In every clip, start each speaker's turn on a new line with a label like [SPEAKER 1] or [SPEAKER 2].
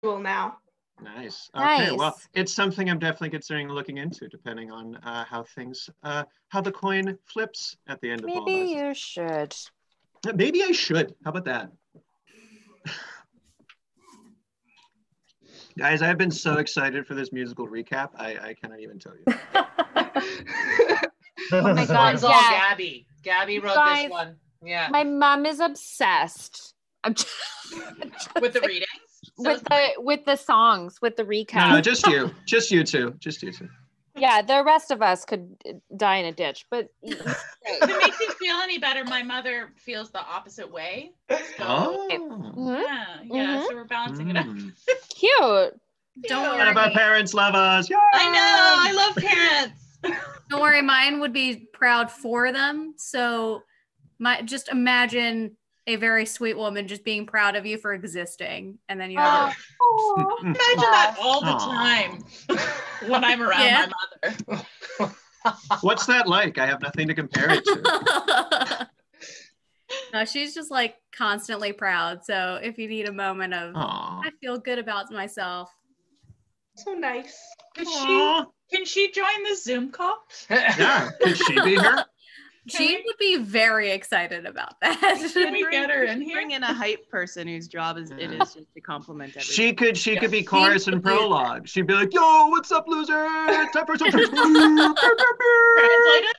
[SPEAKER 1] now.
[SPEAKER 2] Nice. Okay,
[SPEAKER 3] Nice.
[SPEAKER 2] well, it's something I'm definitely considering looking into, depending on how the coin flips at the end of all
[SPEAKER 3] Maybe
[SPEAKER 2] this.
[SPEAKER 3] you should.
[SPEAKER 2] Maybe I should. How about that? Guys, I've been so excited for this musical recap. I cannot even tell you.
[SPEAKER 3] Oh my God,
[SPEAKER 4] One's all
[SPEAKER 3] yeah.
[SPEAKER 4] Gabby. Gabby wrote
[SPEAKER 3] Guys,
[SPEAKER 4] this one. Yeah.
[SPEAKER 3] My mom is obsessed. I'm just,
[SPEAKER 4] With the readings?
[SPEAKER 3] with the songs, with the recap.
[SPEAKER 2] No, just you. Just you two. Just you two.
[SPEAKER 3] Yeah, the rest of us could die in a ditch, but
[SPEAKER 5] If it makes you feel any better, my mother feels the opposite way. So,
[SPEAKER 2] Oh.
[SPEAKER 5] yeah, so we're balancing it out.
[SPEAKER 3] Cute.
[SPEAKER 6] Don't
[SPEAKER 2] What
[SPEAKER 6] worry.
[SPEAKER 2] about parents love us? Yay!
[SPEAKER 5] I know, I love parents.
[SPEAKER 6] Don't worry, mine would be proud for them. So just imagine a very sweet woman just being proud of you for existing. And then you have
[SPEAKER 5] Imagine that all the time when I'm around my mother.
[SPEAKER 2] What's that like? I have nothing to compare it to.
[SPEAKER 6] No, she's just like constantly proud. So if you need a moment of,
[SPEAKER 2] Aw.
[SPEAKER 6] I feel good about myself.
[SPEAKER 1] So nice.
[SPEAKER 5] Can she join the Zoom call?
[SPEAKER 2] Yeah, could she be here?
[SPEAKER 6] Jean would be very excited about that.
[SPEAKER 5] Can we get her in here?
[SPEAKER 7] Bring in a hype person whose job it is just to compliment everything.
[SPEAKER 2] She could be chorus and prologue. She'd be like, "Yo, what's up, loser? Time for some
[SPEAKER 5] Translate it?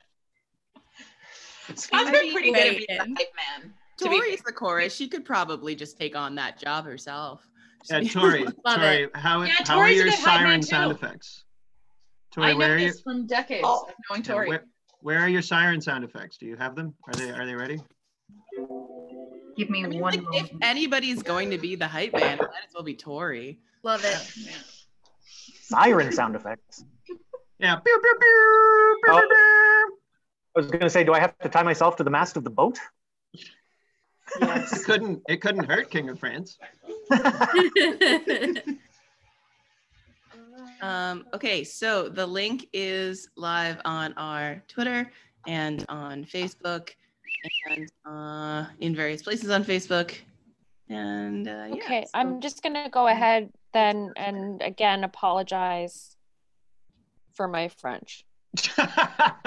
[SPEAKER 5] Scott's been pretty good at being the hype man.
[SPEAKER 7] Tori's the chorus. She could probably just take on that job herself.
[SPEAKER 2] Yeah, Tori, how are
[SPEAKER 5] Tori's a
[SPEAKER 2] your
[SPEAKER 5] good hype man
[SPEAKER 2] siren sound
[SPEAKER 5] too.
[SPEAKER 2] effects? Tori,
[SPEAKER 5] I know this from decades of knowing Tori.
[SPEAKER 2] Where are your siren sound effects? Do you have them? Are they ready?
[SPEAKER 8] Give me one moment.
[SPEAKER 7] If anybody's going to be the hype man, it might as well be Tori.
[SPEAKER 6] Love it.
[SPEAKER 9] Siren sound effects.
[SPEAKER 2] Yeah. Pew, pew, pew, pew, pew, pew.
[SPEAKER 9] I was going to say, do I have to tie myself to the mast of the boat?
[SPEAKER 2] Yes. It couldn't hurt, King of France.
[SPEAKER 7] Okay, so the link is live on our Twitter and on Facebook and in various places on Facebook. And
[SPEAKER 3] okay, I'm just gonna go ahead then and again apologize for my French.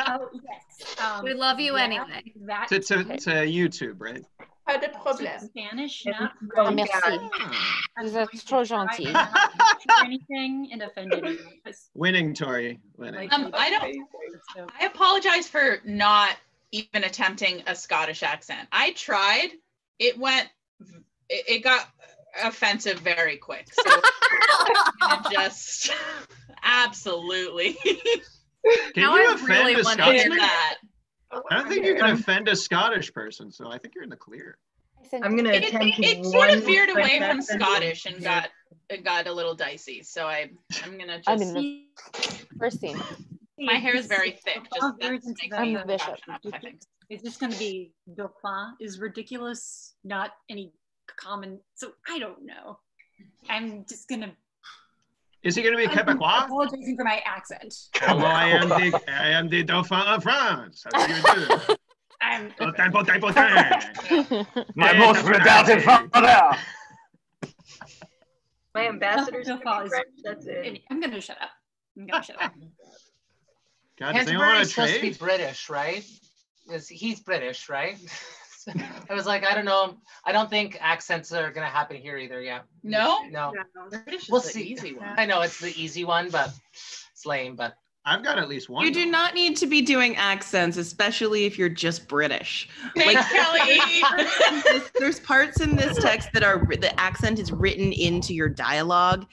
[SPEAKER 10] Oh yes.
[SPEAKER 6] We love you anyway.
[SPEAKER 10] That
[SPEAKER 2] to YouTube, right?
[SPEAKER 1] Pas de problème.
[SPEAKER 10] Spanish, not
[SPEAKER 3] Merci. Vous êtes trop gentil.
[SPEAKER 10] or anything and offended you.
[SPEAKER 2] Winning, Tori. Winning.
[SPEAKER 5] I apologize for not even attempting a Scottish accent. I tried. It got offensive very quick. So just absolutely.
[SPEAKER 2] Can
[SPEAKER 6] Now
[SPEAKER 2] you
[SPEAKER 6] I
[SPEAKER 2] offend
[SPEAKER 6] really
[SPEAKER 2] a
[SPEAKER 6] want to
[SPEAKER 2] Scotsman?
[SPEAKER 6] hear
[SPEAKER 5] that.
[SPEAKER 2] I don't think you can offend a Scottish person, so I think you're in the clear.
[SPEAKER 8] I'm going to attempt
[SPEAKER 5] It sort of
[SPEAKER 8] one
[SPEAKER 5] veered away
[SPEAKER 8] French
[SPEAKER 5] from
[SPEAKER 8] accent.
[SPEAKER 5] Scottish and got a little dicey. So I'm gonna just.
[SPEAKER 3] I mean, first scene.
[SPEAKER 5] My hair is very thick.
[SPEAKER 10] All
[SPEAKER 5] Just that
[SPEAKER 10] versions
[SPEAKER 5] makes
[SPEAKER 10] of
[SPEAKER 5] me
[SPEAKER 3] I'm the bishop.
[SPEAKER 5] passionate, I think.
[SPEAKER 10] It's just going to be Dauphin is ridiculous, not any common. So I don't know. I'm just going to.
[SPEAKER 2] Is he going to be Quebecois?
[SPEAKER 10] Apologizing for my accent.
[SPEAKER 2] Hello, I am the Dauphin of France. How do you do?
[SPEAKER 9] My most redoubted father.
[SPEAKER 8] My ambassador's
[SPEAKER 10] Dauphin is-
[SPEAKER 8] French, that's it.
[SPEAKER 10] I'm going to shut up.
[SPEAKER 2] God, does anyone want
[SPEAKER 4] Canterbury's
[SPEAKER 2] to
[SPEAKER 4] supposed to be
[SPEAKER 2] trade?
[SPEAKER 4] British, right? He's British, right? I was like, I don't know. I don't think accents are gonna happen here either. Yeah.
[SPEAKER 5] No?
[SPEAKER 4] No.
[SPEAKER 5] British is
[SPEAKER 4] We'll
[SPEAKER 5] the
[SPEAKER 4] see.
[SPEAKER 5] easy one.
[SPEAKER 4] I know it's the easy one, but it's lame. But
[SPEAKER 2] I've got at least one.
[SPEAKER 7] you do not need to be doing accents, especially if you're just British.
[SPEAKER 5] Thanks, Kelly.
[SPEAKER 7] There's parts in this text that are the accent is written into your dialogue.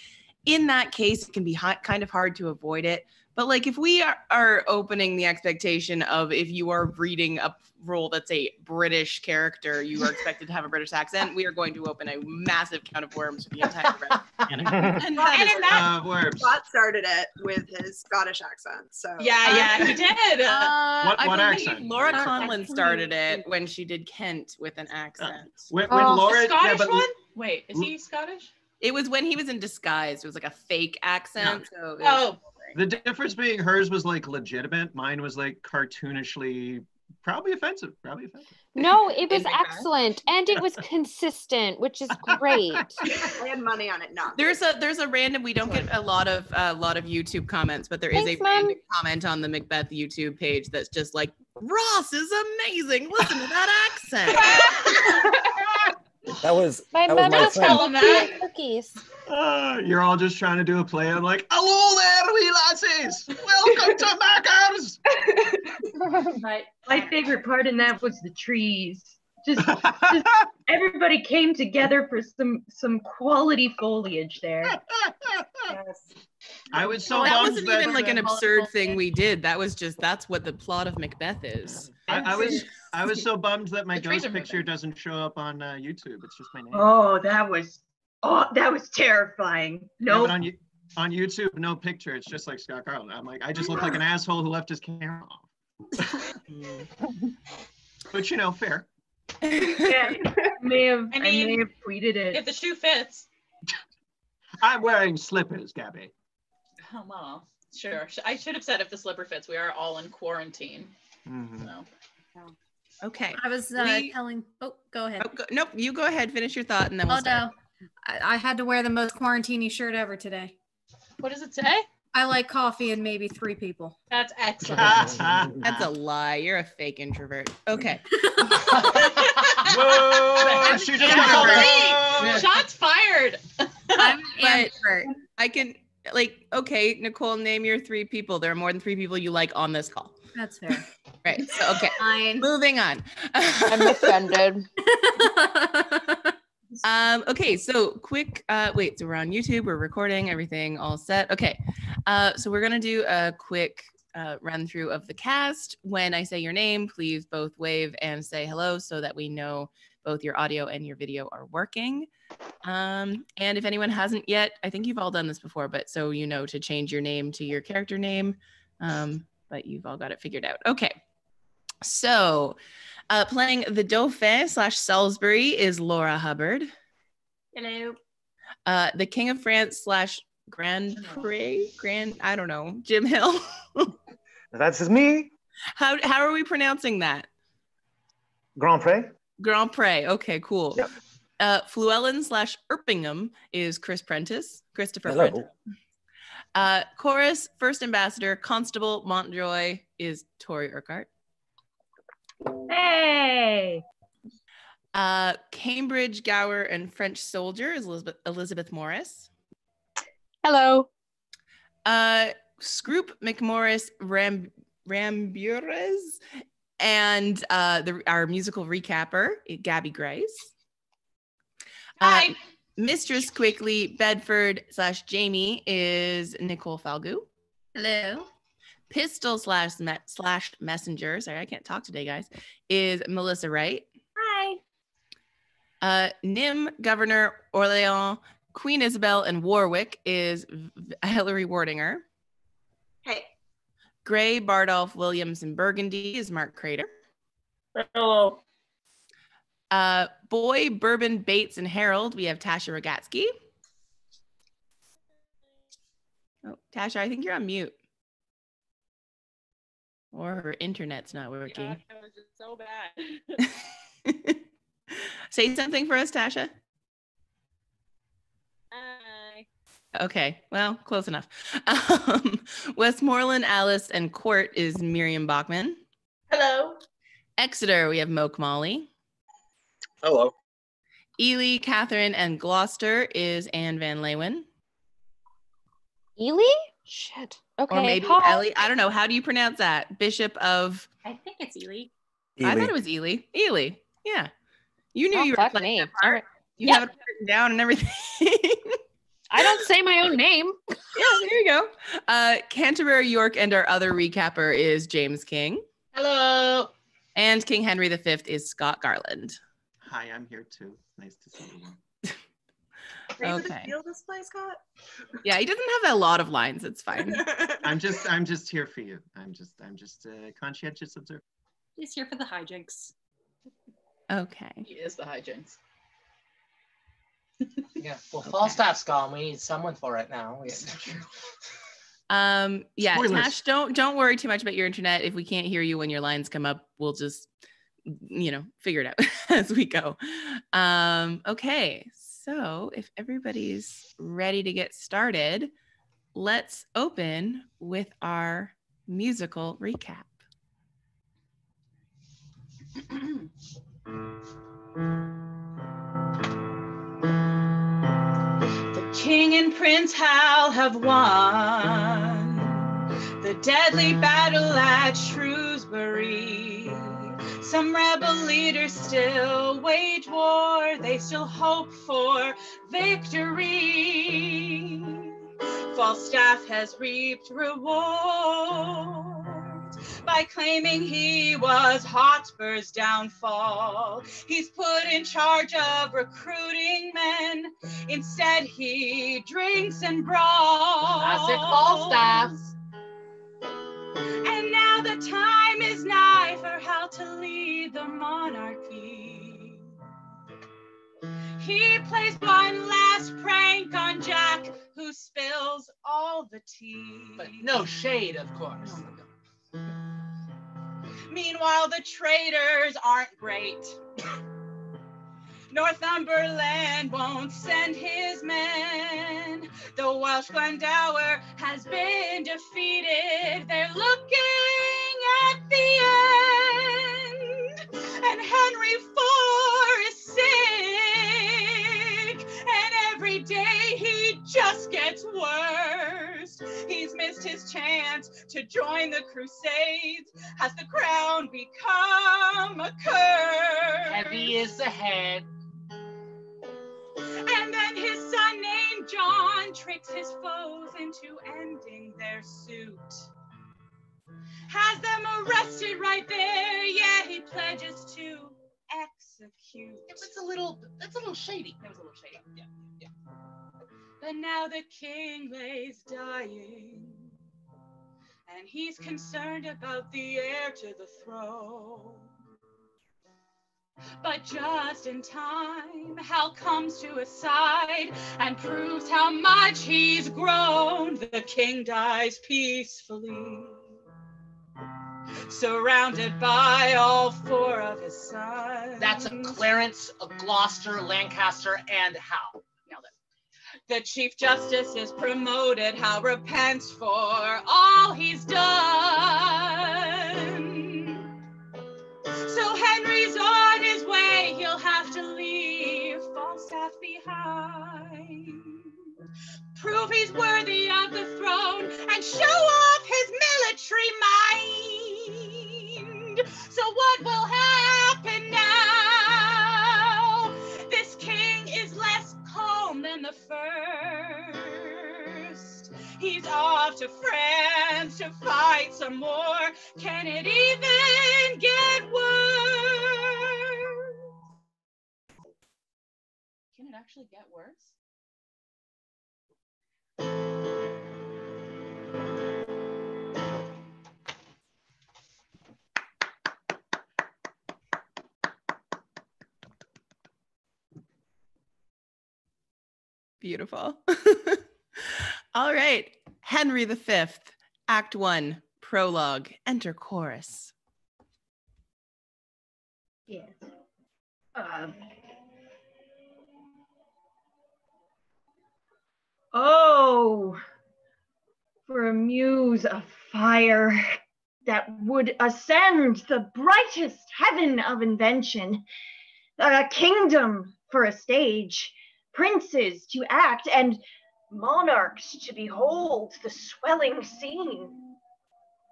[SPEAKER 7] In that case, it can be kind of hard to avoid it. But like if we are opening the expectation of if you are reading a role that's a British character, you are expected to have a British accent, we are going to open a massive can of worms for the entire rest. And that is
[SPEAKER 2] worms.
[SPEAKER 11] Scott started it with his Scottish accent. So
[SPEAKER 5] Yeah, he did.
[SPEAKER 7] I
[SPEAKER 2] what
[SPEAKER 7] believe
[SPEAKER 2] accent?
[SPEAKER 7] Laura Conlon started it when she did Kent with an accent.
[SPEAKER 2] When
[SPEAKER 5] The
[SPEAKER 2] Laura,
[SPEAKER 5] Scottish one? Wait, is he Scottish?
[SPEAKER 7] It was when he was in disguise. It was like a fake accent. So
[SPEAKER 5] Oh.
[SPEAKER 2] the difference being hers was like legitimate. Mine was like cartoonishly Probably offensive.
[SPEAKER 3] No, it was
[SPEAKER 11] In Macbeth?
[SPEAKER 3] excellent, and it was consistent, which is great.
[SPEAKER 11] I had money on it not.
[SPEAKER 7] There's a random. We don't get a lot of YouTube comments, but there is
[SPEAKER 3] Thanks,
[SPEAKER 7] a
[SPEAKER 3] Mom.
[SPEAKER 7] random comment on the Macbeth YouTube page that's just like, Ross is amazing. Listen to that accent.
[SPEAKER 9] That was
[SPEAKER 3] My
[SPEAKER 9] that was
[SPEAKER 3] mother
[SPEAKER 9] my
[SPEAKER 3] was
[SPEAKER 9] friend.
[SPEAKER 3] telling me cookies.
[SPEAKER 2] You're all just trying to do a play. I'm like, hello there, wee lassies. Welcome to Macca's.
[SPEAKER 8] My favorite part in that was the trees. Just everybody came together for some quality foliage there.
[SPEAKER 2] I was so
[SPEAKER 7] That
[SPEAKER 2] bummed
[SPEAKER 7] wasn't
[SPEAKER 2] that,
[SPEAKER 7] even like an absurd thing we did. That's what the plot of Macbeth is.
[SPEAKER 2] I was so bummed that my
[SPEAKER 4] The trees
[SPEAKER 2] ghost
[SPEAKER 4] are
[SPEAKER 2] picture doesn't show up on YouTube. It's just my name.
[SPEAKER 8] Oh, that was terrifying.
[SPEAKER 2] Yeah,
[SPEAKER 8] No,
[SPEAKER 2] but on YouTube, no picture. It's just like Scott Carlin. I'm like, I just look like an asshole who left his camera off. But you know, fair.
[SPEAKER 8] yeah, I may have
[SPEAKER 5] mean,
[SPEAKER 8] tweeted it.
[SPEAKER 5] If the shoe fits.
[SPEAKER 2] I'm wearing slippers, Gabby.
[SPEAKER 5] Oh, well, sure. I should have said if the slipper fits. We are all in quarantine.
[SPEAKER 2] Mm-hmm.
[SPEAKER 5] So.
[SPEAKER 7] Okay.
[SPEAKER 6] I was telling. Oh, go ahead.
[SPEAKER 7] Nope. You go ahead. Finish your thought, and then we'll
[SPEAKER 6] Oh
[SPEAKER 7] start.
[SPEAKER 6] no, I had to wear the most quarantini shirt ever today.
[SPEAKER 5] What does it say?
[SPEAKER 6] I like coffee and maybe 3 people.
[SPEAKER 5] That's excellent.
[SPEAKER 7] That's a lie. You're a fake introvert. Okay.
[SPEAKER 2] Whoa! She just got
[SPEAKER 5] Hey, shots fired.
[SPEAKER 6] I'm an
[SPEAKER 7] But
[SPEAKER 6] introvert.
[SPEAKER 7] I can okay, Nicole, name your 3 people. There are more than 3 people you like on this call.
[SPEAKER 6] That's fair.
[SPEAKER 7] Right. So okay.
[SPEAKER 6] Fine.
[SPEAKER 7] Moving on.
[SPEAKER 3] I'm offended.
[SPEAKER 7] Okay, so quick wait, so we're on YouTube, we're recording, everything all set. Okay. So we're gonna do a quick run through of the cast. When I say your name, please both wave and say hello so that we know both your audio and your video are working. And if anyone hasn't yet, I think you've all done this before, but so you know to change your name to your character name. But you've all got it figured out. Okay. So playing the Dauphin / Salisbury is Laura Hubbard.
[SPEAKER 10] Hello.
[SPEAKER 7] The King of France / I don't know, Jim Hill.
[SPEAKER 9] That's me.
[SPEAKER 7] How are we pronouncing that?
[SPEAKER 9] Grand Prix.
[SPEAKER 7] Grand Prix. Okay, cool.
[SPEAKER 9] Yep.
[SPEAKER 7] Fluellen / Erpingham is Chris Prentice. Christopher
[SPEAKER 9] Hello.
[SPEAKER 7] Prentice. Chorus, First Ambassador, Constable Montjoy is Tori Urquhart.
[SPEAKER 8] Hey.
[SPEAKER 7] Cambridge Gower and French Soldier is Elizabeth Morris.
[SPEAKER 3] Hello.
[SPEAKER 7] Scroop McMorris Rambures and our musical recapper, Gabby Grace.
[SPEAKER 5] Hi.
[SPEAKER 7] Mistress Quickly Bedford / Jamie is Nicole Falgu.
[SPEAKER 6] Hello.
[SPEAKER 7] Pistol / Messenger, sorry, I can't talk today, guys, is Melissa Wright.
[SPEAKER 6] Hi.
[SPEAKER 7] Nim, Governor, Orleans, Queen Isabel, and Warwick is Hilary Wardinger.
[SPEAKER 11] Hey.
[SPEAKER 7] Gray, Bardolph, Williams, and Burgundy is Mark Crater.
[SPEAKER 5] Hello.
[SPEAKER 7] Boy, Bourbon, Bates, and Harold, we have Tasha Rogatsky. Oh, Tasha, I think you're on mute. Or her internet's not working.
[SPEAKER 5] Yeah, that was just so bad.
[SPEAKER 7] Say something for us, Tasha.
[SPEAKER 5] Hi.
[SPEAKER 7] Okay, well, close enough. Westmoreland, Alice, and Court is Miriam Bachman.
[SPEAKER 1] Hello.
[SPEAKER 7] Exeter, we have Moke Molly.
[SPEAKER 9] Hello.
[SPEAKER 7] Ely, Catherine, and Gloucester is Anne Van Leeuwen.
[SPEAKER 3] Ely? Shit. Okay.
[SPEAKER 7] Or maybe
[SPEAKER 3] hi.
[SPEAKER 7] Ellie. I don't know. How do you pronounce that? Bishop of...
[SPEAKER 10] I think it's Ely.
[SPEAKER 7] I thought it was Ely. Ely. Yeah. You knew
[SPEAKER 3] Oh,
[SPEAKER 7] you were
[SPEAKER 3] fuck
[SPEAKER 7] playing
[SPEAKER 3] me.
[SPEAKER 7] that part.
[SPEAKER 3] All right.
[SPEAKER 7] You
[SPEAKER 3] Yep.
[SPEAKER 7] have it written down and everything.
[SPEAKER 3] I don't say my own name.
[SPEAKER 7] Yeah, there you go. Canterbury, York, and our other recapper is James King.
[SPEAKER 5] Hello.
[SPEAKER 7] And King Henry V is Scott Garland.
[SPEAKER 2] Hi, I'm here too. Nice to see you.
[SPEAKER 11] Are you
[SPEAKER 7] Okay.
[SPEAKER 11] gonna steal this play, Scott?
[SPEAKER 7] Yeah, he doesn't have a lot of lines. It's fine.
[SPEAKER 2] I'm just here for you. I'm just a conscientious observer.
[SPEAKER 10] He's here for the hijinks.
[SPEAKER 7] Okay.
[SPEAKER 5] He is the hijinks.
[SPEAKER 4] Yeah. Well, Falstaff's gone. We need someone for it now.
[SPEAKER 7] Yeah,
[SPEAKER 2] Spoilers.
[SPEAKER 7] Tash, don't worry too much about your internet. If we can't hear you when your lines come up, we'll just, figure it out as we go. Okay, so if everybody's ready to get started, let's open with our musical recap.
[SPEAKER 5] The king and Prince Hal have won the deadly battle at Shrewsbury. Some rebel leaders still wage war, they still hope for victory. Falstaff has reaped rewards by claiming he was Hotspur's downfall. He's put in charge of recruiting men, instead he drinks and brawls.
[SPEAKER 4] Classic Falstaff.
[SPEAKER 5] And now the time is nigh for Hal to lead the monarchy. He plays one last prank on Jack, who spills all the tea.
[SPEAKER 4] But no shade, of course.
[SPEAKER 5] Meanwhile, the traitors aren't great. Northumberland won't send his men. The Welsh Glendower has been defeated. They're looking at the end. And Henry IV is sick. And every day he just gets worse. He's missed his chance to join the Crusades. Has the crown become a curse?
[SPEAKER 4] Heavy is the head.
[SPEAKER 5] And then his son named John tricks his foes into ending their suit. Has them arrested right there. Yeah, he pledges to execute.
[SPEAKER 4] That's a little shady. That was a little shady. Yeah.
[SPEAKER 5] But now the king lays dying, and he's concerned about the heir to the throne. But just in time, Hal comes to his side and proves how much he's grown. The king dies peacefully, surrounded by all four of his sons.
[SPEAKER 4] That's a Clarence, a Gloucester, Lancaster, and Hal. Nailed it.
[SPEAKER 5] The Chief Justice is promoted. Hal repents for all he's done. So Henry's on his way. He'll have to leave Falstaff behind. Prove he's worthy of the throne and show off his military mind. So what will happen now? This king is less calm than the first. He's off to France to fight some more. Can it even get worse? Can it actually get worse?
[SPEAKER 7] Beautiful. All right. Henry V, Act 1, Prologue, enter chorus.
[SPEAKER 8] Yes. Oh, for a muse of fire that would ascend the brightest heaven of invention, a kingdom for a stage, princes to act, and monarchs to behold the swelling scene.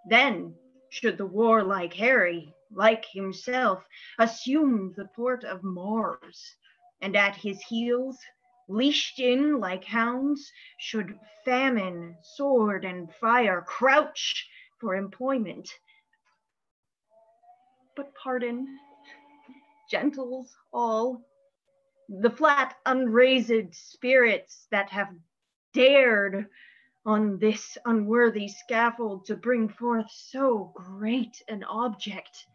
[SPEAKER 8] Then should the warlike Harry, like himself, assume the port of Mars, and at his heels, leashed in like hounds, should famine, sword, and fire crouch for employment. But pardon, gentles all, the flat unraised spirits that have dared on this unworthy scaffold to bring forth so great an object.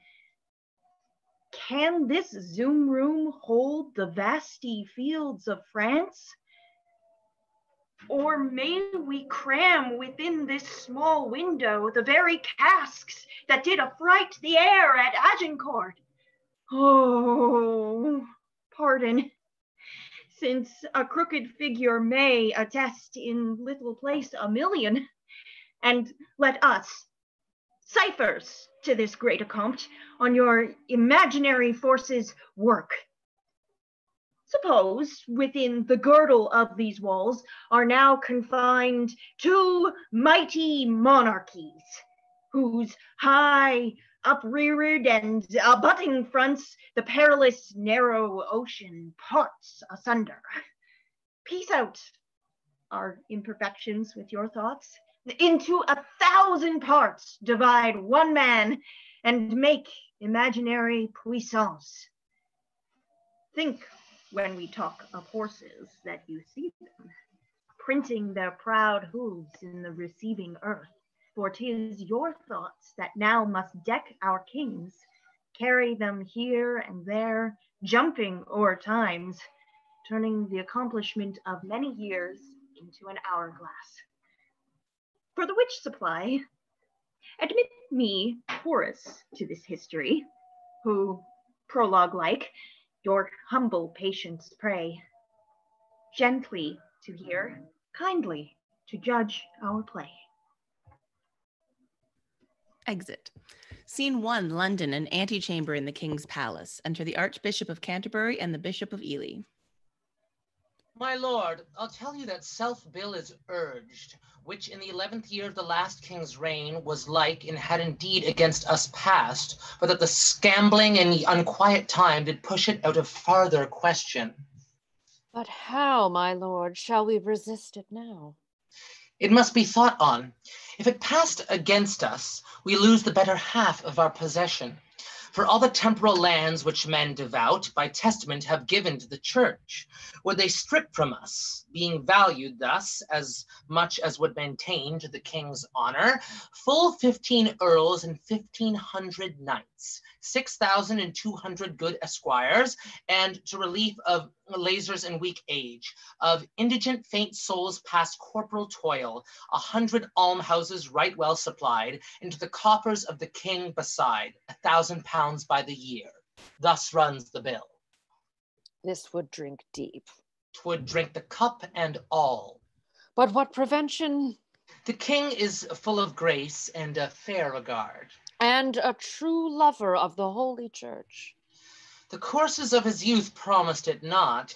[SPEAKER 8] Can this Zoom room hold the vasty fields of France? Or may we cram within this small window the very casks that did affright the air at Agincourt? Oh, pardon, since a crooked figure may attest in little place a million, and let us, ciphers to this great accompt, on your imaginary forces work. Suppose within the girdle of these walls are now confined two mighty monarchies, whose high, upreared and abutting fronts the perilous narrow ocean parts asunder. Piece out our imperfections with your thoughts. Into 1,000 parts divide one man and make imaginary puissance. Think when we talk of horses that you see them, printing their proud hooves in the receiving earth, for 'tis your thoughts that now must deck our kings, carry them here and there, jumping o'er times, turning the accomplishment of many years into an hourglass. For the which supply, admit me, Horace, to this history, who, prologue-like, your humble patience pray, gently to hear, kindly to judge our play.
[SPEAKER 7] Exit. Scene 1, London, an antechamber in the King's Palace. Enter the Archbishop of Canterbury and the Bishop of Ely.
[SPEAKER 4] My lord, I'll tell you that self-bill is urged, which in the 11th year of the last king's reign was like and had indeed against us passed, but that the scambling and unquiet time did push it out of farther question.
[SPEAKER 3] But how, my lord, shall we resist it now?
[SPEAKER 4] It must be thought on. If it passed against us, we lose the better half of our possession. For all the temporal lands which men devout by testament have given to the church, would they strip from us, being valued thus as much as would maintain to the king's honor, full 15 earls and 1,500 knights, 6,200 good esquires, and to relief of lasers in weak age, of indigent faint souls past corporal toil, 100 almhouses right well supplied, into the coffers of the king beside, 1,000 pounds by the year. Thus runs the bill.
[SPEAKER 3] This would drink deep.
[SPEAKER 4] 'Twould drink the cup and all.
[SPEAKER 3] But what prevention?
[SPEAKER 4] The king is full of grace and a fair regard.
[SPEAKER 3] And a true lover of the Holy Church.
[SPEAKER 4] The courses of his youth promised it not.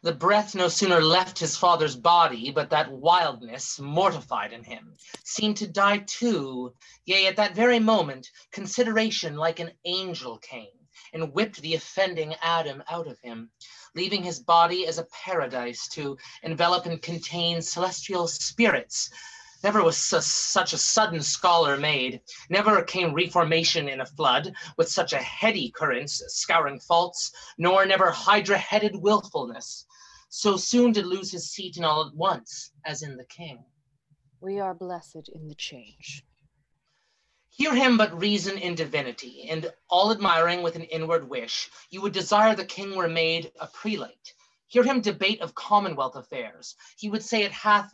[SPEAKER 4] The breath no sooner left his father's body, but that wildness, mortified in him, seemed to die too. Yea, at that very moment, consideration like an angel came, and whipped the offending Adam out of him, leaving his body as a paradise to envelop and contain celestial spirits. Never was such a sudden scholar made. Never came reformation in a flood, with such a heady currents scouring faults, nor never hydra-headed willfulness. So soon did lose his seat in all at once, as in the king.
[SPEAKER 3] We are blessed in the change.
[SPEAKER 4] Hear him but reason in divinity, and all admiring with an inward wish, you would desire the king were made a prelate. Hear him debate of commonwealth affairs. He would say it hath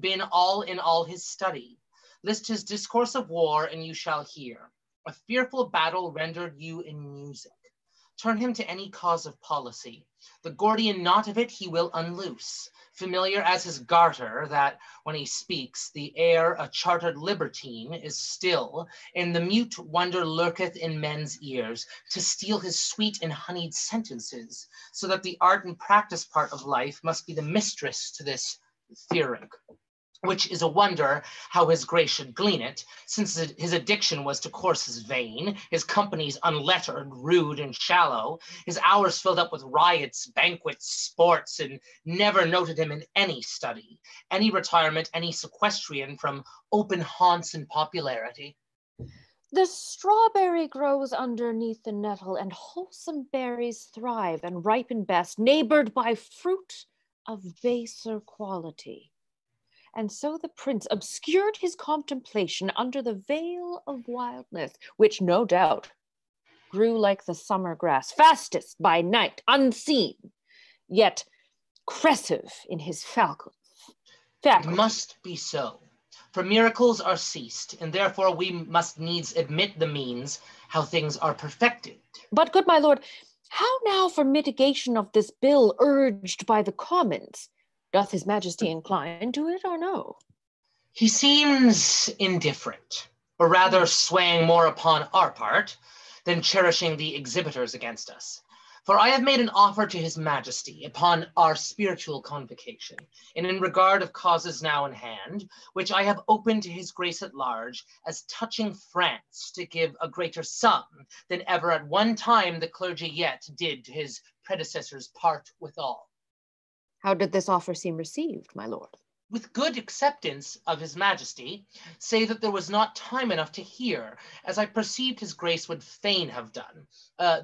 [SPEAKER 4] been all in all his study. List his discourse of war, and you shall hear. A fearful battle rendered you in music. Turn him to any cause of policy. The Gordian knot of it he will unloose. Familiar as his garter, that when he speaks, the air a chartered libertine is still, and the mute wonder lurketh in men's ears, to steal his sweet and honeyed sentences, so that the art and practice part of life must be the mistress to this theoric, which is a wonder how his grace should glean it, since his addiction was to courses vain, his companies unlettered, rude, and shallow, his hours filled up with riots, banquets, sports, and never noted him in any study, any retirement, any sequestrian from open haunts and popularity.
[SPEAKER 3] The strawberry grows underneath the nettle, and wholesome berries thrive and ripen best, neighbored by fruit of baser quality. And so the prince obscured his contemplation under the veil of wildness, which no doubt grew like the summer grass, fastest by night, unseen, yet crescive in his falcons. Faculty.
[SPEAKER 4] It must be so. For miracles are ceased, and therefore we must needs admit the means how things are perfected.
[SPEAKER 3] But, good my lord, how now for mitigation of this bill urged by the Commons? Doth his majesty incline to it or no?
[SPEAKER 4] He seems indifferent, or rather swaying more upon our part than cherishing the exhibitors against us. For I have made an offer to his majesty upon our spiritual convocation, and in regard of causes now in hand, which I have opened to his grace at large, as touching France to give a greater sum than ever at one time the clergy yet did to his predecessors part withal.
[SPEAKER 3] How did this offer seem received, my lord?
[SPEAKER 4] With good acceptance of his majesty, say that there was not time enough to hear, as I perceived his grace would fain have done,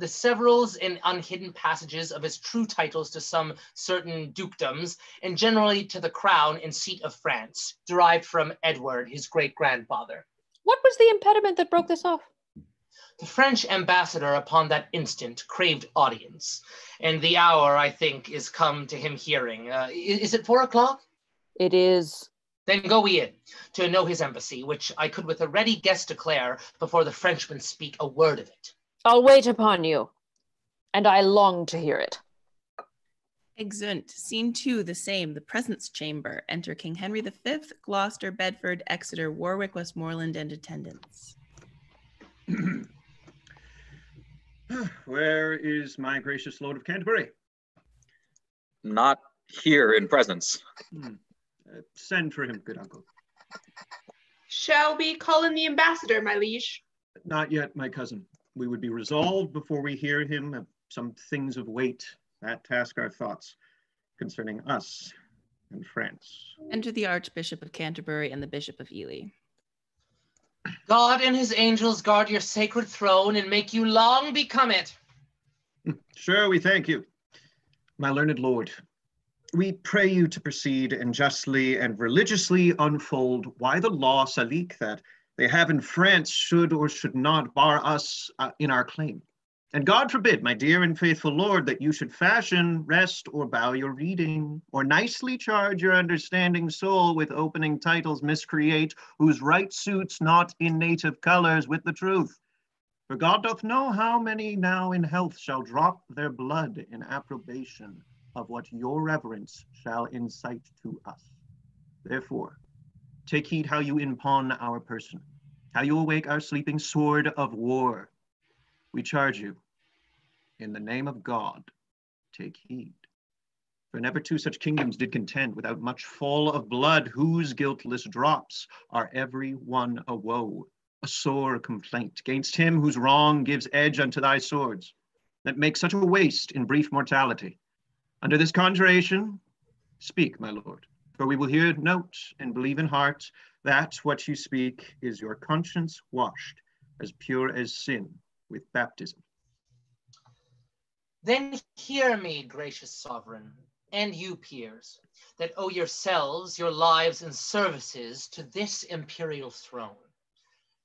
[SPEAKER 4] the severals and unhidden passages of his true titles to some certain dukedoms, and generally to the crown and seat of France, derived from Edward, his great-grandfather.
[SPEAKER 3] What was the impediment that broke this off?
[SPEAKER 4] The French ambassador upon that instant craved audience, and the hour, I think, is come to him hearing. Is it 4 o'clock?
[SPEAKER 3] It is.
[SPEAKER 4] Then go we in, to know his embassy, which I could with a ready guess declare before the Frenchmen speak a word of it.
[SPEAKER 3] I'll wait upon you, and I long to hear it.
[SPEAKER 7] Exeunt. Scene 2, the same, the presence chamber. Enter King Henry V, Gloucester, Bedford, Exeter, Warwick, Westmoreland, and attendants.
[SPEAKER 2] Where is my gracious Lord of Canterbury?
[SPEAKER 9] Not here in presence.
[SPEAKER 2] Send for him, good uncle.
[SPEAKER 1] Shall we call in the ambassador, my liege?
[SPEAKER 2] Not yet, my cousin. We would be resolved before we hear him of some things of weight that task our thoughts concerning us and France.
[SPEAKER 7] Enter the Archbishop of Canterbury and the Bishop of Ely.
[SPEAKER 4] God and his angels guard your sacred throne and make you long become it.
[SPEAKER 2] Sure, we thank you. My learned lord, we pray you to proceed and justly and religiously unfold why the law Salique that they have in France should or should not bar us in our claim. And God forbid, my dear and faithful lord, that you should fashion, rest, or bow your reading, or nicely charge your understanding soul with opening titles miscreate, whose right suits not in native colors with the truth. For God doth know how many now in health shall drop their blood in approbation of what your reverence shall incite to us. Therefore, take heed how you impawn our person, how you awake our sleeping sword of war. We charge you, in the name of God, take heed. For never two such kingdoms did contend without much fall of blood, whose guiltless drops are every one a woe, a sore complaint gainst him whose wrong gives edge unto thy swords, that make such a waste in brief mortality. Under this conjuration, speak, my lord, for we will hear note and believe in heart that what you speak is your conscience washed as pure as sin with baptism.
[SPEAKER 4] Then hear me, gracious sovereign, and you peers, that owe yourselves, your lives and services to this imperial throne.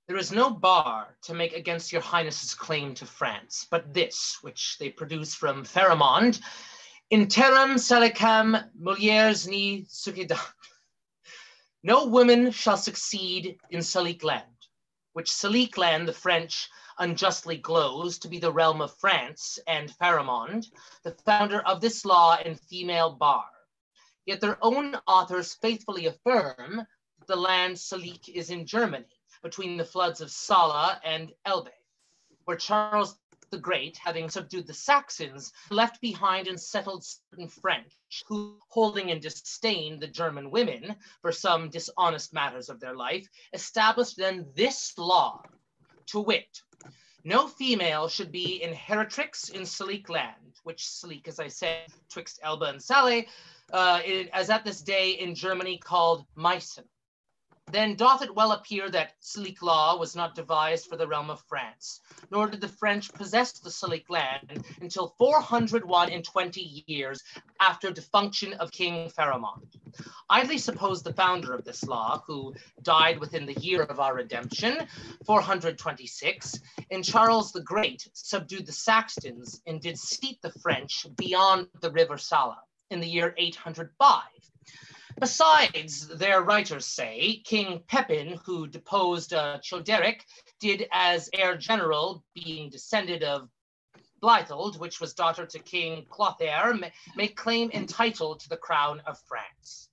[SPEAKER 4] There is no bar to make against your highness's claim to France, but this, which they produce from Pharamond, in terram salicam mulieres ni succedat. No woman shall succeed in Salique land, which Salique land the French unjustly glows to be the realm of France, and Pharamond, the founder of this law and female bar. Yet their own authors faithfully affirm that the land Salique is in Germany, between the floods of Sala and Elbe, where Charles the Great, having subdued the Saxons, left behind and settled certain French, who, holding in disdain the German women for some dishonest matters of their life, established then this law, to wit, no female should be inheritrix in Salique land, which Salique, as I said, twixt Elbe and Sale, as at this day in Germany called Meissen. Then doth it well appear that Salique law was not devised for the realm of France, nor did the French possess the Salique land until 420 years after defunction of King Pharamond. Idly suppose the founder of this law, who died within the year of our redemption, 426, and Charles the Great subdued the Saxons and did seat the French beyond the river Sala in the year 805. Besides, their writers say, King Pepin, who deposed Childeric, did as heir general, being descended of Blithold, which was daughter to King Clothaire, may claim entitled to the crown of France.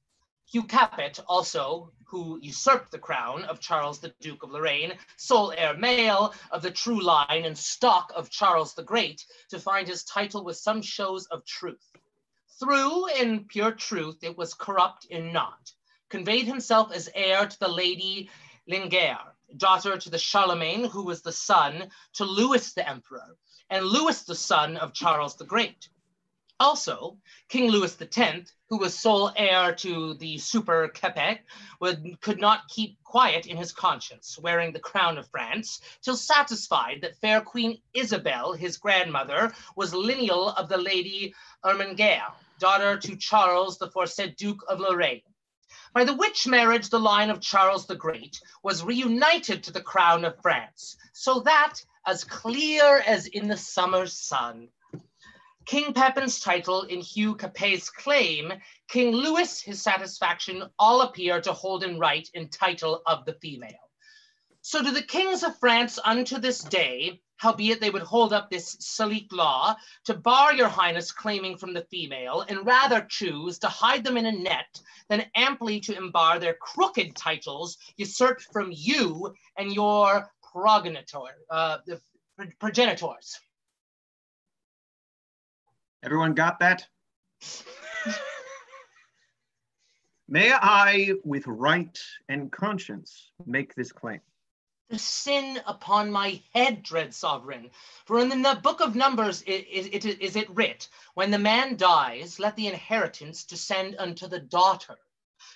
[SPEAKER 4] Hugh Capet also, who usurped the crown of Charles the Duke of Lorraine, sole heir male of the true line and stock of Charles the Great, to find his title with some shows of truth. Through, in pure truth, it was corrupt in naught, conveyed himself as heir to the Lady Lingaire, daughter to the Charlemagne, who was the son to Louis the Emperor, and Louis the son of Charles the Great. Also, King Louis X, who was sole heir to the Super Capet, could not keep quiet in his conscience, wearing the crown of France, till satisfied that fair Queen Isabel, his grandmother, was lineal of the Lady Ermengarde, daughter to Charles, the foresaid Duke of Lorraine. By the which marriage the line of Charles the Great was reunited to the crown of France, so that, as clear as in the summer's sun, King Pepin's title in Hugh Capet's claim, King Louis his satisfaction, all appear to hold in right in title of the female. So do the kings of France unto this day, howbeit they would hold up this Salique law to bar your highness claiming from the female, and rather choose to hide them in a net than amply to embar their crooked titles usurped from you and your progenitors.
[SPEAKER 2] Everyone got that? May I, with right and conscience, make this claim?
[SPEAKER 4] The sin upon my head, dread sovereign. For in the book of Numbers is it writ, when the man dies, let the inheritance descend unto the daughter.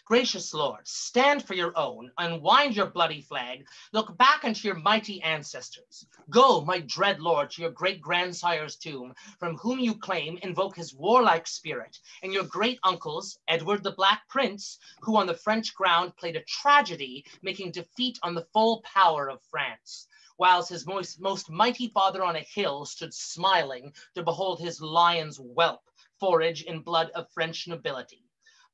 [SPEAKER 4] Gracious Lord, stand for your own, unwind your bloody flag, look back unto your mighty ancestors. Go, my dread Lord, to your great-grandsire's tomb, from whom you claim, invoke his warlike spirit, and your great uncles, Edward the Black Prince, who on the French ground played a tragedy, making defeat on the full power of France, whilst his most mighty father on a hill stood smiling to behold his lion's whelp forage in blood of French nobility.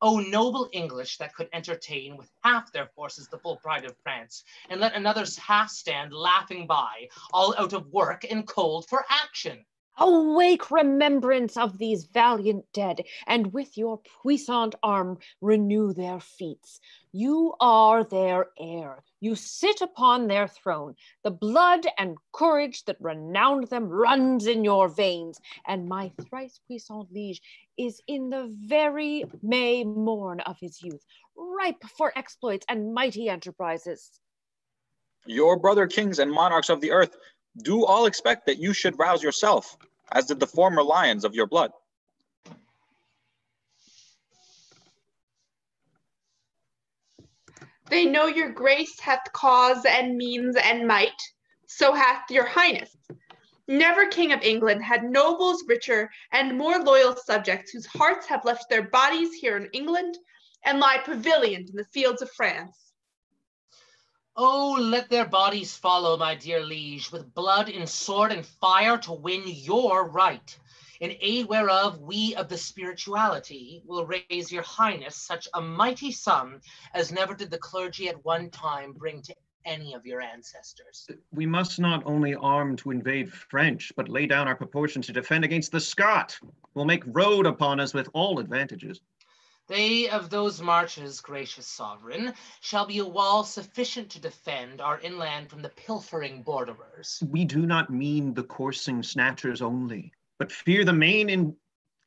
[SPEAKER 4] O noble English that could entertain with half their forces the full pride of France, and let another's half stand laughing by, all out of work and cold for action.
[SPEAKER 3] Awake, remembrance of these valiant dead, and with your puissant arm renew their feats. You are their heir. You sit upon their throne. The blood and courage that renowned them runs in your veins, and my thrice puissant liege is in the very May morn of his youth, ripe for exploits and mighty enterprises.
[SPEAKER 9] Your brother kings and monarchs of the earth do all expect that you should rouse yourself, as did the former lions of your blood.
[SPEAKER 1] They know your grace hath cause and means and might, so hath your highness. Never king of England had nobles richer and more loyal subjects whose hearts have left their bodies here in England and lie pavilioned in the fields of France.
[SPEAKER 4] Oh, let their bodies follow, my dear liege, with blood and sword and fire to win your right, in aid whereof we of the spirituality will raise your highness such a mighty sum as never did the clergy at one time bring to any of your ancestors.
[SPEAKER 2] We must not only arm to invade French, but lay down our proportion to defend against the Scot, who will make road upon us with all advantages.
[SPEAKER 4] They of those marches, gracious sovereign, shall be a wall sufficient to defend our inland from the pilfering borderers.
[SPEAKER 2] We do not mean the coursing snatchers only, but fear the main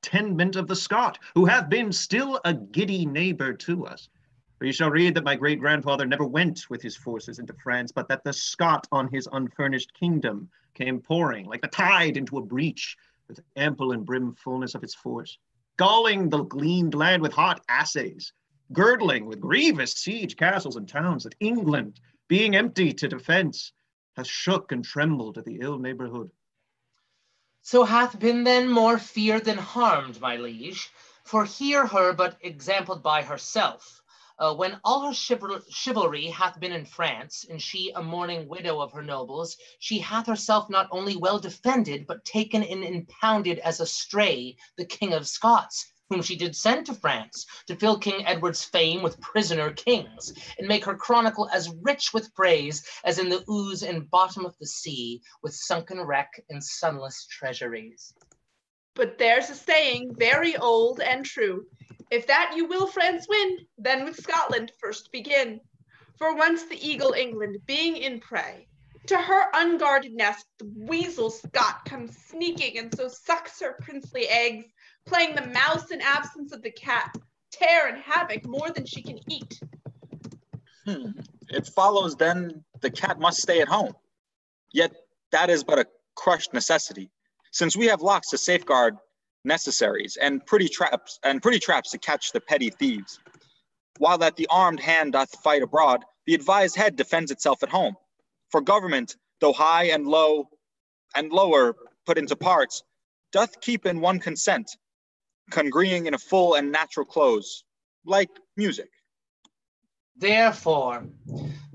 [SPEAKER 2] intendment of the Scot, who have been still a giddy neighbor to us. For you shall read that my great-grandfather never went with his forces into France, but that the Scot on his unfurnished kingdom came pouring like the tide into a breach with ample and brim fullness of its force, galling the gleaned land with hot assays, girdling with grievous siege castles and towns, that England, being empty to defense, hath shook and trembled at the ill neighborhood.
[SPEAKER 4] So hath been then more feared than harmed, my liege, for hear her but exampled by herself. When all her chivalry hath been in France, and she a mourning widow of her nobles, she hath herself not only well defended, but taken and impounded as a stray the King of Scots, whom she did send to France to fill King Edward's fame with prisoner kings, and make her chronicle as rich with praise as in the ooze and bottom of the sea, with sunken wreck and sunless treasuries.
[SPEAKER 1] But there's a saying very old and true. If that you will France win, then with Scotland first begin. For once the eagle England being in prey, to her unguarded nest the weasel Scot comes sneaking, and so sucks her princely eggs, playing the mouse in absence of the cat, tear and havoc more than she can eat.
[SPEAKER 9] It follows then the cat must stay at home. Yet that is but a crushed necessity, since we have locks to safeguard necessaries and pretty traps to catch the petty thieves. While that the armed hand doth fight abroad, the advised head defends itself at home. For government, though high and low and lower put into parts, doth keep in one consent, congreeing in a full and natural close, like music.
[SPEAKER 4] Therefore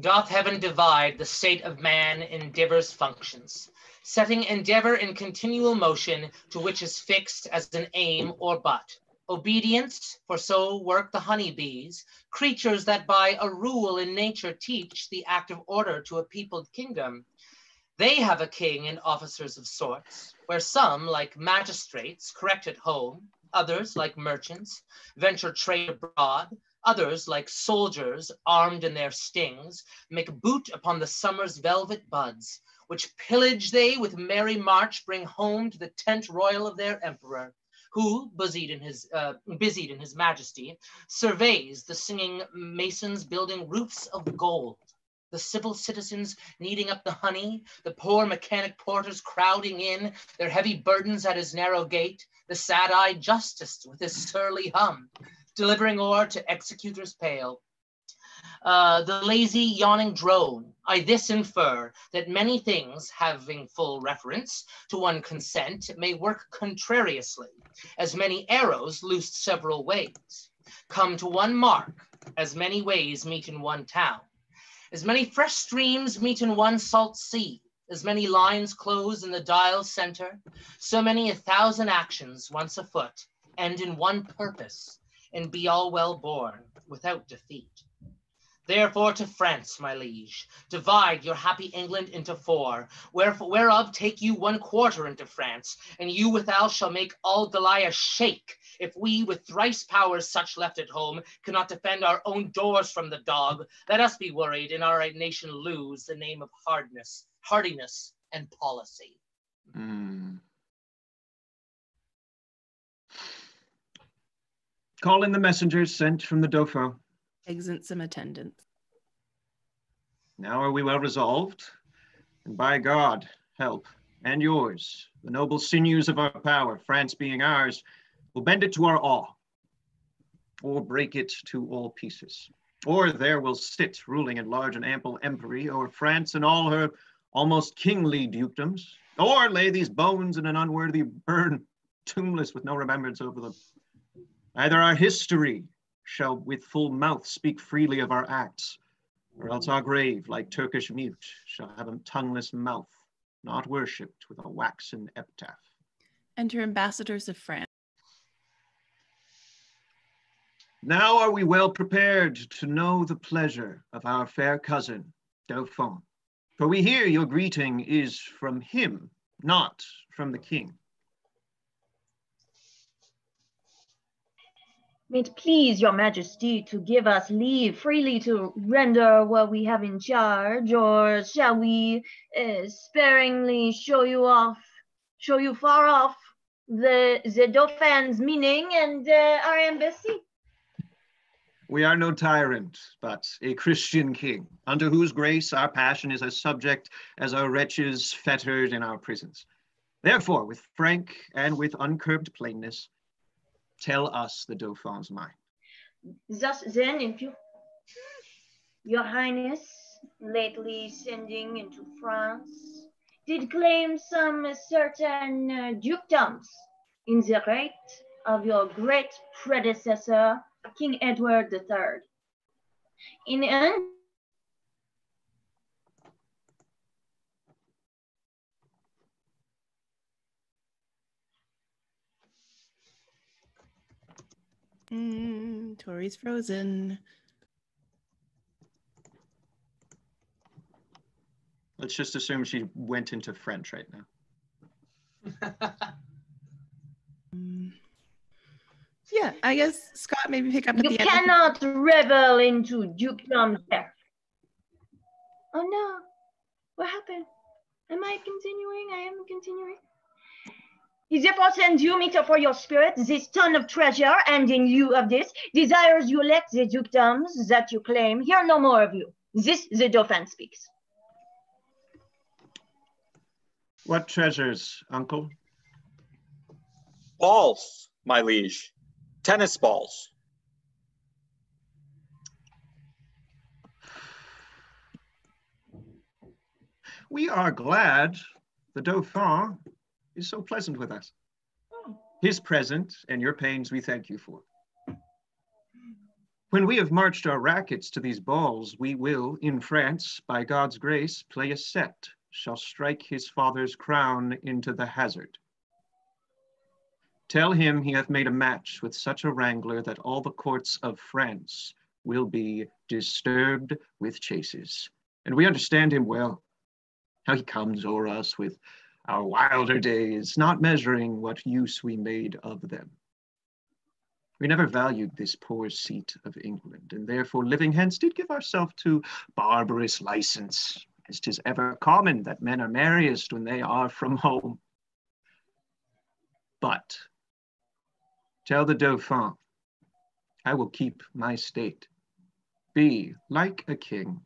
[SPEAKER 4] doth heaven divide the state of man in divers functions, setting endeavor in continual motion, to which is fixed as an aim or butt. Obedience, for so work the honey bees, creatures that by a rule in nature teach the active order to a peopled kingdom. They have a king and officers of sorts, where some, like magistrates, correct at home, others, like merchants, venture trade abroad, others, like soldiers, armed in their stings, make boot upon the summer's velvet buds, which pillage they with merry march bring home to the tent royal of their emperor, who, busied in his majesty, surveys the singing masons building roofs of gold, the civil citizens kneading up the honey, the poor mechanic porters crowding in, their heavy burdens at his narrow gate, the sad-eyed justice with his surly hum, delivering o'er to executors pale. The lazy yawning drone, I this infer, that many things having full reference to one consent may work contrariously, as many arrows loosed several ways, come to one mark, as many ways meet in one town, as many fresh streams meet in one salt sea, as many lines close in the dial's center, so many 1,000 actions once afoot end in one purpose, and be all well born without defeat. Therefore to France, my liege, divide your happy England into 4, whereof take you 1/4 into France, and you withal shall make all Goliath shake, if we with thrice powers such left at home cannot defend our own doors from the dog. Let us be worried and our nation lose the name of hardiness, and policy.
[SPEAKER 2] Call in the messengers sent from the Dauphin.
[SPEAKER 7] Exit some attendants.
[SPEAKER 2] Now are we well resolved, and by God, help, and yours, the noble sinews of our power, France being ours, will bend it to our awe, or break it to all pieces. Or there will sit, ruling in large and ample empery, o'er France and all her almost kingly dukedoms, or lay these bones in an unworthy urn, tombless with no remembrance over them. Either our history shall with full mouth speak freely of our acts, or else our grave, like Turkish mute, shall have a tongueless mouth, not worshipped with a waxen epitaph.
[SPEAKER 7] Enter ambassadors of France.
[SPEAKER 2] Now are we well prepared to know the pleasure of our fair cousin, Dauphin, for we hear your greeting is from him, not from the king.
[SPEAKER 8] May it please your majesty to give us leave freely to render what we have in charge, or shall we sparingly show you far off the Dauphin's meaning and our embassy?
[SPEAKER 2] We are no tyrant, but a Christian king, unto whose grace our passion is as subject as our wretches fettered in our prisons. Therefore, with frank and with uncurbed plainness, tell us the Dauphin's mind.
[SPEAKER 8] Thus then, if your highness, lately sending into France, did claim some certain dukedoms in the right of your great predecessor, King Edward III.
[SPEAKER 7] Tori's frozen.
[SPEAKER 2] Let's just assume she went into French right now.
[SPEAKER 7] Yeah, I guess Scott maybe pick up at
[SPEAKER 8] You
[SPEAKER 7] the end.
[SPEAKER 8] cannot revel into dukedom there. Oh no, what happened? Am I continuing? I am continuing. He therefore sends you, meter for your spirit, this ton of treasure, and in lieu of this, desires you elect the dukedoms that you claim. Hear no more of you. This the Dauphin speaks.
[SPEAKER 2] What treasures, uncle?
[SPEAKER 9] Balls, my liege. Tennis balls.
[SPEAKER 2] We are glad the Dauphin is so pleasant with us. His present and your pains we thank you for. When we have marched our rackets to these balls, we will, in France, by God's grace, play a set, shall strike his father's crown into the hazard. Tell him he hath made a match with such a wrangler that all the courts of France will be disturbed with chases. And we understand him well, how he comes o'er us with our wilder days, not measuring what use we made of them. We never valued this poor seat of England, and therefore living hence did give ourselves to barbarous license, as 'tis ever common that men are merriest when they are from home. But tell the Dauphin, I will keep my state, be like a king,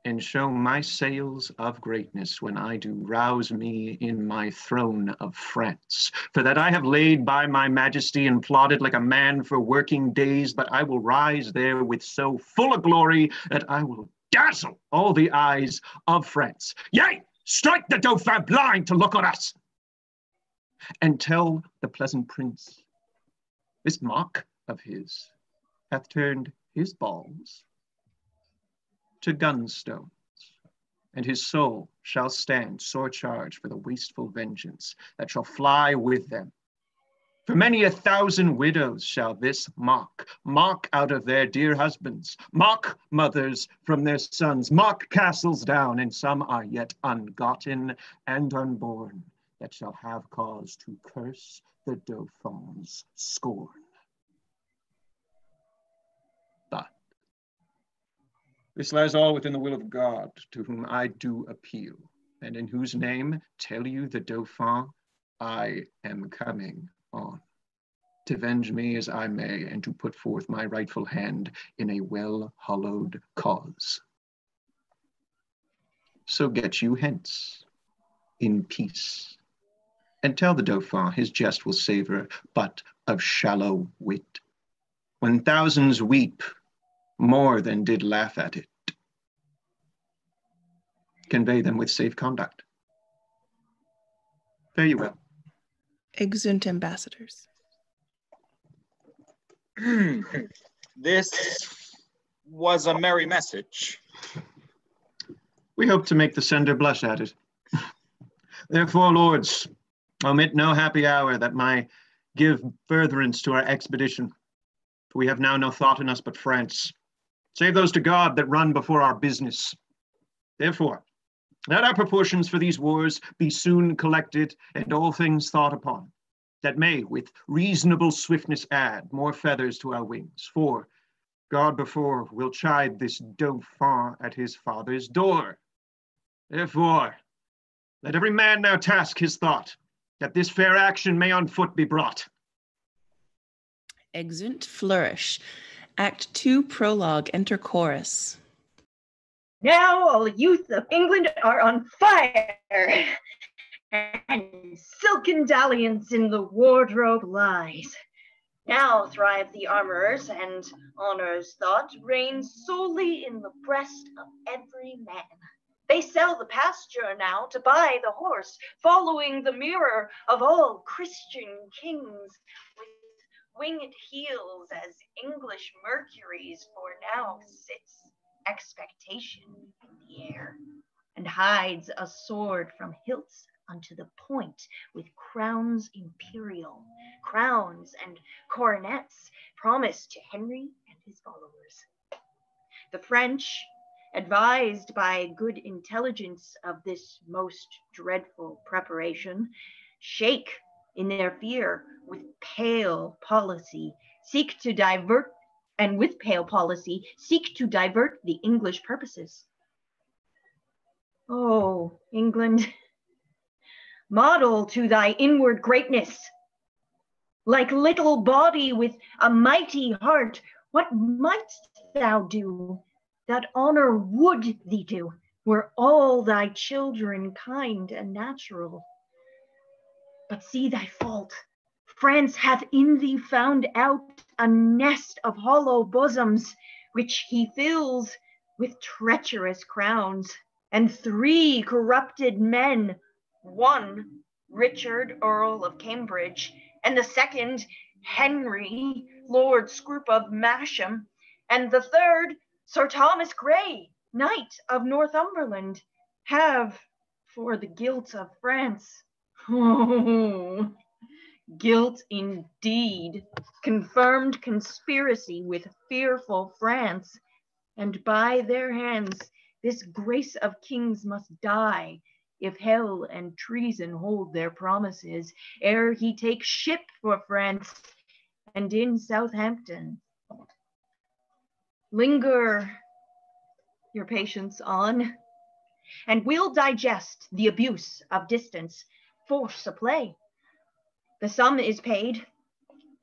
[SPEAKER 2] and show my sails of greatness when I do rouse me in my throne of France. For that I have laid by my majesty and plodded like a man for working days, but I will rise there with so full a glory that I will dazzle all the eyes of France. Yea, strike the Dauphin blind to look on us. And tell the pleasant prince, this mock of his hath turned his balls to gunstones, and his soul shall stand sore charged for the wasteful vengeance that shall fly with them. For many 1,000 widows shall this mock out of their dear husbands, mock mothers from their sons, mock castles down, and some are yet ungotten and unborn that shall have cause to curse the Dauphin's scorn. This lies all within the will of God, to whom I do appeal, and in whose name tell you the Dauphin, I am coming on, to venge me as I may, and to put forth my rightful hand in a well-hollowed cause. So get you hence, in peace, and tell the Dauphin his jest will savor but of shallow wit. When thousands weep, more than did laugh at it. Convey them with safe conduct. Fare you well.
[SPEAKER 7] Exeunt ambassadors.
[SPEAKER 9] This was a merry message.
[SPEAKER 2] We hope to make the sender blush at it. Therefore, lords, omit no happy hour that may give furtherance to our expedition. For we have now no thought in us but France. Save those to God that run before our business. Therefore, let our proportions for these wars be soon collected and all things thought upon, that may with reasonable swiftness add more feathers to our wings. For God before will chide this Dauphin at his father's door. Therefore, let every man now task his thought, that this fair action may on foot be brought.
[SPEAKER 7] Exeunt flourish. Act 2, prologue, enter chorus.
[SPEAKER 8] Now all the youth of England are on fire, and silken dalliance in the wardrobe lies. Now thrive the armorers, and honor's thought reigns solely in the breast of every man. They sell the pasture now to buy the horse, following the mirror of all Christian kings, with winged heels as English Mercuries, for now sits expectation in the air, and hides a sword from hilts unto the point with crowns imperial, crowns and coronets promised to Henry and his followers. The French, advised by good intelligence of this most dreadful preparation, shake in their fear with pale policy, seek to divert the English purposes. Oh, England, model to thy inward greatness. Like little body with a mighty heart, what mightst thou do that honor would thee do, were all thy children kind and natural? But see thy fault. France hath in thee found out a nest of hollow bosoms, which he fills with treacherous crowns, and 3 corrupted men, one Richard, Earl of Cambridge, and the second Henry, Lord Scroop of Masham, and the third Sir Thomas Grey, Knight of Northumberland, have, for the guilt of France, oh, guilt indeed, confirmed conspiracy with fearful France, and by their hands this grace of kings must die, if hell and treason hold their promises, ere he take ship for France, and in Southampton. Linger your patience on, and we'll digest the abuse of distance, force a play. The sum is paid,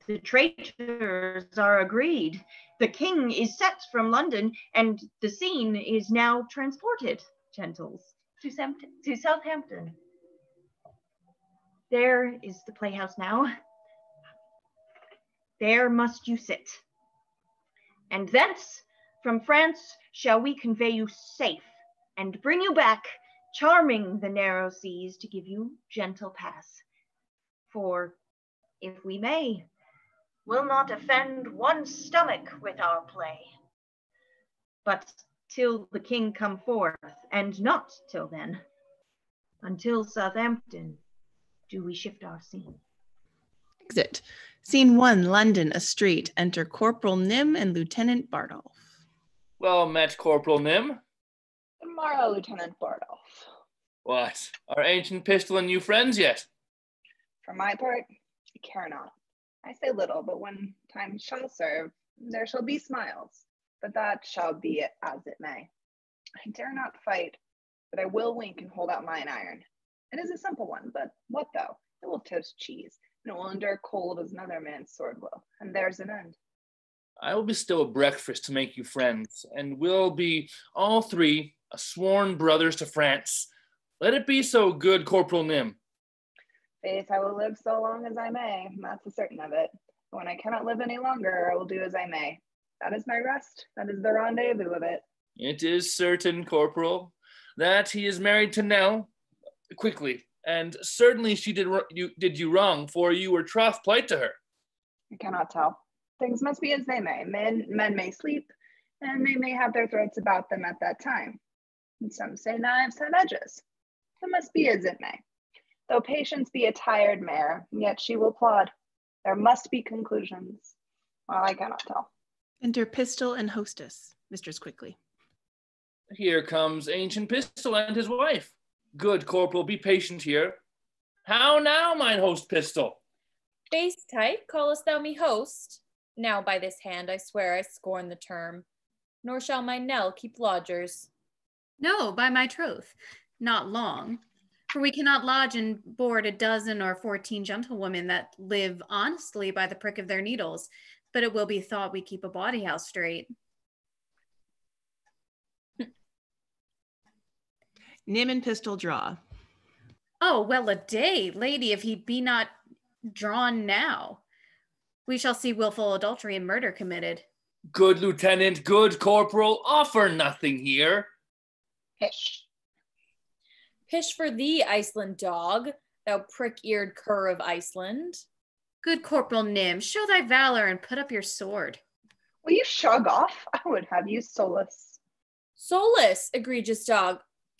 [SPEAKER 8] the traitors are agreed, the king is set from London, and the scene is now transported, gentles, to Southampton. There is the playhouse now. There must you sit. And thence from France shall we convey you safe, and bring you back, charming the narrow seas, to give you gentle pass. For if we may, we'll not offend one stomach with our play. But till the king come forth, and not till then, until Southampton, do we shift our scene.
[SPEAKER 7] Exit. Scene 1, London, a street. Enter Corporal Nym and Lieutenant Bardolph.
[SPEAKER 12] Well met, Corporal Nym.
[SPEAKER 13] Tomorrow, Lieutenant Bardolph.
[SPEAKER 12] What, are Ancient Pistol and you friends yet?
[SPEAKER 13] For my part, I care not. I say little, but when time shall serve, there shall be smiles. But that shall be it as it may. I dare not fight, but I will wink and hold out mine iron. It is a simple one, but what though? It will toast cheese, and it will endure cold as another man's sword will, and there's an end.
[SPEAKER 12] I will bestow a breakfast to make you friends, and we'll be all 3 sworn brothers to France. Let it be so, good Corporal Nym.
[SPEAKER 13] Faith, I will live so long as I may, that's the certain of it. But when I cannot live any longer, I will do as I may. That is my rest. That is the rendezvous of it.
[SPEAKER 12] It is certain, Corporal, that he is married to Nell, quickly, and certainly she did you wrong, for you were troth plight to her.
[SPEAKER 13] I cannot tell. Things must be as they may. Men may sleep, and they may have their throats about them at that time. And some say knives have edges. It must be as it may. Though Patience be a tired mare, yet she will plod. There must be conclusions. Well, I cannot tell.
[SPEAKER 7] Enter Pistol and Hostess, Mistress Quickly.
[SPEAKER 12] Here comes Ancient Pistol and his wife. Good Corporal, be patient here. How now, mine host Pistol?
[SPEAKER 14] Base type, callest thou me host? Now by this hand I swear I scorn the term, nor shall my Nell keep lodgers.
[SPEAKER 6] No, by my troth, not long. For we cannot lodge and board a dozen or 14 gentlewomen that live honestly by the prick of their needles, but it will be thought we keep a bawdy house straight.
[SPEAKER 7] Nym and Pistol draw.
[SPEAKER 6] Oh, well a day, lady, if he be not drawn now. We shall see willful adultery and murder committed.
[SPEAKER 12] Good Lieutenant, good Corporal, offer nothing here.
[SPEAKER 13] Pish.
[SPEAKER 14] Pish for thee, Iceland dog, thou prick-eared cur of Iceland.
[SPEAKER 6] Good Corporal Nym, show thy valor and put up your sword.
[SPEAKER 13] Will you shrug off? I would have you Solus.
[SPEAKER 14] Solus, egregious dog.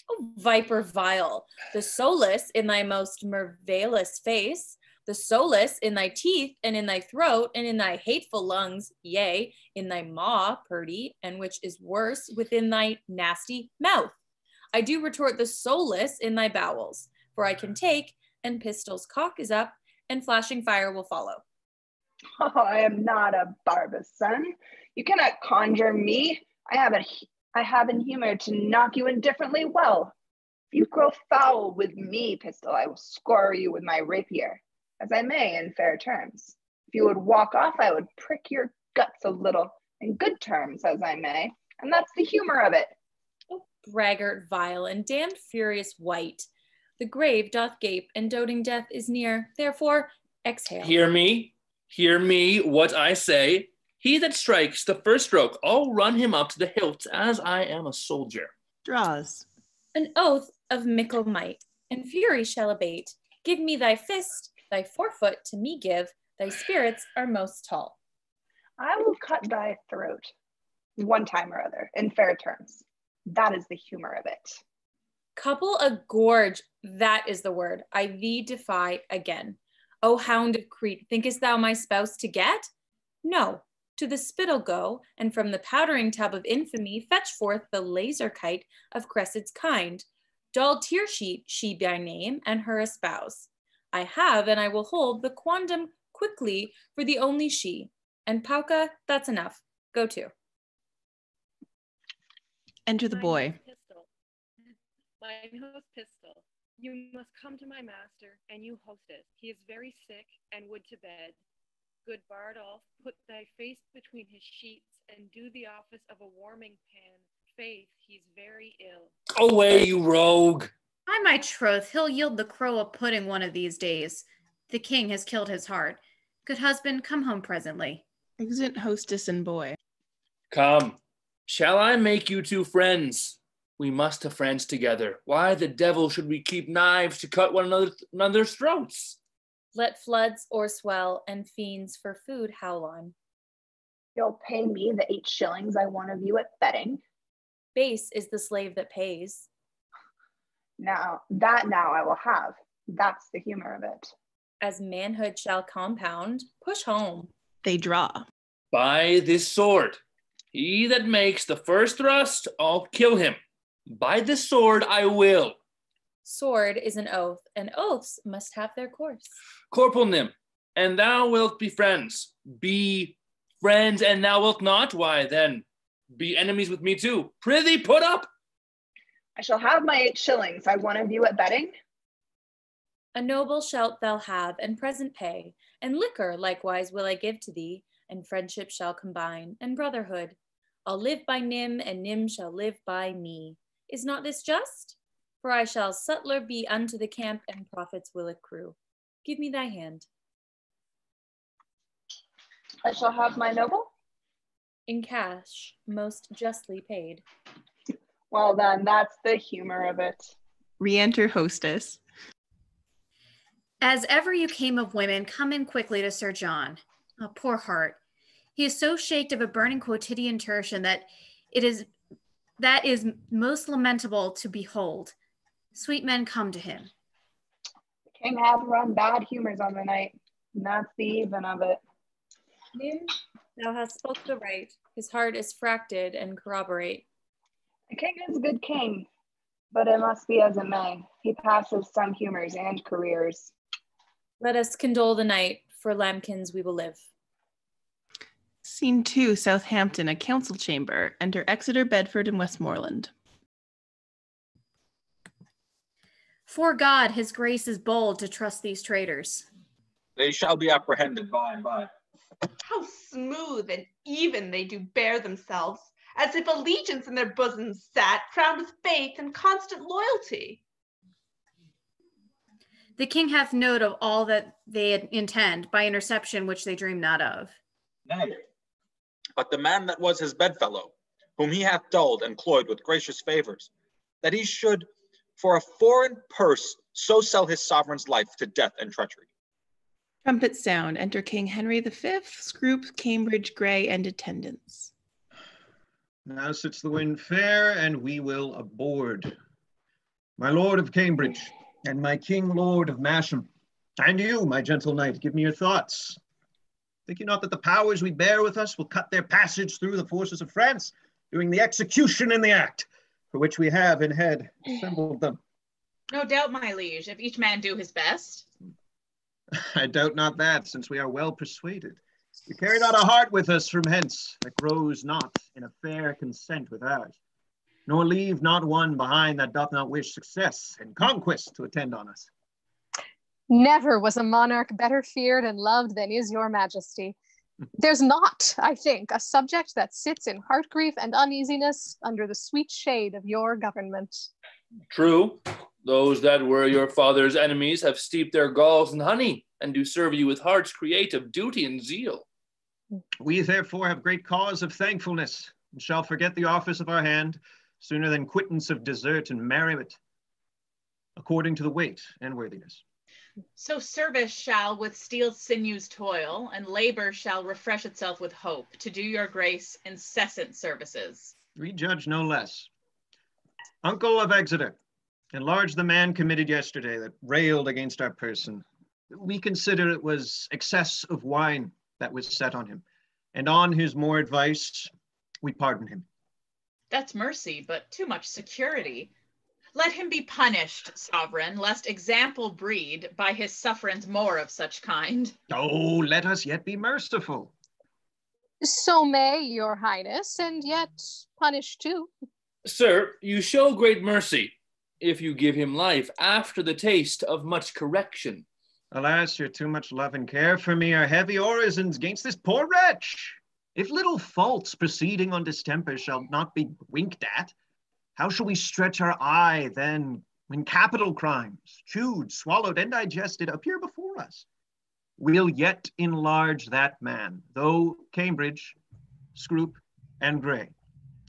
[SPEAKER 14] Oh, viper vile, the Solus in thy most marvellous face, the solace in thy teeth, and in thy throat, and in thy hateful lungs, yea, in thy maw, Purdy, and which is worse, within thy nasty mouth. I do retort the solace in thy bowels, for I can take, and pistol's cock is up, and flashing fire will follow.
[SPEAKER 13] Oh, I am not a Barba's son. You cannot conjure me. I have in humor to knock you indifferently well. If you grow foul with me, Pistol, I will score you with my rapier, as I may in fair terms. If you would walk off, I would prick your guts a little in good terms, as I may, and that's the humor of it.
[SPEAKER 14] Oh, braggart vile and damned furious wight. The grave doth gape, and doting death is near. Therefore, exhale.
[SPEAKER 12] Hear me, what I say. He that strikes the first stroke, I'll run him up to the hilt, as I am a soldier.
[SPEAKER 7] Draws.
[SPEAKER 14] An oath of mickle might, and fury shall abate. Give me thy fist, thy forefoot to me give, thy spirits are most tall.
[SPEAKER 13] I will cut thy throat, one time or other, in fair terms. That is the humor of it.
[SPEAKER 14] Couple a gorge, that is the word. I thee defy again. O hound of Crete, thinkest thou my spouse to get? No, to the spittle go, and from the powdering tub of infamy fetch forth the laser kite of Cressid's kind. Dull tear sheet, she by name, and her espouse. I have, and I will hold the quondam quickly for the only she. And Pauca, that's enough. Go to.
[SPEAKER 7] Enter the boy.
[SPEAKER 15] Mine host Pistol, you must come to my master, and you hostess. He is very sick, and would to bed. Good Bardolph, put thy face between his sheets, and do the office of a warming pan. Faith, he's very ill.
[SPEAKER 12] Away, you rogue!
[SPEAKER 6] By my troth, he'll yield the crow a pudding one of these days. The king has killed his heart. Good husband, come home presently.
[SPEAKER 7] Exit hostess and boy.
[SPEAKER 12] Come, shall I make you two friends? We must have friends together. Why the devil should we keep knives to cut one another's throats?
[SPEAKER 14] Let floods o'erswell and fiends for food howl on.
[SPEAKER 13] You'll pay me the 8 shillings I won of you at betting.
[SPEAKER 14] Base is the slave that pays.
[SPEAKER 13] Now I will have. That's the humor of it.
[SPEAKER 14] As manhood shall compound, push home.
[SPEAKER 7] They draw.
[SPEAKER 12] By this sword, he that makes the first thrust, I'll kill him. By this sword I will.
[SPEAKER 14] Sword is an oath, and oaths must have their course.
[SPEAKER 12] Corporal Nym, and thou wilt be friends. Be friends, and thou wilt not? Why then, be enemies with me too. Prithee, put up.
[SPEAKER 13] I shall have my 8 shillings I won of you at betting.
[SPEAKER 14] A noble shalt thou have, and present pay, and liquor likewise will I give to thee, and friendship shall combine, and brotherhood. I'll live by Nym, and Nym shall live by me. Is not this just? For I shall sutler be unto the camp, and profits will accrue. Give me thy hand.
[SPEAKER 13] I shall have my noble.
[SPEAKER 14] In cash, most justly paid.
[SPEAKER 13] Well then, that's the humor of it.
[SPEAKER 7] Re-enter hostess.
[SPEAKER 6] As ever you came of women, come in quickly to Sir John. Oh, poor heart. He is so shaked of a burning quotidian tertian that is most lamentable to behold. Sweet men, come to him.
[SPEAKER 13] The king hath run bad humors on the night, and that's the even of it.
[SPEAKER 14] Nym, thou hast spoke the right. His heart is fracted and corroborate.
[SPEAKER 13] The king is a good king, but it must be as it may. He passes some humors and careers.
[SPEAKER 14] Let us condole the night, for lambkins we will live.
[SPEAKER 7] Scene 2, Southampton, a council chamber. Enter Exeter, Bedford, and Westmoreland.
[SPEAKER 6] For God, his grace is bold to trust these traitors.
[SPEAKER 9] They shall be apprehended by and by.
[SPEAKER 1] How smooth and even they do bear themselves, as if allegiance in their bosoms sat, crowned with faith and constant loyalty.
[SPEAKER 6] The king hath note of all that they intend, by interception which they dream not of.
[SPEAKER 9] Nay, but the man that was his bedfellow, whom he hath dulled and cloyed with gracious favors, that he should for a foreign purse so sell his sovereign's life to death and treachery.
[SPEAKER 7] Trumpets sound. Enter King Henry V, Scroop, Cambridge, Grey, and attendants.
[SPEAKER 2] Now sits the wind fair, and we will aboard. My lord of Cambridge, and my king lord of Masham, And you, my gentle knight, give me your thoughts. Think you not that the powers we bear with us will cut their passage through the forces of France, doing the execution in the act, for which we have in head assembled them?
[SPEAKER 5] No doubt, my liege, if each man do his best.
[SPEAKER 2] I doubt not that, since we are well persuaded. We carry not a heart with us from hence that grows not in a fair consent with ours, nor leave not one behind that doth not wish success and conquest to attend on us.
[SPEAKER 16] Never was a monarch better feared and loved than is your majesty. There's not, I think, a subject that sits in heart grief and uneasiness under the sweet shade of your government.
[SPEAKER 12] True. Those that were your father's enemies have steeped their galls in honey and do serve you with hearts creative duty and zeal.
[SPEAKER 2] We therefore have great cause of thankfulness, and shall forget the office of our hand sooner than quittance of desert and merriment, according to the weight and worthiness.
[SPEAKER 5] So service shall with steel sinews toil, and labor shall refresh itself with hope, to do your grace incessant services.
[SPEAKER 2] We judge no less. Uncle of Exeter, enlarge the man committed yesterday that railed against our person. We consider it was excess of wine that was set on him, and on his more advice, we pardon him.
[SPEAKER 5] That's mercy, but too much security. Let him be punished, sovereign, lest example breed by his sufferance more of such kind.
[SPEAKER 2] Oh, let us yet be merciful.
[SPEAKER 16] So may your highness, and yet punish too.
[SPEAKER 12] Sir, you show great mercy if you give him life after the taste of much correction.
[SPEAKER 2] Alas, your too much love and care for me are heavy orisons against this poor wretch. If little faults proceeding on distemper shall not be winked at, how shall we stretch our eye then when capital crimes, chewed, swallowed, and digested, appear before us? We'll yet enlarge that man, though Cambridge, Scroop, and Grey,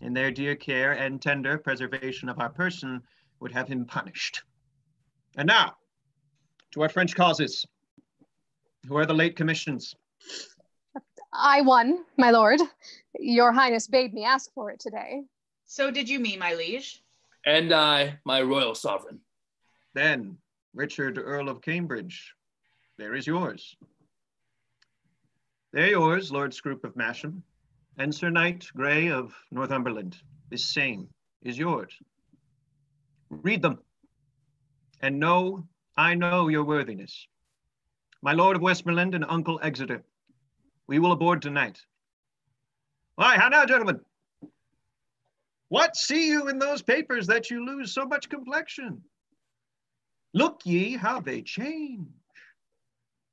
[SPEAKER 2] in their dear care and tender preservation of our person, would have him punished. And now, to our French causes. Who are the late commissions?
[SPEAKER 16] I won, my lord. Your highness bade me ask for it today.
[SPEAKER 5] So did you, me, my liege.
[SPEAKER 12] And I, my royal sovereign.
[SPEAKER 2] Then, Richard, Earl of Cambridge, there is yours. They're yours, Lord Scroop of Masham, and Sir Knight Grey of Northumberland. This same is yours. Read them, and know I know your worthiness. My Lord of Westmoreland and Uncle Exeter, we will aboard tonight. Why, how now, gentlemen? What see you in those papers that you lose so much complexion? Look ye how they change.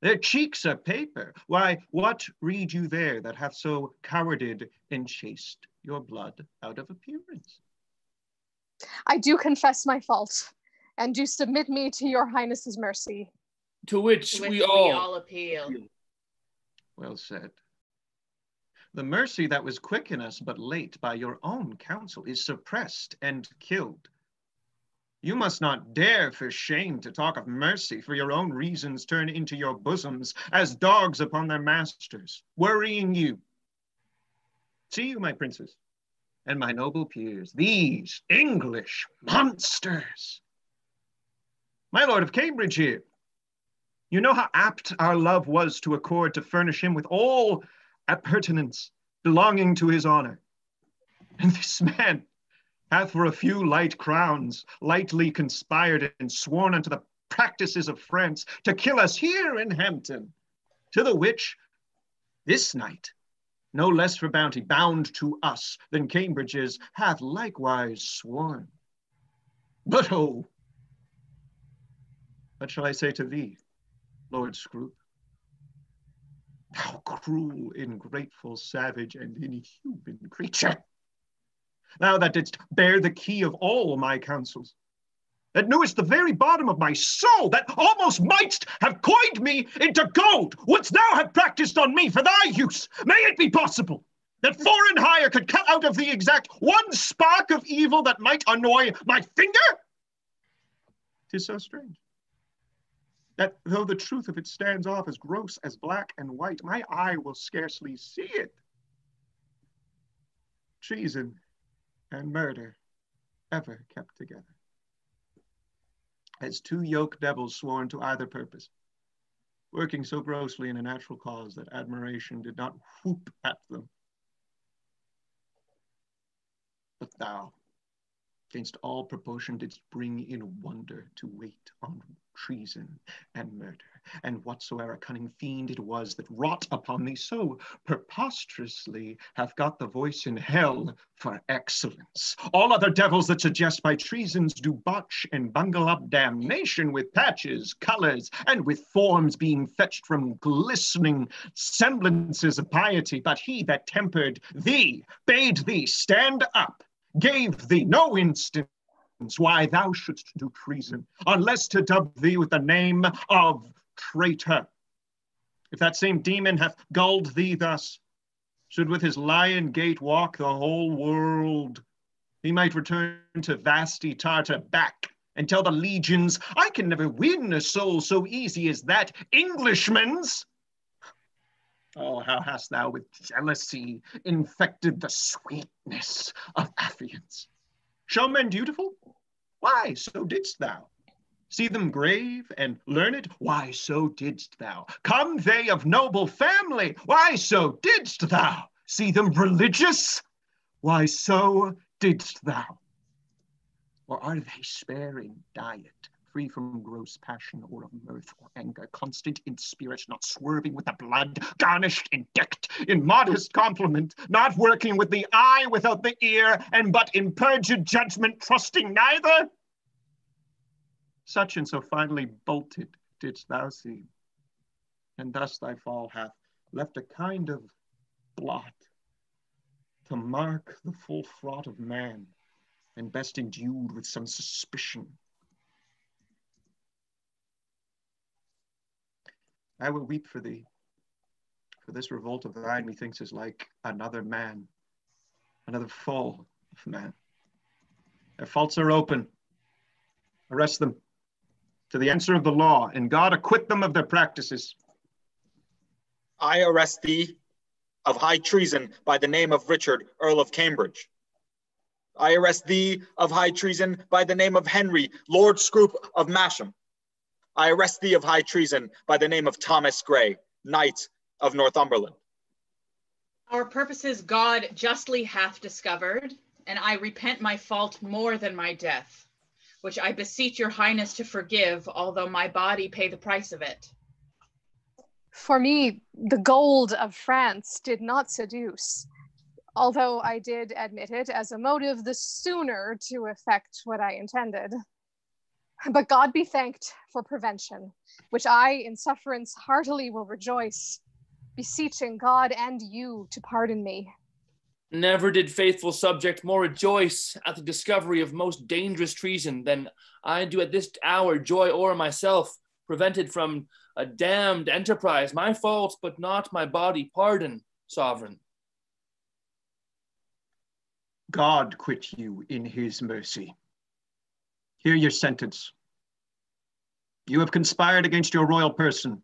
[SPEAKER 2] Their cheeks are paper. Why, what read you there that hath so cowarded and chased your blood out of appearance?
[SPEAKER 16] I do confess my fault, and do submit me to your highness's mercy.
[SPEAKER 12] To which we all
[SPEAKER 5] appeal.
[SPEAKER 2] Well said. The mercy that was quick in us but late by your own counsel is suppressed and killed. You must not dare for shame to talk of mercy, for your own reasons turn into your bosoms as dogs upon their masters, worrying you. See you, my princes, and my noble peers, these English monsters. My Lord of Cambridge here, you know how apt our love was to accord to furnish him with all appurtenance belonging to his honor. And this man hath for a few light crowns lightly conspired and sworn unto the practices of France to kill us here in Hampton, to the which this knight, no less for bounty bound to us than Cambridge is, hath likewise sworn. But oh, what shall I say to thee, Lord Scroop? Thou cruel, ingrateful, savage, and inhuman creature! Thou that didst bear the key of all my counsels, that knewest the very bottom of my soul, that almost mightst have coined me into gold, wouldst thou have practiced on me for thy use? May it be possible that foreign hire could cut out of thee exact one spark of evil that might annoy my finger? 'Tis so strange that though the truth of it stands off as gross as black and white, my eye will scarcely see it. Treason and murder ever kept together, as two yoke devils sworn to either purpose. working so grossly in a natural cause that admiration did not whoop at them. But thou, against all proportion, didst bring in wonder to wait on treason and murder, and whatsoever cunning fiend it was that wrought upon thee so preposterously hath got the voice in hell for excellence. All other devils that suggest by treasons do botch and bungle up damnation with patches, colors, and with forms being fetched from glistening semblances of piety. But he that tempered thee, bade thee stand up, gave thee no instance why thou shouldst do treason, unless to dub thee with the name of traitor. If that same demon hath gulled thee thus, should with his lion gait walk the whole world, he might return to vasty Tartar back and tell the legions, I can never win a soul so easy as that Englishman's. Oh, how hast thou with jealousy infected the sweetness of affiance? Show men dutiful? Why, so didst thou. See them grave and learned? Why, so didst thou. Come they of noble family? Why, so didst thou. See them religious? Why, so didst thou. Or are they spare in diet, free from gross passion or of mirth or anger, constant in spirit, not swerving with the blood, garnished and decked in modest compliment, not working with the eye without the ear, and but in perjured judgment trusting neither? Such and so finely bolted didst thou seem, and thus thy fall hath left a kind of blot to mark the full fraught of man, and best endued with some suspicion. I will weep for thee, for this revolt of thine, methinks, is like another man, another fall of man. Their faults are open. Arrest them to the answer of the law, and God acquit them of their practices.
[SPEAKER 9] I arrest thee of high treason by the name of Richard, Earl of Cambridge. I arrest thee of high treason by the name of Henry, Lord Scroop of Masham. I arrest thee of high treason by the name of Thomas Grey, Knight of Northumberland.
[SPEAKER 5] Our purposes God justly hath discovered, and I repent my fault more than my death, which I beseech your highness to forgive, although my body pay the price of it.
[SPEAKER 16] For me, the gold of France did not seduce, although I did admit it as a motive the sooner to effect what I intended. But God be thanked for prevention, which I in sufferance heartily will rejoice, beseeching God and you to pardon me.
[SPEAKER 12] Never did faithful subject more rejoice at the discovery of most dangerous treason than I do at this hour joy o'er myself, prevented from a damned enterprise, my fault, but not my body. Pardon, sovereign.
[SPEAKER 2] God quit you in his mercy. Hear your sentence. You have conspired against your royal person,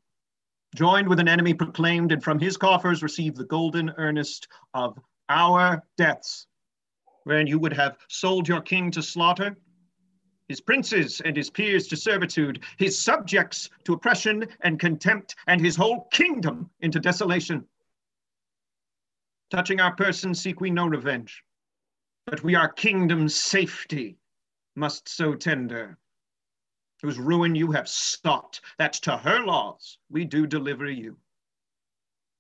[SPEAKER 2] joined with an enemy proclaimed, and from his coffers received the golden earnest of our deaths, wherein you would have sold your king to slaughter, his princes and his peers to servitude, his subjects to oppression and contempt, and his whole kingdom into desolation. Touching our person seek we no revenge, but we our kingdom's safety must so tender, whose ruin you have sought, that to her laws we do deliver you.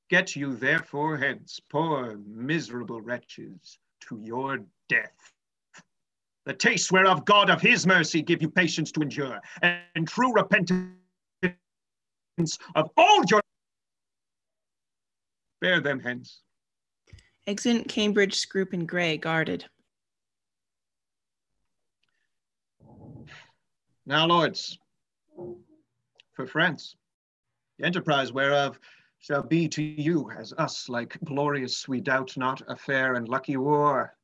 [SPEAKER 2] Get you therefore hence, poor miserable wretches, to your death. The taste whereof God of his mercy give you patience to endure, and true repentance of all your... Bear them hence.
[SPEAKER 7] Exit Cambridge, Scroop, and Grey, guarded.
[SPEAKER 2] Now, lords, for France, the enterprise whereof shall be to you as us like glorious, we doubt not, a fair and lucky war.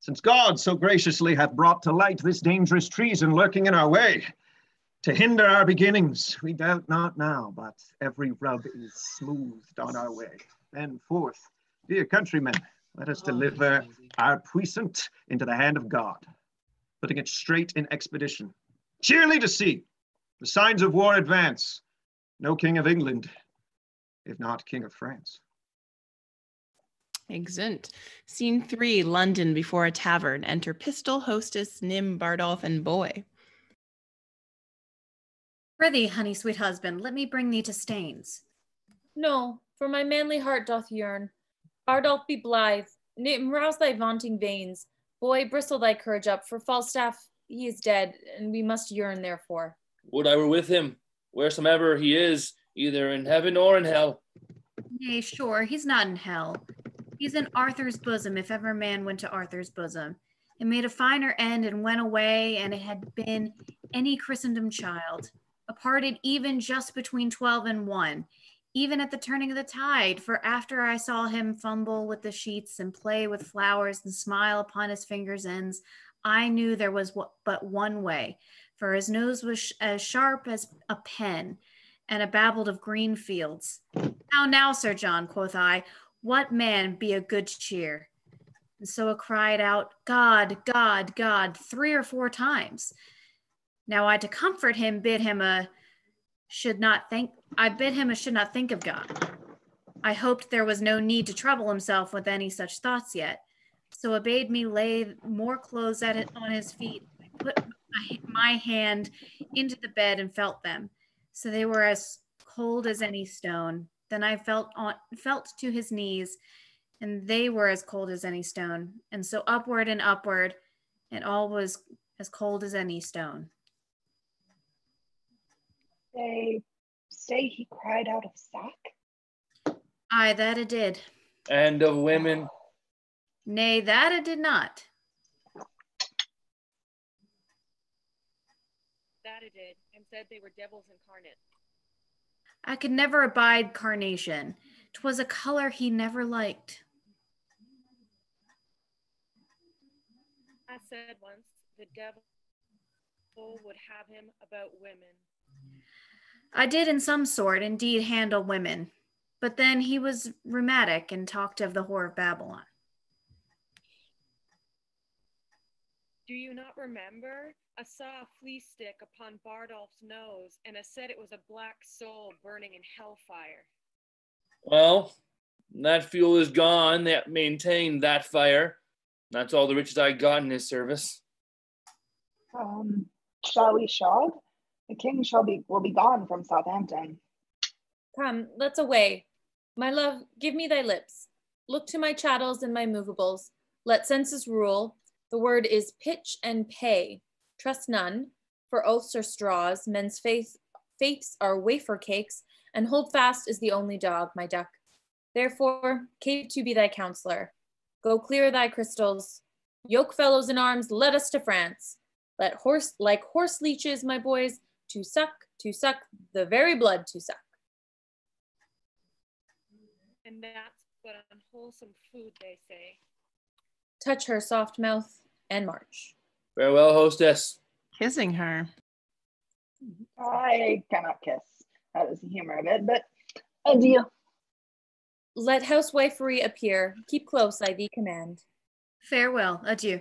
[SPEAKER 2] Since God so graciously hath brought to light this dangerous treason lurking in our way, to hinder our beginnings, we doubt not now, but every rub is smoothed on our way. Then forth, dear countrymen, let us deliver our puissant into the hand of God, putting it straight in expedition. Cheerly to see the signs of war advance, No king of England, if not king of France.
[SPEAKER 7] Excellent. Scene 3, London before a tavern. Enter Pistol, Hostess, Nym, Bardolph, and Boy.
[SPEAKER 6] Prithee, honey, sweet husband, let me bring thee to Staines.
[SPEAKER 14] No, for my manly heart doth yearn. Bardolph, be blithe. Nym, rouse thy vaunting veins. Boy, bristle thy courage up, for Falstaff, he is dead, and we must yearn therefore.
[SPEAKER 12] Would I were with him, wheresoever he is, either in heaven or in hell.
[SPEAKER 6] Nay, sure, he's not in hell. He's in Arthur's bosom, if ever man went to Arthur's bosom. It made a finer end and went away, and it had been any Christendom child, aparted even just between 12 and 1, even at the turning of the tide, for after I saw him fumble with the sheets and play with flowers and smile upon his fingers' ends, I knew there was but one way, for his nose was as sharp as a pen, and a babbled of green fields. Now, Sir John, quoth I, what man be a good cheer? And so I cried out, God, God, God, 3 or 4 times. Now I to comfort him bid him should not think of God. I hoped there was no need to trouble himself with any such thoughts yet. So I bade me lay more clothes on his feet. I put my hand into the bed and felt them. So they were as cold as any stone. Then I felt to his knees, and they were as cold as any stone. And so upward and upward, and all was as cold as any stone.
[SPEAKER 13] They say he cried out of sack?
[SPEAKER 6] Aye, that it did.
[SPEAKER 12] And of women?
[SPEAKER 6] Nay, that it did not.
[SPEAKER 15] That it did, and said they were devils incarnate.
[SPEAKER 6] I could never abide carnation. 'Twas a color he never liked.
[SPEAKER 15] I said once, the devil would have him about women.
[SPEAKER 6] I did in some sort indeed handle women, but then he was rheumatic and talked of the whore of Babylon.
[SPEAKER 15] Do you not remember? I saw a flea stick upon Bardolph's nose, and I said it was a black soul burning in hellfire.
[SPEAKER 12] Well, that fuel is gone that maintained that fire. That's all the riches I got in his service.
[SPEAKER 13] Shall we shod? The king will be gone from Southampton.
[SPEAKER 14] Come, let's away. My love, give me thy lips. Look to my chattels and my movables. Let census rule. The word is pitch and pay. Trust none, for oaths are straws. Men's faiths are wafer cakes, and hold fast is the only dog, my duck. Therefore, Cape to be thy counselor. Go clear thy crystals. Yoke fellows in arms, let us to France. Let horse leeches, my boys, to suck, the very blood to suck.
[SPEAKER 15] And that's but unwholesome food, they say.
[SPEAKER 14] Touch her soft mouth and march.
[SPEAKER 12] Farewell, hostess.
[SPEAKER 7] Kissing her.
[SPEAKER 13] I cannot kiss. That is the humor of it, but adieu.
[SPEAKER 14] Let housewifery appear. Keep close, I thee command.
[SPEAKER 6] Farewell, adieu.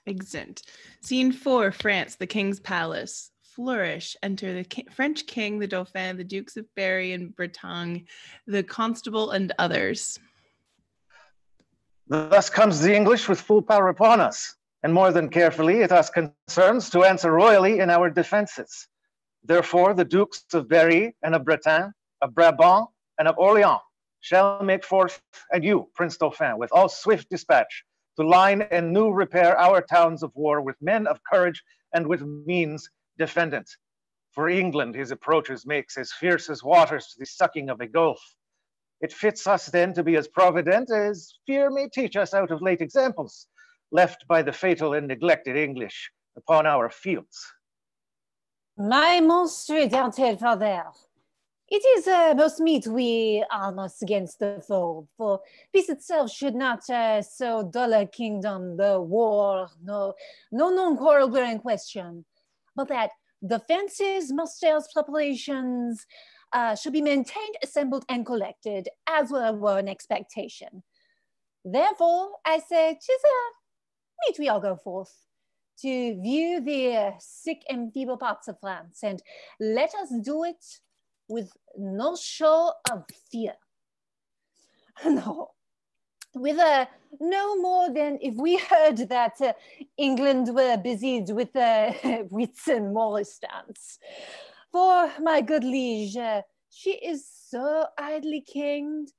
[SPEAKER 7] Excellent. Scene 4, France, the king's palace. Flourish. Enter the French king, the Dauphin, the Dukes of Berry and Bretagne, the constable, and others.
[SPEAKER 17] Thus comes the English with full power upon us, and more than carefully it us concerns to answer royally in our defenses. Therefore, the Dukes of Berry and of Bretagne, of Brabant and of Orleans shall make forth, and you, Prince Dauphin, with all swift dispatch, to line and new repair our towns of war with men of courage and with means defendant. For England his approaches makes as fierce as waters to the sucking of a gulf. It fits us then to be as provident as fear may teach us out of late examples, left by the fatal and neglected English upon our fields.
[SPEAKER 18] My most redoubted father, it is most meet we arm us against the foe, for peace itself should not so dull a kingdom, the war, no non-quarrel were in question, but that defenses, musters, preparations should be maintained, assembled, and collected, as were an expectation. Therefore, I say, 'tis meet we all go forth to view the sick and feeble parts of France, and let us do it with no show of fear. No, with no more than if we heard that England were busied with wits and Morristones. For my good liege, she is so idly kinged,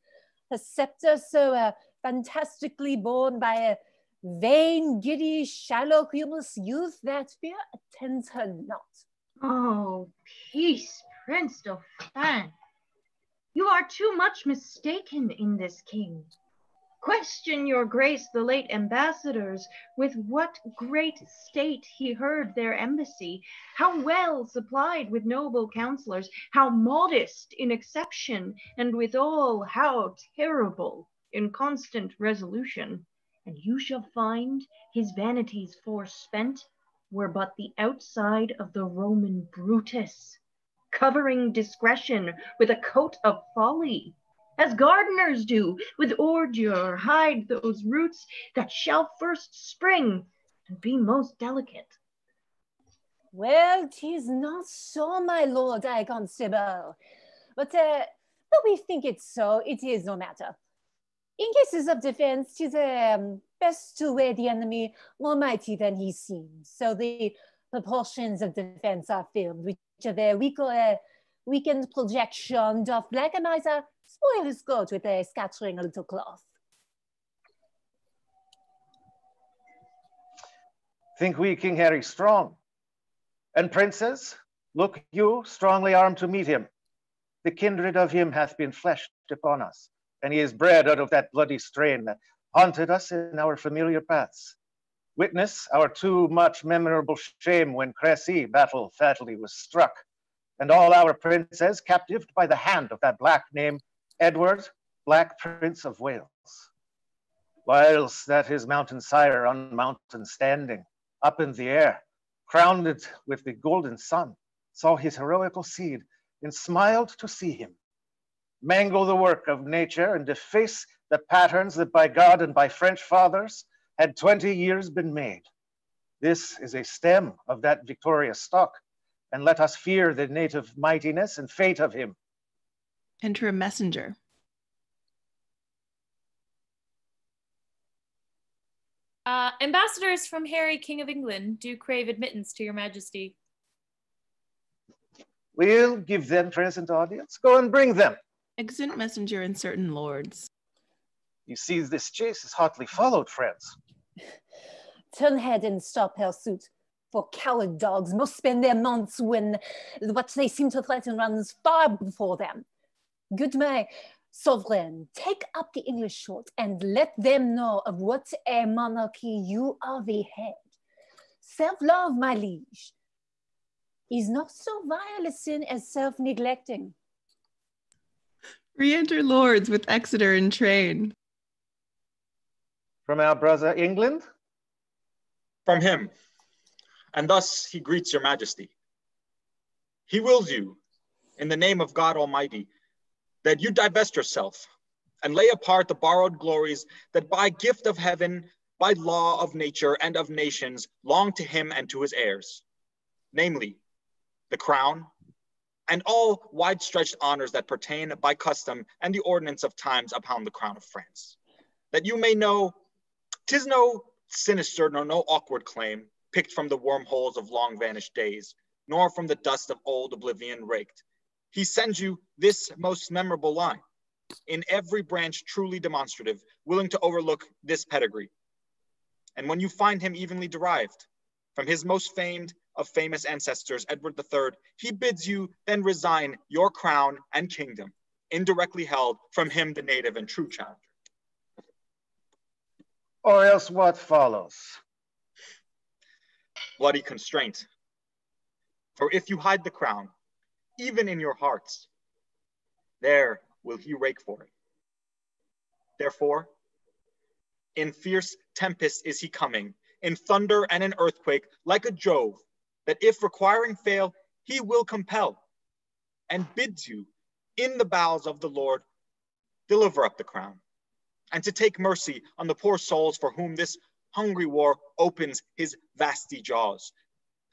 [SPEAKER 18] her scepter so fantastically borne by a vain, giddy, shallow, humorous youth that fear attends her not.
[SPEAKER 8] Oh, peace, Prince Dauphin. You are too much mistaken in this king. Question your grace the late ambassadors, with what great state he heard their embassy, how well supplied with noble counselors, how modest in exception, and withal how terrible in constant resolution, and you shall find his vanities forspent were but the outside of the Roman Brutus, covering discretion with a coat of folly, as gardeners do with ordure hide those roots that shall first spring and be most delicate.
[SPEAKER 18] Well, 'tis not so, my lord high constable, but we think it so, it is no matter. In cases of defense, 'tis best to weigh the enemy more mighty than he seems, so the proportions of defense are filled, which are their weakened projection doth like a miser spoil his coat with a scattering a little cloth.
[SPEAKER 17] Think we King Harry strong? And princes, look you strongly armed to meet him. The kindred of him hath been fleshed upon us, and he is bred out of that bloody strain that haunted us in our familiar paths. Witness our too much memorable shame when Crecy battle fatally was struck, and all our princes captived by the hand of that black name, Edward, Black Prince of Wales. Whilst that his mountain sire on mountain standing, up in the air, crowned it with the golden sun, saw his heroical seed, and smiled to see him mangle the work of nature and deface the patterns that by God and by French fathers had 20 years been made. This is a stem of that victorious stock, and let us fear the native mightiness and fate of him.
[SPEAKER 7] Enter a messenger.
[SPEAKER 14] Ambassadors from Harry, King of England, do crave admittance to your majesty.
[SPEAKER 17] We'll give them present audience. Go and bring them.
[SPEAKER 7] Exeunt messenger and certain lords.
[SPEAKER 17] You see, this chase is hotly followed, friends.
[SPEAKER 18] Turn head and stop pursuit, for coward dogs must spend their months when what they seem to threaten runs far before them. Good my sovereign, take up the English short and let them know of what a monarchy you are the head. Self-love, my liege, is not so vile a sin as self-neglecting.
[SPEAKER 7] Re-enter lords with Exeter in train.
[SPEAKER 17] From our brother England?
[SPEAKER 9] From him. And thus he greets your majesty. He wills you, in the name of God Almighty, that you divest yourself and lay apart the borrowed glories that by gift of heaven, by law of nature and of nations, belong to him and to his heirs, namely, the crown, and all wide-stretched honors that pertain by custom and the ordinance of times upon the crown of France. That you may know, 'tis no sinister nor no awkward claim, picked from the wormholes of long-vanished days, nor from the dust of old oblivion raked. He sends you this most memorable line, in every branch truly demonstrative, willing to overlook this pedigree. And when you find him evenly derived from his most famed of famous ancestors, Edward III, he bids you then resign your crown and kingdom, indirectly held from him the native and true challenger.
[SPEAKER 17] Or else what follows?
[SPEAKER 9] Bloody constraint. For if you hide the crown, even in your hearts, there will he rake for it. Therefore, in fierce tempest is he coming, in thunder and an earthquake, like a Jove, that if requiring fail, he will compel, and bids you, in the bowels of the Lord, deliver up the crown, and to take mercy on the poor souls for whom this hungry war opens his vasty jaws.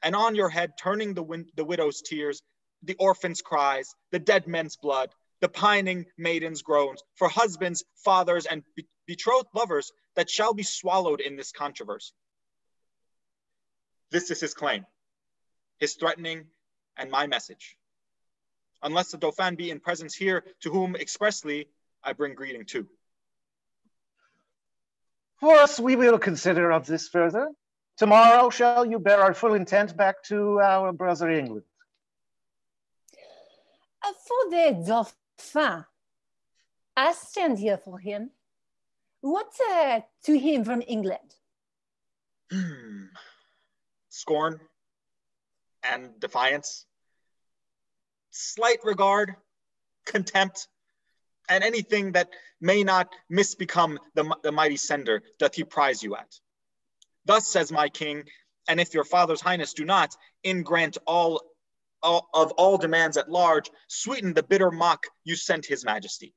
[SPEAKER 9] And on your head, turning the widow's tears, the orphan's cries, the dead men's blood, the pining maiden's groans, for husbands, fathers, and betrothed lovers that shall be swallowed in this controversy. This is his claim, his threatening, and my message. Unless the Dauphin be in presence here, to whom expressly I bring greeting too.
[SPEAKER 17] For us, we will consider of this further. Tomorrow shall you bear our full intent back to our brother England.
[SPEAKER 18] For the Dauphin, I stand here for him. What to him from England?
[SPEAKER 9] Scorn and defiance, slight regard, contempt, and anything that may not misbecome the mighty sender doth he prize you at. Thus says my king, and if your father's highness do not, in grant all demands at large, sweeten the bitter mock you sent his majesty.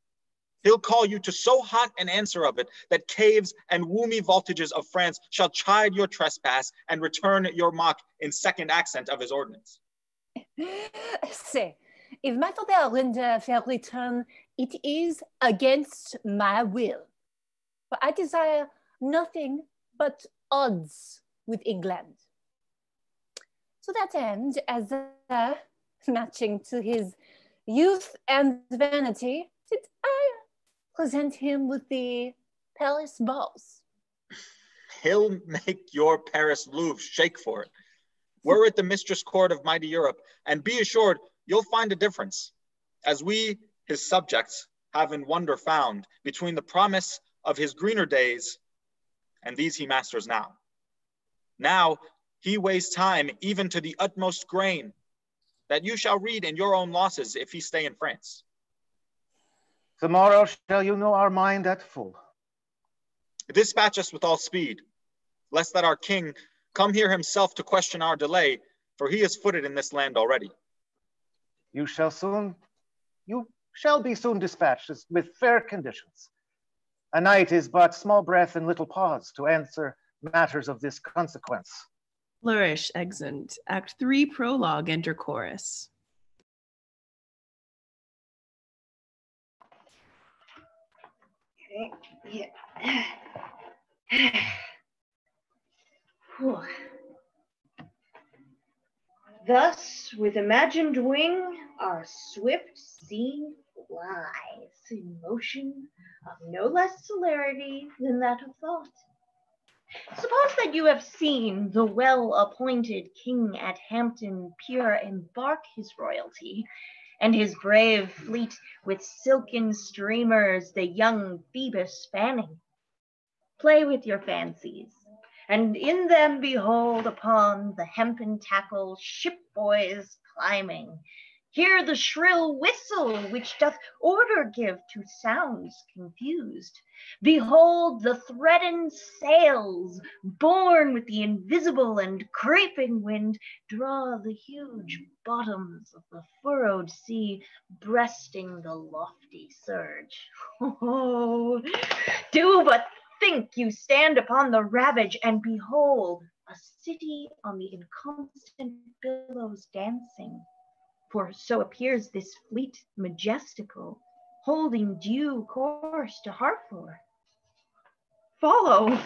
[SPEAKER 9] He'll call you to so hot an answer of it, that caves and woomy voltages of France shall chide your trespass and return your mock in second accent of his ordinance.
[SPEAKER 18] Say, if my father render fair return, it is against my will. For I desire nothing but odds with England. To that end, as matching to his youth and vanity, did I present him with the Paris balls.
[SPEAKER 9] He'll make your Paris Louvre shake for it. We're at the mistress court of mighty Europe, and be assured you'll find a difference, as we, his subjects, have in wonder found between the promise of his greener days and these he masters now. Now he weighs time even to the utmost grain, that you shall read in your own losses if he stay in France.
[SPEAKER 17] Tomorrow shall you know our mind at full.
[SPEAKER 9] Dispatch us with all speed, lest that our king come here himself to question our delay, for he is footed in this land already.
[SPEAKER 17] You shall be soon dispatched with fair conditions. A night is but small breath and little pause to answer matters of this consequence.
[SPEAKER 7] Flourish, exeunt. Act 3, prologue, enter chorus.
[SPEAKER 8] Okay. Yeah. Thus, with imagined wing, our swift sea flies in motion of no less celerity than that of thought. Suppose that you have seen the well-appointed king at Hampton Pier embark his royalty, and his brave fleet with silken streamers the young Phoebus fanning. Play with your fancies, and in them behold upon the hempen tackle ship boys climbing. Hear the shrill whistle which doth order give to sounds confused. Behold the threatened sails, borne with the invisible and creeping wind, draw the huge bottoms of the furrowed sea, breasting the lofty surge. Oh, do but think you stand upon the ravage, and behold a city on the inconstant billows dancing. For so appears this fleet majestical, holding due course to Harfleur. Follow,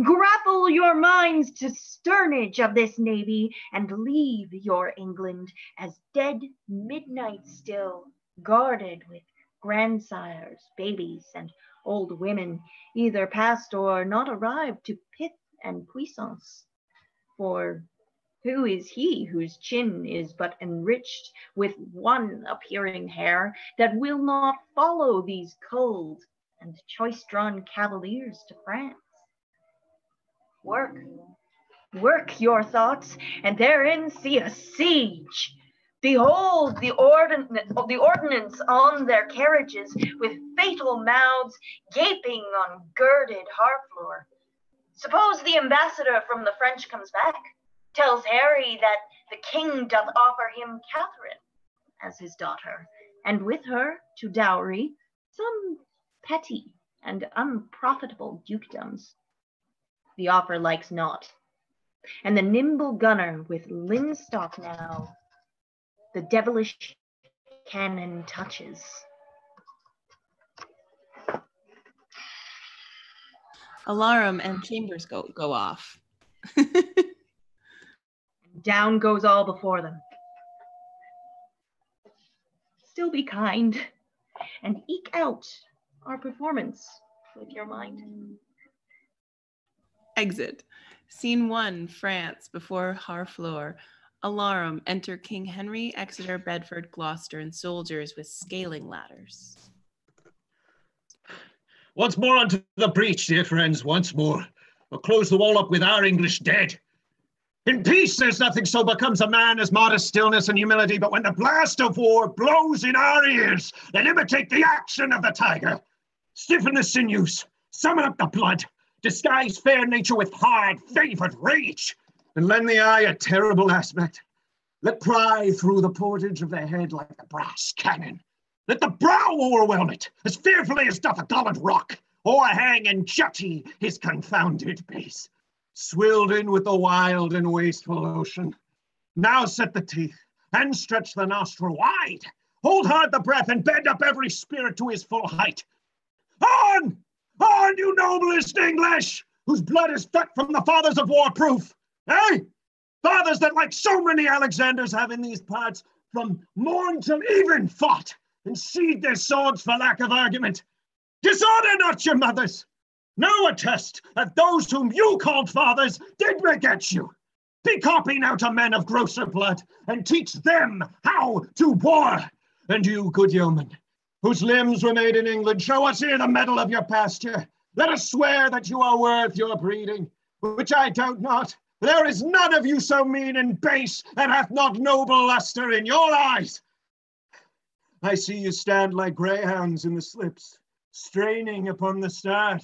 [SPEAKER 8] grapple your minds to sternage of this navy, and leave your England as dead midnight still, guarded with grandsires, babies, and old women, either past or not arrived to pith and puissance. For who is he whose chin is but enriched with one appearing hair, that will not follow these cold and choice-drawn cavaliers to France? Work your thoughts, and therein see a siege. Behold the ordnance on their carriages, with fatal mouths gaping on girded Harfleur. Suppose the ambassador from the French comes back, tells Harry that the king doth offer him Catherine as his daughter, and with her to dowry some petty and unprofitable dukedoms. The offer likes not, and the nimble gunner with linstock now the devilish cannon touches.
[SPEAKER 7] Alarum and chambers go off.
[SPEAKER 8] Down goes all before them. Still be kind and eke out our performance with your mind.
[SPEAKER 7] Exit. Scene 1, France, before Harfleur. Alarum, enter King Henry, Exeter, Bedford, Gloucester, and soldiers with scaling ladders.
[SPEAKER 2] Once more unto the breach, dear friends, once more. We'll close the wall up with our English dead. In peace, there's nothing so becomes a man as modest stillness and humility, but when the blast of war blows in our ears, then imitate the action of the tiger. Stiffen the sinews, summon up the blood, disguise fair nature with hard, favored rage, and lend the eye a terrible aspect. Let pry through the portage of the head like a brass cannon. Let the brow o'erwhelm it, as fearfully as doth a gallant rock, o'erhang and jutty his confounded base, swilled in with the wild and wasteful ocean. Now set the teeth, and stretch the nostril wide, hold hard the breath, and bend up every spirit to his full height. On! On, you noblest English, whose blood is sucked from the fathers of war proof! Eh? Fathers that, like so many Alexanders, have in these parts from morn till even fought, and sheathed their swords for lack of argument. Disorder not your mothers. Now attest that those whom you called fathers did beget you. Be copy now to men of grosser blood, and teach them how to war. And you, good yeomen, whose limbs were made in England, show us here the medal of your pasture. Let us swear that you are worth your breeding, which I doubt not. There is none of you so mean and base, and hath not noble lustre in your eyes. I see you stand like greyhounds in the slips, straining upon the start.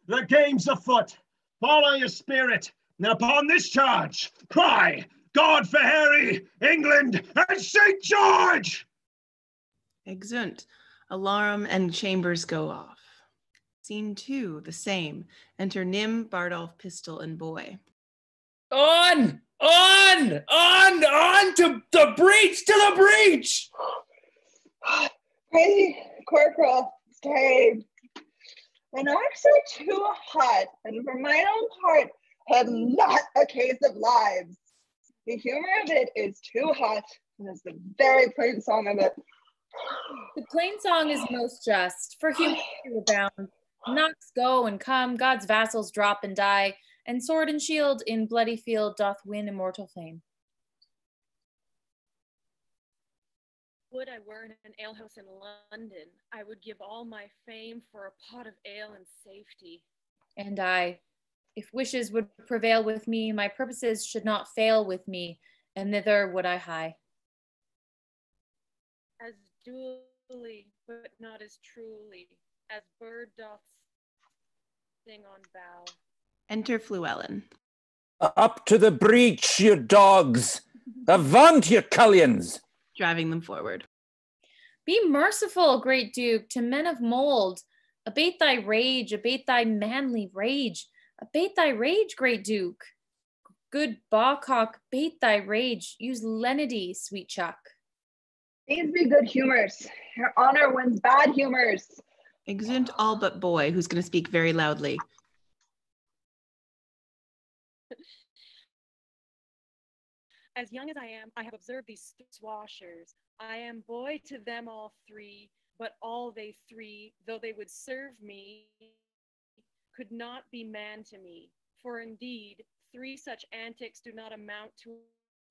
[SPEAKER 2] The game's afoot. Follow your spirit, and upon this charge, cry, God for Harry, England, and St. George!
[SPEAKER 7] Exeunt. Alarum and chambers go off. Scene 2, the same. Enter Nym, Bardolph, Pistol, and Boy.
[SPEAKER 12] On! To the breach! To the breach!
[SPEAKER 13] Crazy Corporal, stay. The knocks are too hot, and for my own part, have not a case of lives. The humor of it is too hot, and it's the very plain song of it.
[SPEAKER 14] The plain song is most just, for humor to abound. Knocks go and come, God's vassals drop and die, and sword and shield in bloody field doth win immortal fame.
[SPEAKER 15] Would I were in an alehouse in London, I would give all my fame for a pot of ale and safety.
[SPEAKER 14] And I, if wishes would prevail with me, my purposes should not fail with me, and thither would I hie.
[SPEAKER 15] As duly, but not as truly, as bird doth sing on bough.
[SPEAKER 7] Enter Fluellen.
[SPEAKER 19] Up to the breach, you dogs! Avaunt, you cullions!
[SPEAKER 7] Driving them forward.
[SPEAKER 14] Be merciful, great Duke, to men of mold. Abate thy rage, abate thy manly rage. Abate thy rage, great Duke. Good Bawcock, bate thy rage. Use lenity, sweet Chuck.
[SPEAKER 13] These be good humors. Your honor wins bad humors.
[SPEAKER 7] Exeunt all but Boy, who's going to speak very loudly.
[SPEAKER 15] As young as I am, I have observed these swashers. I am boy to them all three, but all they three, though they would serve me, could not be man to me. For indeed, three such antics do not amount to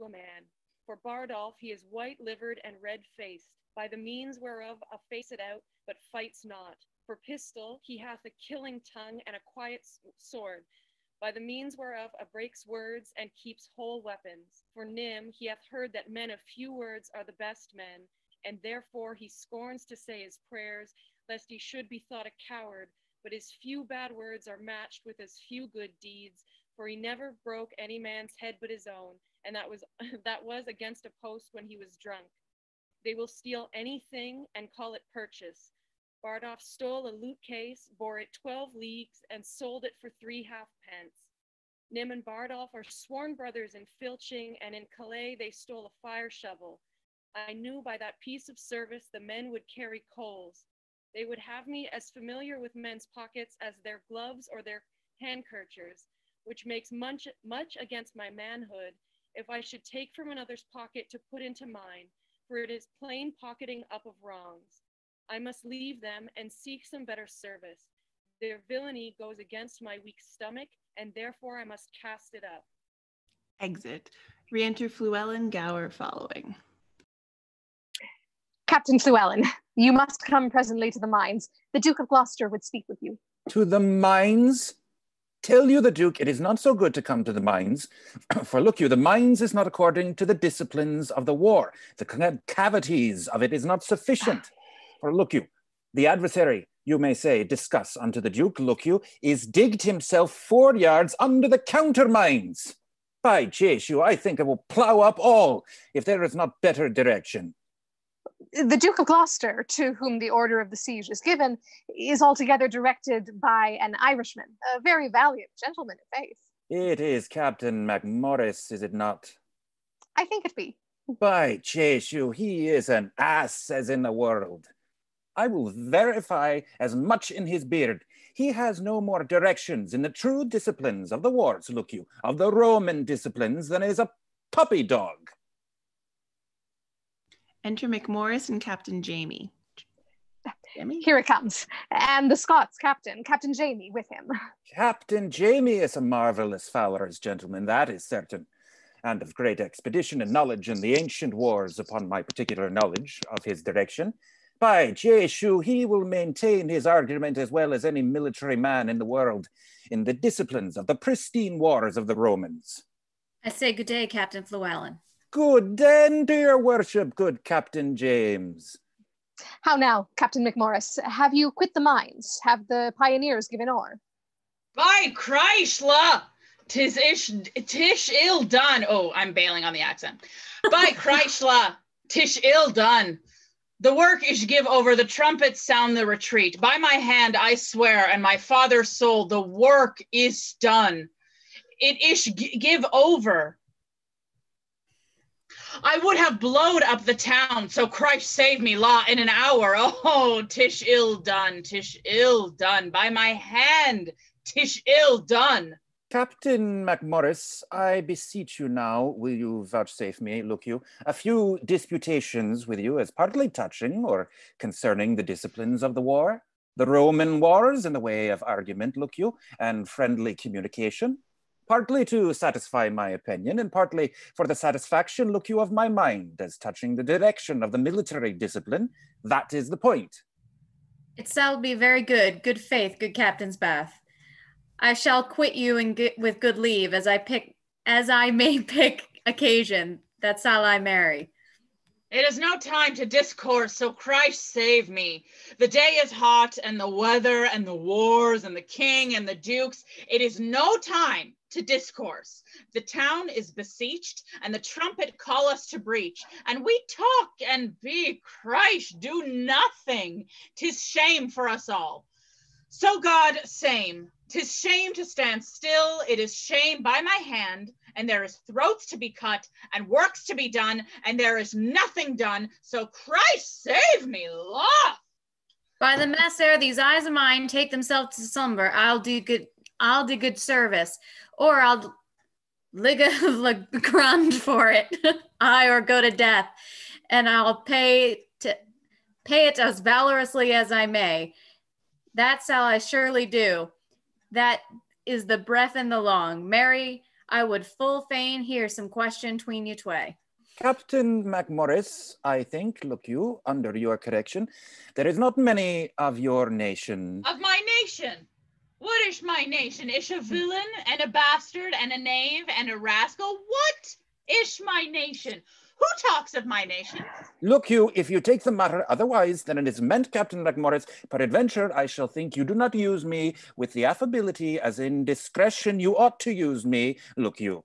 [SPEAKER 15] a man. For Bardolph, he is white-livered and red-faced, by the means whereof a face it out, but fights not. For Pistol, he hath a killing tongue and a quiet sword, by the means whereof a breaks words and keeps whole weapons. For Nym, he hath heard that men of few words are the best men, and therefore he scorns to say his prayers, lest he should be thought a coward, but his few bad words are matched with his few good deeds, for he never broke any man's head but his own, and that was against a post when he was drunk. They will steal anything and call it purchase. Bardolph stole a lute case, bore it 12 leagues, and sold it for 3 halfpence. Nym and Bardolph are sworn brothers in filching, and in Calais they stole a fire shovel. I knew by that piece of service the men would carry coals. They would have me as familiar with men's pockets as their gloves or their handkerchers, which makes much against my manhood, if I should take from another's pocket to put into mine, for it is plain pocketing up of wrongs. I must leave them and seek some better service. Their villainy goes against my weak stomach, and therefore I must cast it up.
[SPEAKER 7] Exit. Re-enter Fluellen, Gower following.
[SPEAKER 16] Captain Fluellen, you must come presently to the mines. The Duke of Gloucester would speak with you.
[SPEAKER 19] To the mines? Tell you the Duke, it is not so good to come to the mines. For look you, the mines is not according to the disciplines of the war. The cavities of it is not sufficient. For look you, the adversary, you may say, discuss unto the Duke, look you, is digged himself 4 yards under the countermines. By Jesu, I think I will plough up all, if there is not better direction.
[SPEAKER 16] The Duke of Gloucester, to whom the order of the siege is given, is altogether directed by an Irishman, a very valiant gentleman of faith.
[SPEAKER 19] It is Captain MacMorris, is it not?
[SPEAKER 16] I think it be.
[SPEAKER 19] By Jesu, he is an ass as in the world. I will verify as much in his beard. He has no more directions in the true disciplines of the wars, look you, of the Roman disciplines, than is a puppy dog.
[SPEAKER 7] Enter MacMorris and Captain Jamie.
[SPEAKER 16] Jamie? Here it comes. And the Scots captain, Captain Jamie, with him.
[SPEAKER 19] Captain Jamie is a marvellous fowler's gentleman, that is certain, and of great expedition and knowledge in the ancient wars upon my particular knowledge of his direction. By Jesu, he will maintain his argument as well as any military man in the world in the disciplines of the pristine wars of the Romans.
[SPEAKER 6] I say good day, Captain Fluellen.
[SPEAKER 19] Good den to your worship, good Captain James.
[SPEAKER 16] How now, Captain MacMorris? Have you quit the mines? Have the pioneers given o'er?
[SPEAKER 5] By Chrysler, tish ill done. Oh, I'm bailing on the accent. By Chrysler, tish ill done. The work ish give over, the trumpets sound the retreat. By my hand I swear, and my father's soul, the work is done. It ish give over. I would have blowed up the town, so Christ save me, law, in an hour. Oh, tish ill done, by my hand, tish ill done.
[SPEAKER 19] Captain MacMorris, I beseech you now, will you vouchsafe me, look you, a few disputations with you as partly touching or concerning the disciplines of the war, the Roman wars in the way of argument, look you, and friendly communication, partly to satisfy my opinion and partly for the satisfaction, look you, of my mind as touching the direction of the military discipline. That is the point.
[SPEAKER 6] It shall be very good, good faith, good Captain's Bath. I shall quit you with good leave, as I may pick occasion, that shall I marry.
[SPEAKER 5] It is no time to discourse, so Christ save me. The day is hot, and the weather, and the wars, and the king, and the dukes. It is no time to discourse. The town is besieged, and the trumpet call us to breach. And we talk, and be Christ, do nothing. 'Tis shame for us all. So God, same. 'Tis shame to stand still, it is shame by my hand, and there is throats to be cut, and works to be done, and there is nothing done, so Christ save me, law!
[SPEAKER 6] By the mess ere these eyes of mine take themselves to slumber, I'll do good service, or I'll lig a grund for it, aye, or go to death, and I'll pay it as valorously as I may. That shall I surely do. That is the breath and the long. Mary, I would full fain hear some question tween you tway.
[SPEAKER 19] Captain MacMorris, I think, look you, under your correction, there is not many of your nation.
[SPEAKER 5] Of my nation? What is my nation? Ish a villain, and a bastard, and a knave, and a rascal? What is my nation? Who talks of my nation?
[SPEAKER 19] Look you, if you take the matter otherwise than it is meant, Captain MacMorris, peradventure I shall think you do not use me with the affability as in discretion you ought to use me, look you,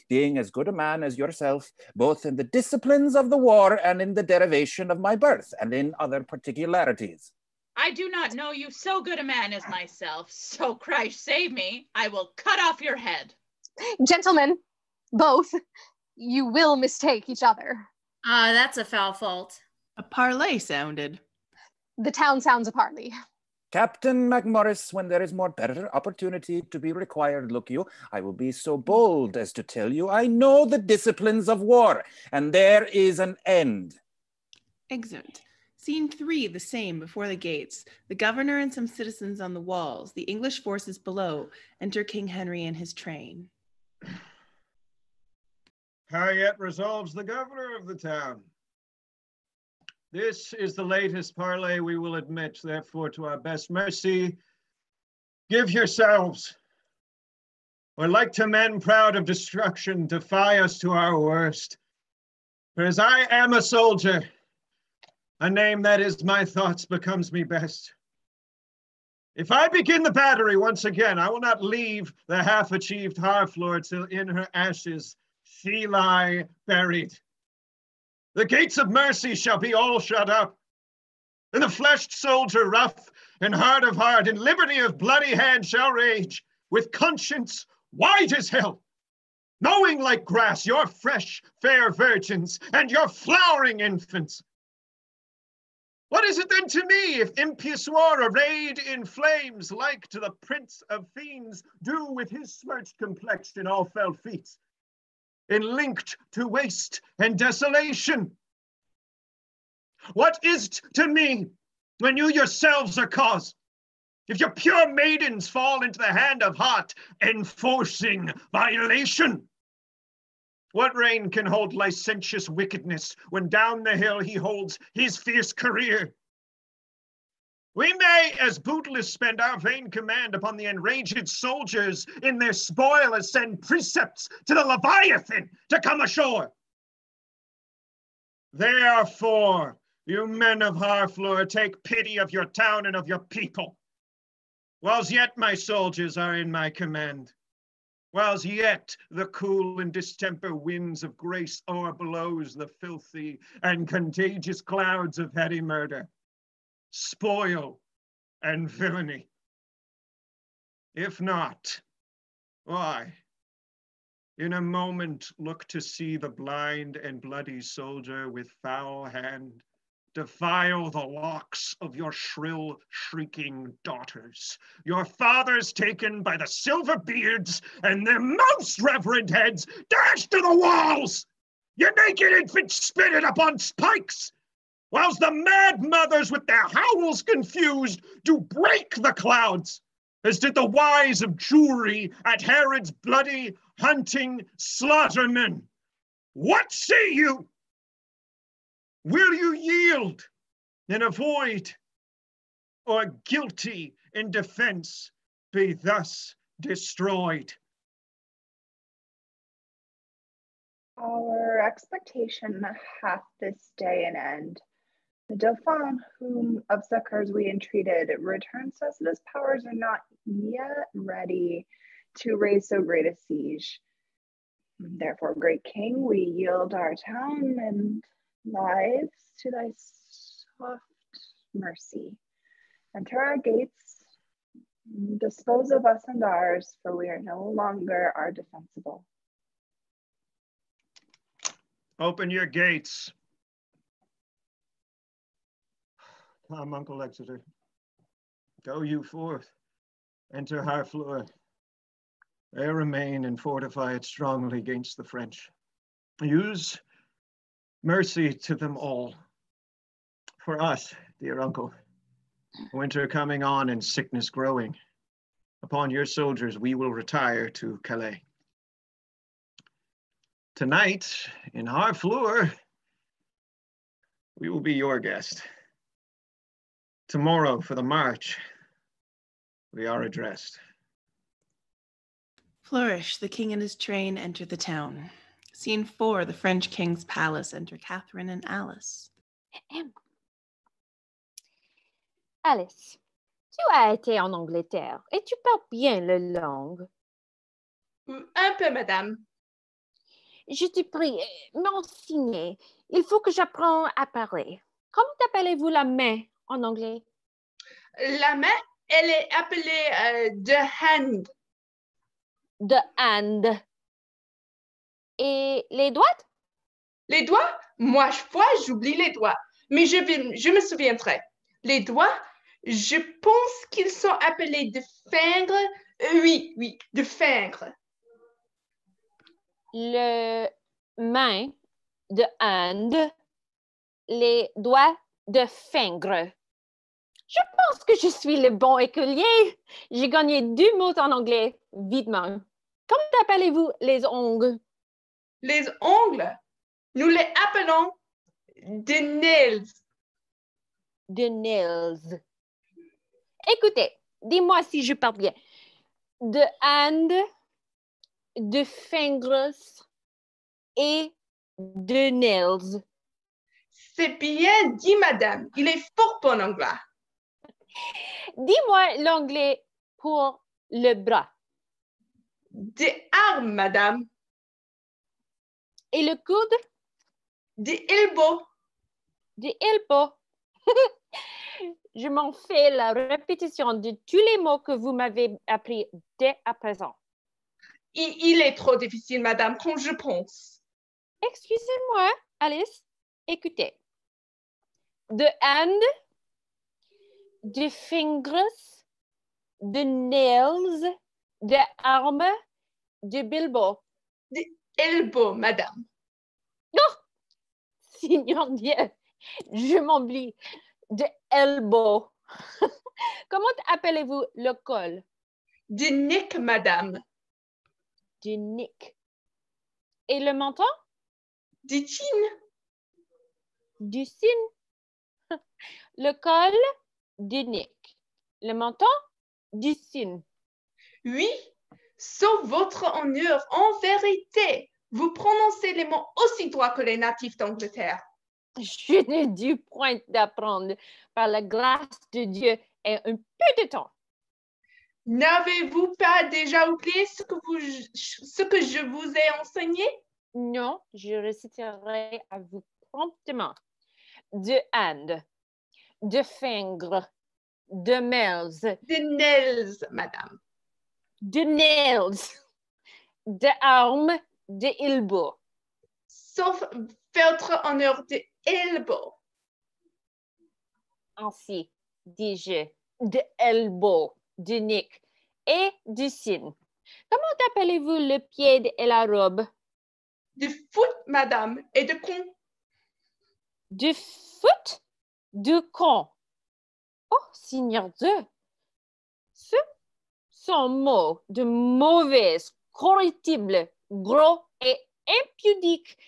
[SPEAKER 19] being as good a man as yourself, both in the disciplines of the war and in the derivation of my birth, and in other particularities.
[SPEAKER 5] I do not know you so good a man as myself, so Christ save me, I will cut off your head.
[SPEAKER 16] Gentlemen, both, you will mistake each other.
[SPEAKER 6] That's a foul fault.
[SPEAKER 7] A parley sounded.
[SPEAKER 16] The town sounds a parley.
[SPEAKER 19] Captain MacMorris, when there is more better opportunity to be required, look you, I will be so bold as to tell you I know the disciplines of war, and there is an end.
[SPEAKER 7] Exeunt. Scene 3, the same, before the gates. The governor and some citizens on the walls. The English forces below. Enter King Henry and his train.
[SPEAKER 2] How yet resolves the governor of the town? This is the latest parley we will admit, therefore to our best mercy, give yourselves, or like to men proud of destruction, defy us to our worst. For as I am a soldier, a name that is my thoughts becomes me best. If I begin the battery once again, I will not leave the half-achieved Harfleur till in her ashes she lie buried. The gates of mercy shall be all shut up, and the fleshed soldier rough and hard of heart in liberty of bloody hand shall rage, with conscience white as hell, knowing like grass your fresh fair virgins and your flowering infants. What is it then to me if impious war arrayed in flames, like to the prince of fiends, do with his smirched complexion all fell feet, and linked to waste and desolation? What is't to me when you yourselves are cause, if your pure maidens fall into the hand of hot, enforcing violation? What reign can hold licentious wickedness when down the hill he holds his fierce career? We may, as bootless, spend our vain command upon the enraged soldiers in their spoil as send precepts to the Leviathan to come ashore. Therefore, you men of Harfleur, take pity of your town and of your people, whiles yet my soldiers are in my command. Whiles yet the cool and distemper winds of grace o'erblows the filthy and contagious clouds of petty murder, spoil, and villainy. If not, why, in a moment look to see the blind and bloody soldier with foul hand defile the locks of your shrill, shrieking daughters, your fathers taken by the silver beards and their most reverend heads dashed to the walls, your naked infants spitted upon spikes, whilst the mad mothers with their howls confused do break the clouds, as did the wise of Jewry at Herod's bloody hunting slaughtermen. What say you? Will you yield and avoid, or guilty in defense be thus destroyed?
[SPEAKER 13] Our expectation hath this day an end. The Dauphin, whom of succors we entreated, returns us that his powers are not yet ready to raise so great a siege. Therefore, great king, we yield our town and lives to thy soft mercy. Enter our gates, dispose of us and ours, for we are no longer are defensible.
[SPEAKER 2] Open your gates. Come, Uncle Exeter. Go you forth. Enter Harfleur. There remain and fortify it strongly against the French. Use mercy to them all. For us, dear uncle, winter coming on and sickness growing, upon your soldiers we will retire to Calais. Tonight, in Harfleur, we will be your guest. Tomorrow, for the march, we are addressed.
[SPEAKER 7] Flourish, the king and his train enter the town. Scene 4, the French king's palace. Enter Catherine and Alice.
[SPEAKER 3] Alice, tu as été en Angleterre et tu parles bien la langue.
[SPEAKER 1] Un peu, madame.
[SPEAKER 3] Je te prie, m'enseigner. Il faut que j'apprenne à parler. Comment appelez-vous la main en anglais?
[SPEAKER 1] La main, elle est appelée the hand.
[SPEAKER 3] the hand. Et les doigts?
[SPEAKER 1] Les doigts? Moi, j'oublie les doigts, mais je me souviendrai. Les doigts, je pense qu'ils sont appelés de fingres. Oui, de fingres.
[SPEAKER 3] Le main, de hand. Les doigts, de fingre. Je pense que je suis le bon écolier. J'ai gagné 2 mots en anglais, vitement. Comment appelez-vous les ongles?
[SPEAKER 1] Les ongles, nous les appelons des nails.
[SPEAKER 3] Des nails. Écoutez, dis-moi si je parle bien. De hand, de fingers et de nails.
[SPEAKER 1] C'est bien dit, madame. Il est fort bon anglais.
[SPEAKER 3] Dis-moi l'anglais pour le bras.
[SPEAKER 1] Des armes, madame.
[SPEAKER 3] Et le coude?
[SPEAKER 1] Des elbows.
[SPEAKER 3] Des elbows. Je m'en fais la répétition de tous les mots que vous m'avez appris dès à présent.
[SPEAKER 1] Il est trop difficile, madame, comme je pense.
[SPEAKER 3] Excusez-moi, Alice. Écoutez. The hand, the fingers, the nails, the arm, the elbow.
[SPEAKER 1] The elbow, madame.
[SPEAKER 3] Oh! Seigneur Dieu, je m'oublie. The elbow. Comment appelez-vous le col?
[SPEAKER 1] The neck, madame.
[SPEAKER 3] The neck. Et le menton?
[SPEAKER 1] The chin.
[SPEAKER 3] Du chin. Le col, du neck. Le menton, du chin.
[SPEAKER 1] Oui, sauf votre honneur, en vérité, vous prononcez les mots aussi droits que les natifs d'Angleterre.
[SPEAKER 3] Je n'ai dû point d'apprendre par la grâce de Dieu et un peu de temps.
[SPEAKER 1] N'avez-vous pas déjà oublié ce que je vous ai enseigné?
[SPEAKER 3] Non, je réciterai à vous promptement. The hand, the finger, the nails.
[SPEAKER 1] The nails, madame.
[SPEAKER 3] The nails, the arm, the elbow.
[SPEAKER 1] Sauf votre honneur de elbow.
[SPEAKER 3] Ainsi, dis-je, the elbow, the neck et du chin. Comment appelez-vous le pied et la robe?
[SPEAKER 1] Du foot, madame, et de con.
[SPEAKER 3] Du foot, du con. Oh, Seigneur Dieu! Ce sont mots de mauvaise, corruptible, gros et impudique,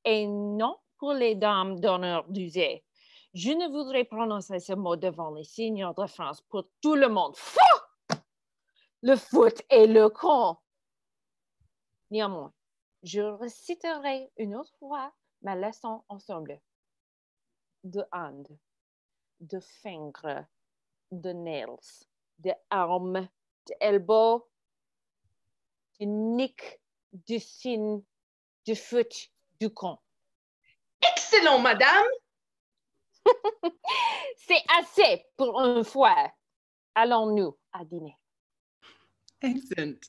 [SPEAKER 3] et non pour les dames d'honneur d'user. Je ne voudrais prononcer ce mot devant les seigneurs de France pour tout le monde. Fou! Le foot et le con. Néanmoins, je réciterai une autre fois ma leçon ensemble. The hand, the finger, the nails, the arm, the elbow, the neck, du chin, du foot, du con.
[SPEAKER 1] Excellent, madame!
[SPEAKER 3] C'est assez pour une fois. Allons-nous à dîner.
[SPEAKER 7] Excellent.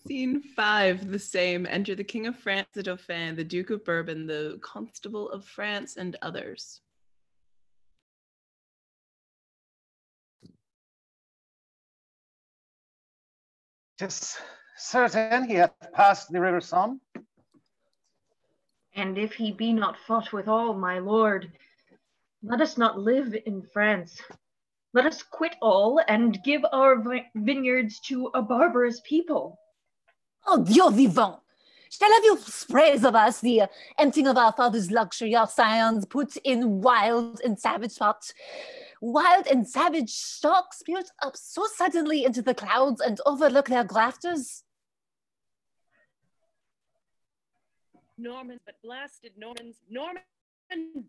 [SPEAKER 7] Scene 5, the same. Enter the King of France, the Dauphin, the Duke of Bourbon, the Constable of France, and others.
[SPEAKER 17] "'Tis certain he hath passed the river Somme."
[SPEAKER 8] "And if he be not fought withal, my lord, let us not live in France. Let us quit all and give our vineyards to a barbarous people."
[SPEAKER 18] Oh, Dieu vivant! Shall have you praise of us the emptying of our father's luxury, our scions put in wild and savage spots? Wild and savage stock spirit up so suddenly into the clouds and overlook their grafters?
[SPEAKER 15] Normans, but blasted Normans, Norman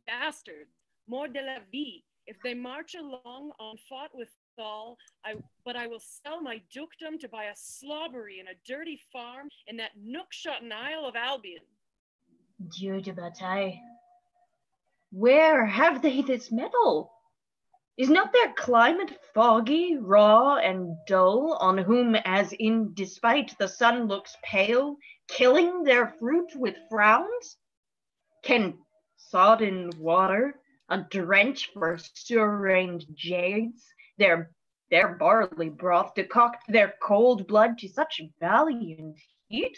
[SPEAKER 15] bastards, mort de la vie. If they march along unfought withal, but I will sell my dukedom to buy a slobbery and a dirty farm in that nook-shotten Isle of Albion.
[SPEAKER 8] Dieu de bataille, where have they this metal? Is not their climate foggy, raw, and dull, on whom as in despite the sun looks pale, killing their fruit with frowns? Can sodden water, a drench for sure-rained jades, their barley broth decoct their cold blood to such valiant heat?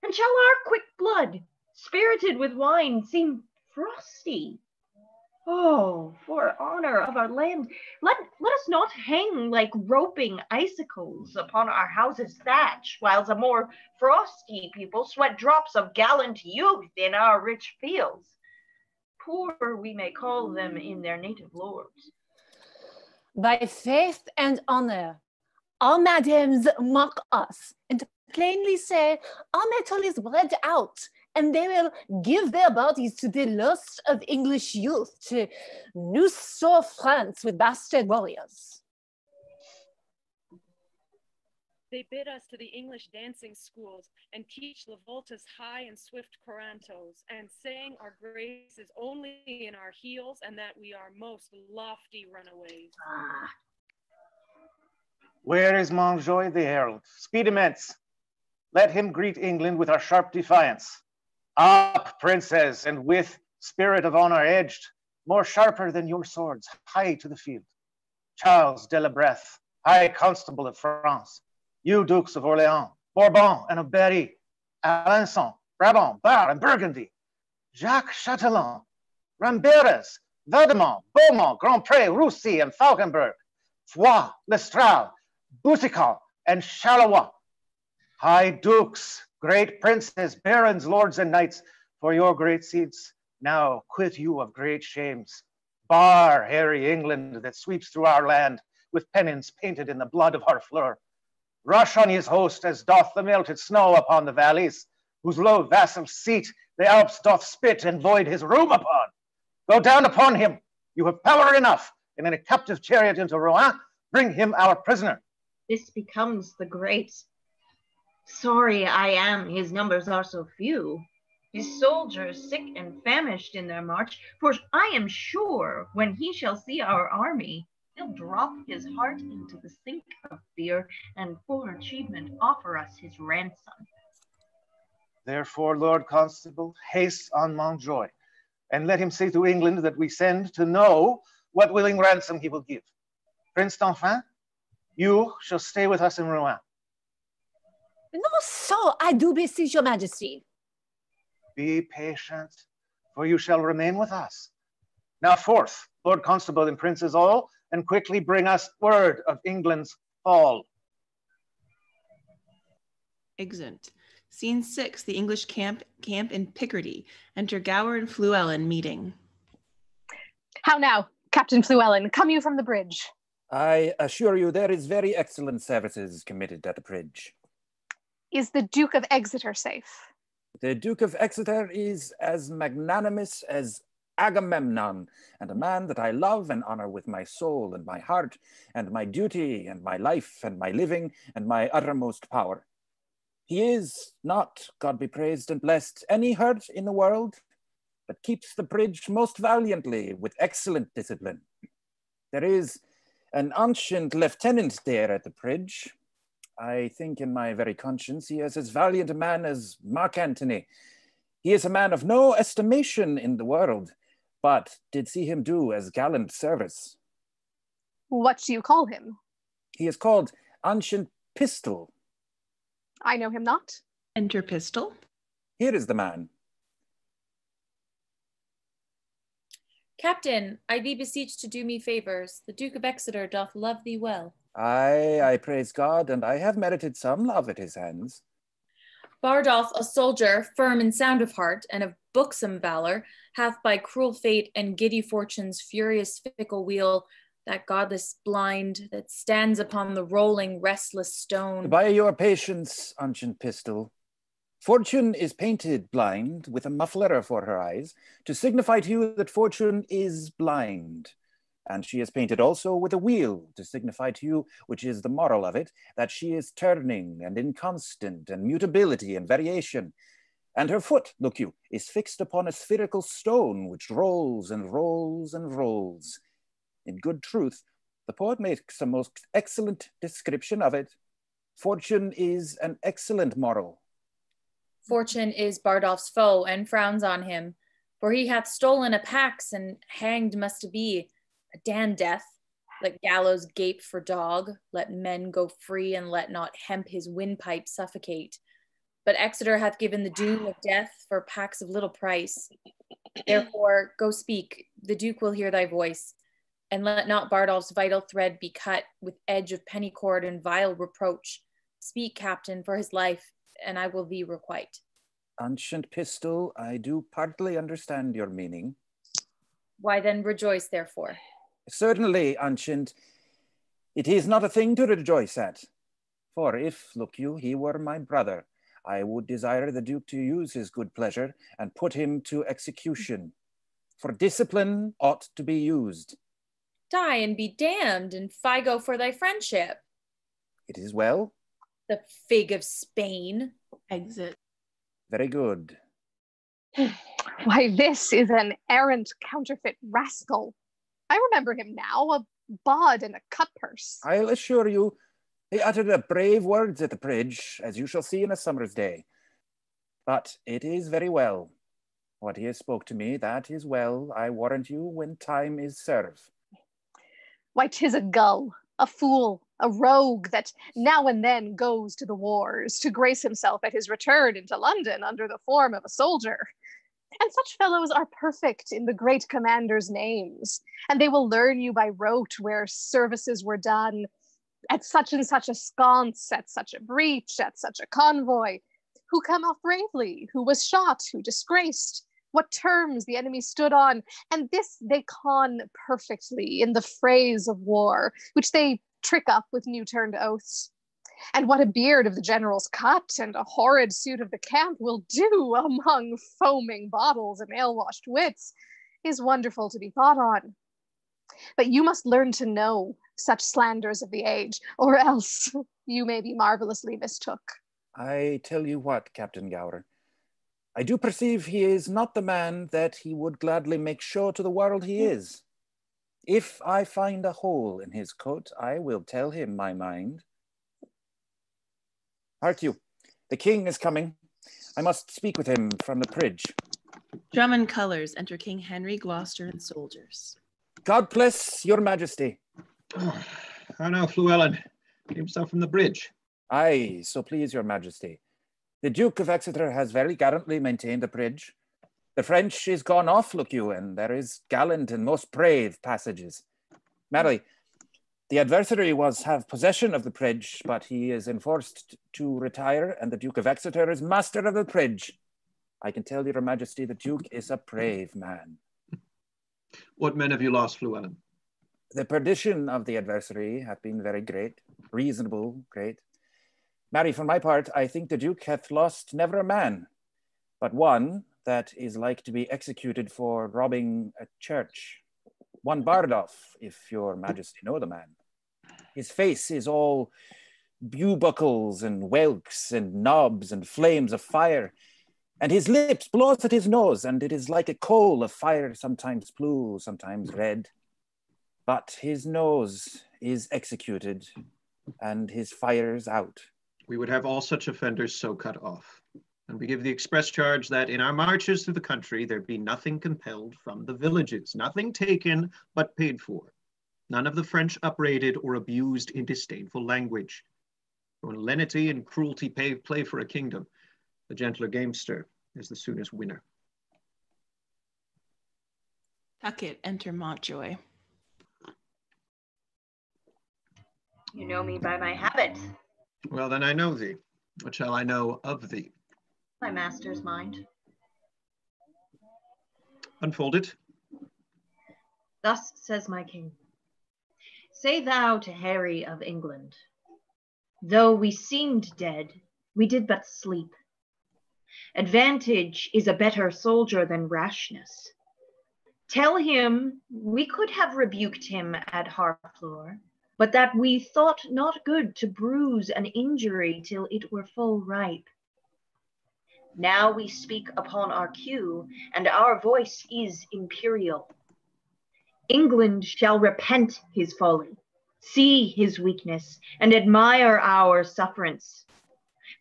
[SPEAKER 8] And shall our quick blood, spirited with wine, seem frosty? Oh, for honor of our land, let us not hang like roping icicles upon our houses' thatch, whiles a more frosty people sweat drops of gallant youth in our rich fields. Poor we may call them in their native lords.
[SPEAKER 18] By faith and honor, our madams mock us, and plainly say our metal is bred out, and they will give their bodies to the lust of English youth, to noose France with bastard warriors.
[SPEAKER 15] They bid us to the English dancing schools and teach La Volta's high and swift corantos, and saying our grace is only in our heels, and that we are most lofty runaways.
[SPEAKER 17] Where is Montjoy the herald? Speed immense. Let him greet England with our sharp defiance. Up, princes, and with spirit of honor edged, more sharper than your swords, high to the field. Charles de la Breath, High Constable of France, you Dukes of Orleans, Bourbon, and of Berry, Alençon, Brabant, Bar, and Burgundy, Jacques Châtelain, Ramberez, Vaudemont, Beaumont, Grandpré, Roussy, and Falkenberg, Foix, Lestrade, Boucicaut, and Charleroi, High Dukes, great princes, barons, lords, and knights, for your great seats, now quit you of great shames. Bar hairy England that sweeps through our land with pennons painted in the blood of Harfleur. Rush on his host as doth the melted snow upon the valleys, whose low vassal seat the Alps doth spit and void his room upon. Go down upon him, you have power enough, and in a captive chariot into Rouen, bring him our prisoner.
[SPEAKER 8] This becomes the great. Sorry I am, his numbers are so few, his soldiers sick and famished in their march, for I am sure when he shall see our army, he'll drop his heart into the sink of fear, and for achievement offer us his ransom.
[SPEAKER 17] Therefore, Lord Constable, haste on Montjoy, and let him say to England that we send to know what willing ransom he will give. Prince Dauphin, you shall stay with us in Rouen.
[SPEAKER 18] No, so I do beseech your majesty.
[SPEAKER 17] Be patient, for you shall remain with us. Now forth, Lord Constable and princes all, and quickly bring us word of England's fall.
[SPEAKER 7] Exeunt. Scene 6, the English camp in Picardy. Enter Gower and Fluellen meeting.
[SPEAKER 16] How now, Captain Fluellen, come you from the bridge?
[SPEAKER 19] I assure you there is very excellent services committed at the bridge.
[SPEAKER 16] Is the Duke of Exeter safe?
[SPEAKER 19] The Duke of Exeter is as magnanimous as Agamemnon, and a man that I love and honor with my soul and my heart and my duty and my life and my living and my uttermost power. He is not, God be praised and blessed, any hurt in the world, but keeps the bridge most valiantly with excellent discipline. There is an ancient lieutenant there at the bridge. I think in my very conscience he is as valiant a man as Mark Antony. He is a man of no estimation in the world, but did see him do as gallant service.
[SPEAKER 16] What do you call him?
[SPEAKER 19] He is called Ancient Pistol.
[SPEAKER 16] I know him not.
[SPEAKER 7] Enter Pistol.
[SPEAKER 19] Here is the man.
[SPEAKER 14] Captain, I thee beseech to do me favors. The Duke of Exeter doth love thee well.
[SPEAKER 19] I praise God, and I have merited some love at his hands.
[SPEAKER 14] Bardolph, a soldier, firm and sound of heart, and of buxom valor, hath by cruel fate and giddy fortune's furious fickle wheel, that godless blind that stands upon the rolling restless stone.
[SPEAKER 19] By your patience, Ancient Pistol, Fortune is painted blind with a muffler for her eyes to signify to you that Fortune is blind. And she is painted also with a wheel to signify to you, which is the moral of it, that she is turning and inconstant and mutability and variation. And her foot, look you, is fixed upon a spherical stone which rolls and rolls and rolls. In good truth, the poet makes a most excellent description of it. Fortune is an excellent moral.
[SPEAKER 14] Fortune is Bardolph's foe and frowns on him, for he hath stolen a pax and hanged must be a damned death. Let gallows gape for dog, let men go free, and let not hemp his windpipe suffocate. But Exeter hath given the doom of death for pax of little price. Therefore, go speak, the Duke will hear thy voice, and let not Bardolph's vital thread be cut with edge of pennycord and vile reproach. Speak, captain, for his life, and I will thee requite.
[SPEAKER 19] Ancient Pistol, I do partly understand your meaning.
[SPEAKER 14] Why then rejoice therefore?
[SPEAKER 19] Certainly, Ancient, it is not a thing to rejoice at. For if, look you, he were my brother, I would desire the Duke to use his good pleasure and put him to execution. For discipline ought to be used.
[SPEAKER 14] Die and be damned, and Figo for thy friendship.
[SPEAKER 19] It is well.
[SPEAKER 14] The fig of Spain.
[SPEAKER 7] Exit.
[SPEAKER 19] Very good.
[SPEAKER 16] Why, this is an errant counterfeit rascal. I remember him now, a bawd and a cutpurse.
[SPEAKER 19] I'll assure you, he uttered a brave words at the bridge, as you shall see in a summer's day. But it is very well. What he has spoke to me, that is well, I warrant you, when time is served.
[SPEAKER 16] Why, 'tis a gull, a fool, a rogue that now and then goes to the wars to grace himself at his return into London under the form of a soldier. And such fellows are perfect in the great commanders' names, and they will learn you by rote where services were done at such and such a sconce, at such a breach, at such a convoy, who come off bravely, who was shot, who disgraced, what terms the enemy stood on, and this they con perfectly in the phrase of war, which they trick up with new-turned oaths. And what a beard of the general's cut and a horrid suit of the camp will do among foaming bottles and ale-washed wits is wonderful to be thought on. But you must learn to know such slanders of the age, or else you may be marvelously mistook.
[SPEAKER 19] I tell you what, Captain Gower, I do perceive he is not the man that he would gladly make show to the world he is. If I find a hole in his coat, I will tell him my mind. Hark you, the king is coming. I must speak with him from the bridge.
[SPEAKER 7] Drum and colours, enter King Henry, Gloucester, and soldiers.
[SPEAKER 19] God bless your majesty.
[SPEAKER 2] How now, Llewellyn? Himself from the bridge.
[SPEAKER 19] Aye, so please your majesty. The Duke of Exeter has very gallantly maintained the bridge. The French is gone off, look you, and there is gallant and most brave passages. Marry, the adversary was have possession of the bridge, but he is enforced to retire, and the Duke of Exeter is master of the bridge. I can tell your majesty the Duke is a brave man.
[SPEAKER 2] What men have you lost, Llewellyn?
[SPEAKER 19] The perdition of the adversary hath been very great, reasonable, great. Marry, for my part, I think the Duke hath lost never a man, but one that is like to be executed for robbing a church. One Bardolph, if your majesty know the man. His face is all buckles and whelks and knobs and flames of fire, and his lips blows at his nose, and it is like a coal of fire, sometimes blue, sometimes red. But his nose is executed, and his fire's out.
[SPEAKER 2] We would have all such offenders so cut off. And we give the express charge that in our marches through the country, there be nothing compelled from the villages, nothing taken but paid for. None of the French upbraided or abused in disdainful language. When lenity and cruelty play for a kingdom, the gentler gamester is the soonest winner.
[SPEAKER 7] Tucket, enter Montjoy.
[SPEAKER 8] You know me by my habit.
[SPEAKER 2] Well, then I know thee. What shall I know of thee?
[SPEAKER 8] My master's mind.
[SPEAKER 2] Unfold it.
[SPEAKER 8] Thus says my king. Say thou to Harry of England, though we seemed dead, we did but sleep. Advantage is a better soldier than rashness. Tell him we could have rebuked him at Harfleur, but that we thought not good to bruise an injury till it were full ripe. Now we speak upon our cue, and our voice is imperial. England shall repent his folly, see his weakness, and admire our sufferance.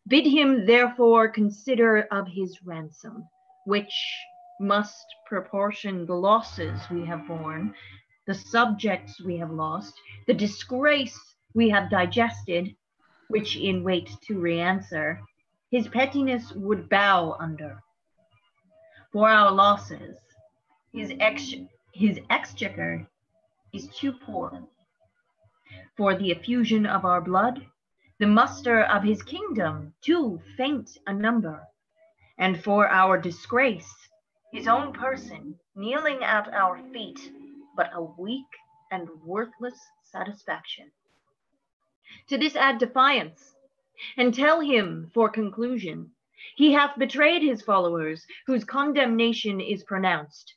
[SPEAKER 8] Bid him therefore consider of his ransom, which must proportion the losses we have borne, the subjects we have lost, the disgrace we have digested, which in wait to re-answer, his pettiness would bow under. For our losses, his exchequer is too poor. For the effusion of our blood, the muster of his kingdom too faint a number. And for our disgrace, his own person kneeling at our feet, but a weak and worthless satisfaction. To this add defiance, and tell him for conclusion, he hath betrayed his followers, whose condemnation is pronounced.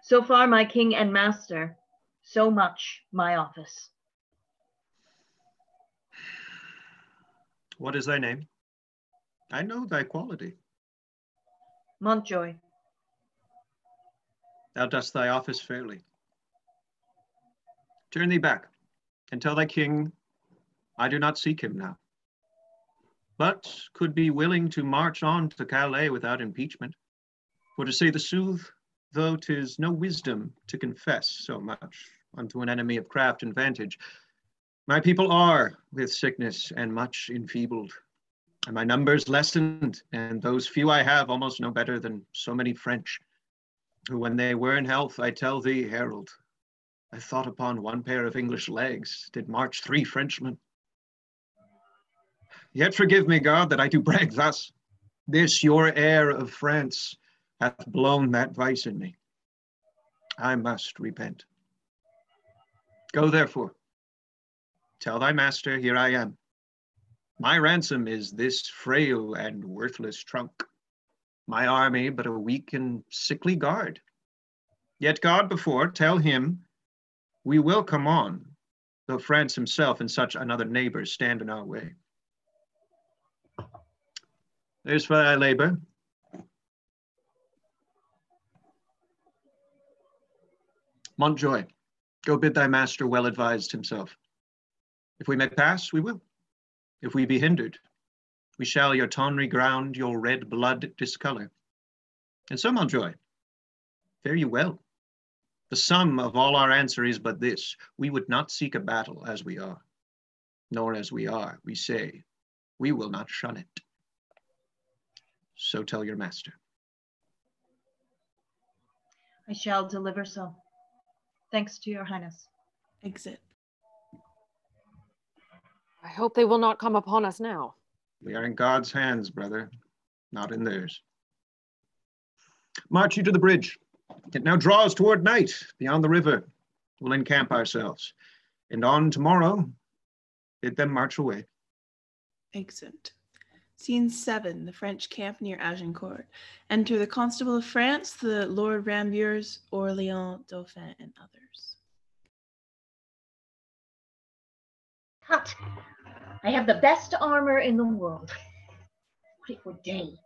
[SPEAKER 8] So far my king and master, so much my office.
[SPEAKER 2] What is thy name? I know thy quality.
[SPEAKER 8] Montjoy.
[SPEAKER 2] Thou dost thy office fairly. Turn thee back, and tell thy king, I do not seek him now, but could be willing to march on to Calais without impeachment. For to say the sooth, though 'tis no wisdom to confess so much unto an enemy of craft and vantage, my people are with sickness and much enfeebled, and my numbers lessened, and those few I have almost no better than so many French, who when they were in health, I tell thee, Harold, I thought upon one pair of English legs did march 3 Frenchmen. Yet forgive me, God, that I do brag thus. This your heir of France hath blown that vice in me. I must repent. Go therefore. Tell thy master, here I am. My ransom is this frail and worthless trunk. My army but a weak and sickly guard. Yet God before, tell him, we will come on, though France himself and such another neighbor stand in our way. There's for thy labor. Montjoy, go bid thy master well advised himself. If we may pass, we will. If we be hindered, we shall your tonry ground, your red blood discolor. And so, Montjoy, fare you well. The sum of all our answer is but this: we would not seek a battle as we are, nor as we are, we say, we will not shun it. So tell your master.
[SPEAKER 8] I shall deliver so. Thanks to your highness.
[SPEAKER 7] Exit.
[SPEAKER 3] I hope they will not come upon us now.
[SPEAKER 2] We are in God's hands, brother, not in theirs. March you to the bridge. It now draws toward night. Beyond the river, we'll encamp ourselves. And on tomorrow, bid them march away.
[SPEAKER 7] Exit. Scene 7, the French camp near Agincourt. Enter the Constable of France, the Lord Rambiers, Orleans, Dauphin, and others.
[SPEAKER 8] Tut! I have the best armor in the world. What it would day.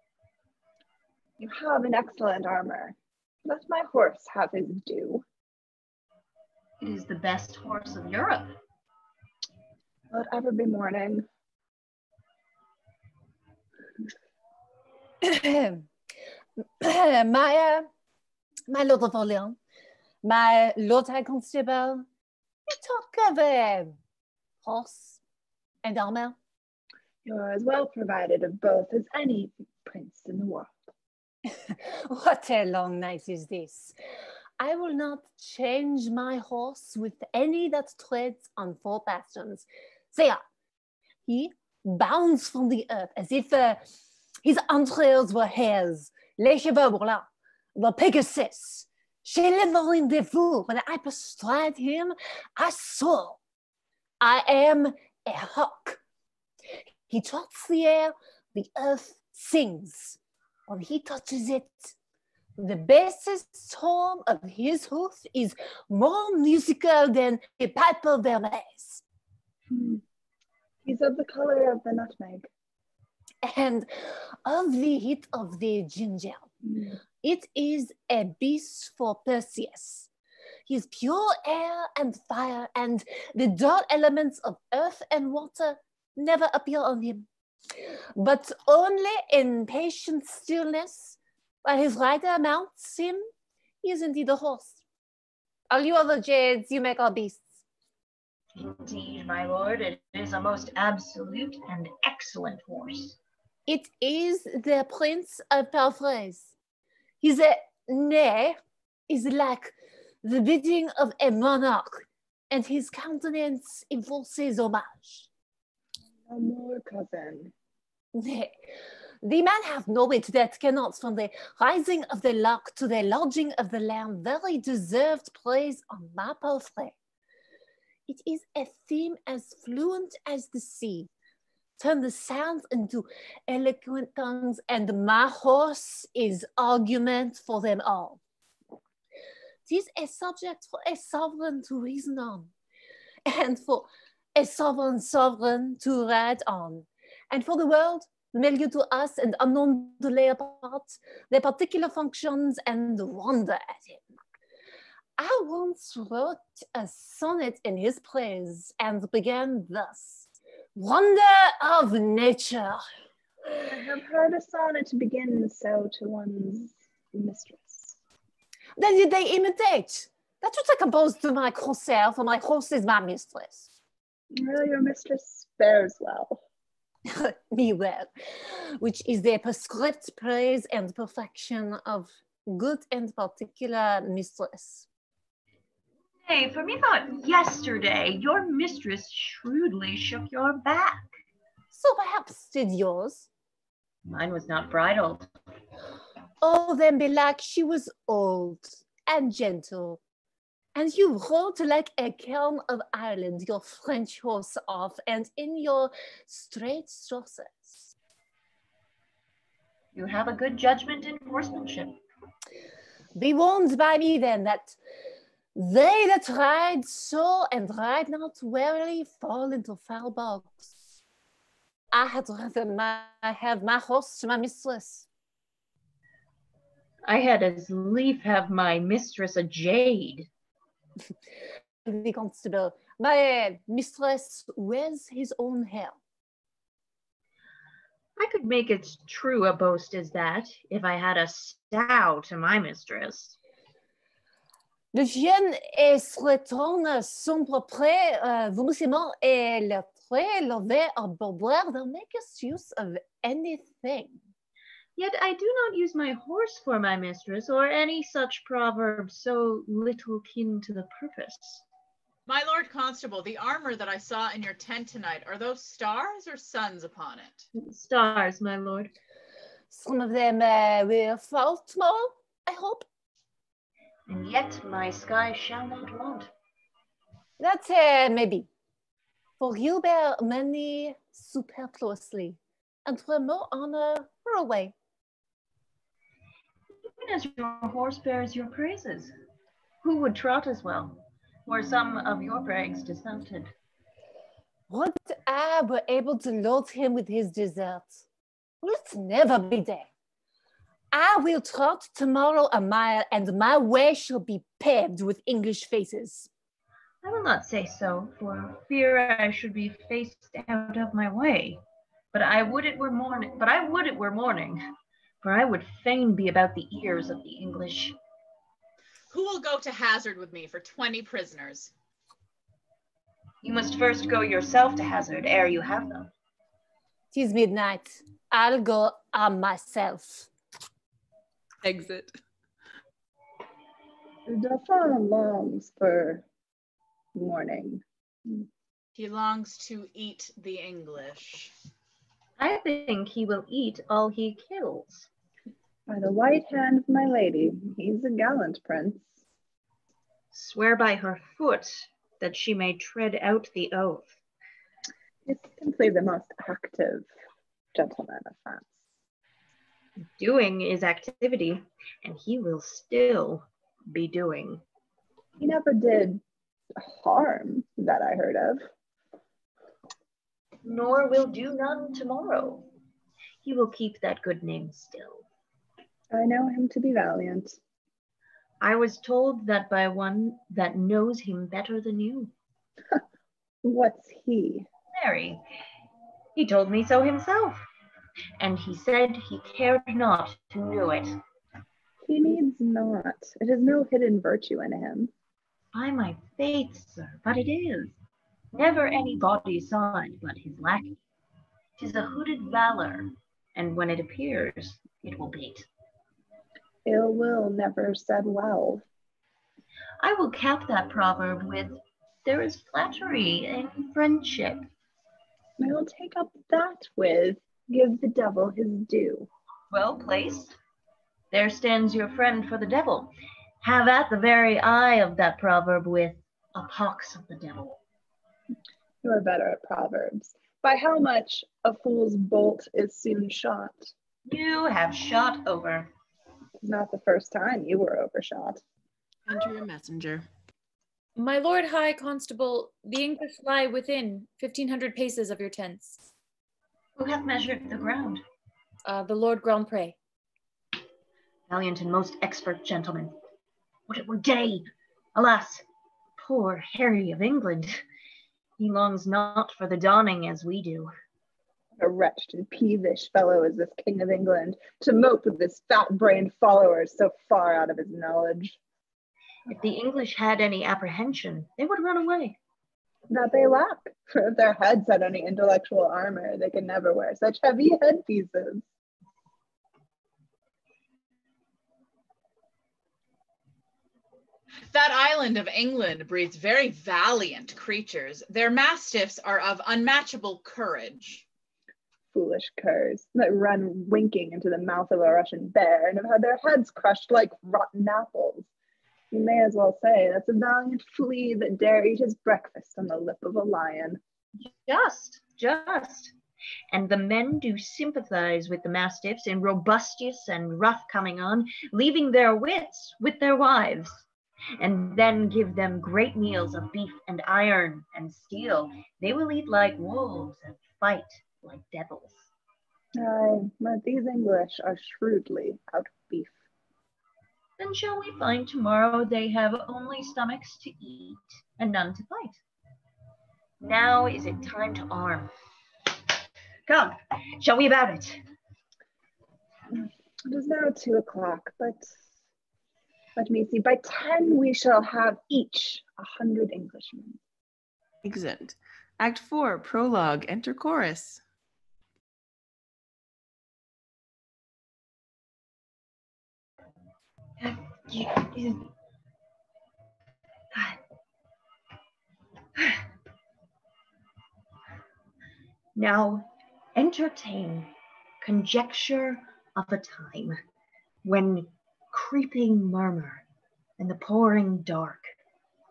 [SPEAKER 13] You have an excellent armor. Let my horse have his due.
[SPEAKER 8] It is the best horse of Europe.
[SPEAKER 13] Will it ever be morning?
[SPEAKER 18] my Lord of Orleans, my Lord High Constable, you talk of horse and armor.
[SPEAKER 13] You're as well provided of both as any prince in the world.
[SPEAKER 18] What a long night is this. I will not change my horse with any that treads on 4 pasterns. There, he bounds from the earth as if his entrails were hairs. Les cheveux were là, the Pegasus. Shivering de vous, when I bestride him, I soar. I am a hawk. He trots the air, the earth sings. When he touches it, the basest tone of his hoof is more musical than a piper verlaise.
[SPEAKER 13] He's of the color of the nutmeg.
[SPEAKER 18] And of the heat of the ginger. It is a beast for Perseus. He is pure air and fire, and the dark elements of earth and water never appear on him, but only in patient stillness, while his rider mounts him. He is indeed a horse. All you other jades, you make our beasts.
[SPEAKER 8] Indeed, my lord, it is a most absolute and excellent horse.
[SPEAKER 18] It is the Prince of Palfrey's. His neigh is like the bidding of a monarch, and his countenance enforces homage.
[SPEAKER 13] No more, cousin.
[SPEAKER 18] Nay, the man hath no wit that cannot, from the rising of the lark to the lodging of the lamb, very deserved praise on my palfrey. It is a theme as fluent as the sea. Turn the sounds into eloquent tongues, and my horse is argument for them all. 'Tis a subject for a sovereign to reason on, and for a sovereign to ride on, and for the world, familiar to us and unknown to lay apart, their particular functions and wonder at him. I once wrote a sonnet in his praise and began thus: wonder of nature.
[SPEAKER 13] I have heard a sonnet begin so to one's mistress.
[SPEAKER 18] Then did they imitate? That's what I composed to my corsair, for my horse is my mistress.
[SPEAKER 13] Well, your mistress fares well.
[SPEAKER 18] Me well, which is the prescript praise and perfection of good and particular mistress.
[SPEAKER 8] Hey, for methought yesterday your mistress shrewdly shook your back.
[SPEAKER 18] So perhaps did yours.
[SPEAKER 8] Mine was not bridled.
[SPEAKER 18] Oh, then belike she was old and gentle, and you rode like a Count of Ireland your French horse off, and in your straight saucers.
[SPEAKER 8] You have a good judgment in horsemanship.
[SPEAKER 18] Be warned by me then that they that ride so and ride not warily fall into foul bogs. I had rather have my horse to my mistress.
[SPEAKER 8] I had as lief have my mistress a jade.
[SPEAKER 18] The constable, my mistress wears his own hair.
[SPEAKER 8] I could make as true a boast as that if I had a sow to my mistress.
[SPEAKER 18] Le chien se retourne sombre près vomissement et le trait levé à boire don't make use of anything.
[SPEAKER 8] Yet I do not use my horse for my mistress, or any such proverb so little kin to the purpose.
[SPEAKER 20] My Lord Constable, the armor that I saw in your tent tonight, are those stars or suns upon it?
[SPEAKER 8] Stars, my lord.
[SPEAKER 18] Some of them will fall tomorrow, I hope.
[SPEAKER 8] And yet my sky shall not want.
[SPEAKER 18] That maybe. For you bear many superfluously, and for more honor, for away.
[SPEAKER 8] Even as your horse bears your praises, who would trot as well, were some of your brags dismounted?
[SPEAKER 18] Would I were able to load him with his deserts. Will it never be there? I will trot tomorrow a mile, and my way shall be paved with English faces.
[SPEAKER 8] I will not say so, for fear I should be faced out of my way. But I would it were morning, for I would fain be about the ears of the English.
[SPEAKER 20] Who will go to Hazard with me for 20 prisoners?
[SPEAKER 8] You must first go yourself to Hazard ere you have them.
[SPEAKER 18] 'Tis midnight. I'll go myself.
[SPEAKER 7] Exit.
[SPEAKER 13] The Dauphin longs for morning.
[SPEAKER 20] He longs to eat the English.
[SPEAKER 8] I think he will eat all he kills.
[SPEAKER 13] By the white hand of my lady, he's a gallant prince.
[SPEAKER 8] Swear by her foot that she may tread out the oath.
[SPEAKER 13] It's simply the most active gentleman of France.
[SPEAKER 8] Doing is activity, and he will still be doing.
[SPEAKER 13] He never did harm that I heard of.
[SPEAKER 8] Nor will do none tomorrow. He will keep that good name still.
[SPEAKER 13] I know him to be valiant.
[SPEAKER 8] I was told that by one that knows him better than you.
[SPEAKER 13] What's he?
[SPEAKER 8] Mary. He told me so himself, and he said he cared not to know it.
[SPEAKER 13] He needs not. It is no hidden virtue in him.
[SPEAKER 8] By my faith, sir, but it is. Never any body saw it but his lackey. 'Tis a hooded valor, and when it appears, it will bait.
[SPEAKER 13] Ill will never said well.
[SPEAKER 8] I will cap that proverb with, there is flattery in friendship.
[SPEAKER 13] I will take up that with, give the devil his due.
[SPEAKER 8] Well placed. There stands your friend for the devil. Have at the very eye of that proverb with, a pox of the devil.
[SPEAKER 13] You are better at proverbs. By how much a fool's bolt is soon shot.
[SPEAKER 8] You have shot over.
[SPEAKER 13] It's not the first time you were overshot.
[SPEAKER 7] Enter your messenger.
[SPEAKER 14] My Lord High Constable, the English lie within 1,500 paces of your tents.
[SPEAKER 8] Who hath measured the ground?
[SPEAKER 14] The Lord Grand Pré.
[SPEAKER 8] Valiant and most expert gentleman. Would it were day! Alas, poor Harry of England. He longs not for the dawning as we do.
[SPEAKER 13] A wretched, peevish fellow is this King of England, to mope with his fat-brained followers so far out of his knowledge.
[SPEAKER 8] If the English had any apprehension, they would run away.
[SPEAKER 13] That they lack, for if their heads had any intellectual armor, they could never wear such heavy headpieces.
[SPEAKER 20] That island of England breeds very valiant creatures. Their mastiffs are of unmatchable courage.
[SPEAKER 13] Foolish curs that run winking into the mouth of a Russian bear and have had their heads crushed like rotten apples. You may as well say that's a valiant flea that dare eat his breakfast on the lip of a lion.
[SPEAKER 8] Just. And the men do sympathize with the mastiffs in robustious and rough coming on, leaving their wits with their wives, and then give them great meals of beef and iron and steel. They will eat like wolves and fight like devils.
[SPEAKER 13] Aye, but these English are shrewdly out of beef.
[SPEAKER 8] Then shall we find tomorrow they have only stomachs to eat and none to fight? Now is it time to arm. Come, shall we about it?
[SPEAKER 13] It is now 2 o'clock, but let me see, by 10 we shall have each 100 Englishmen.
[SPEAKER 7] Exit. Act 4, prologue, enter chorus.
[SPEAKER 8] Now entertain conjecture of a time when creeping murmur and the pouring dark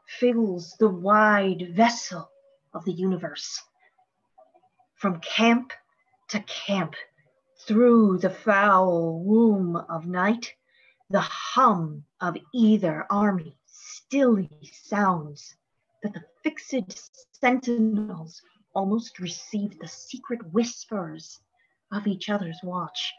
[SPEAKER 8] fills the wide vessel of the universe. From camp to camp, through the foul womb of night, the hum of either army stilly sounds, that the fixed sentinels almost receive the secret whispers of each other's watch.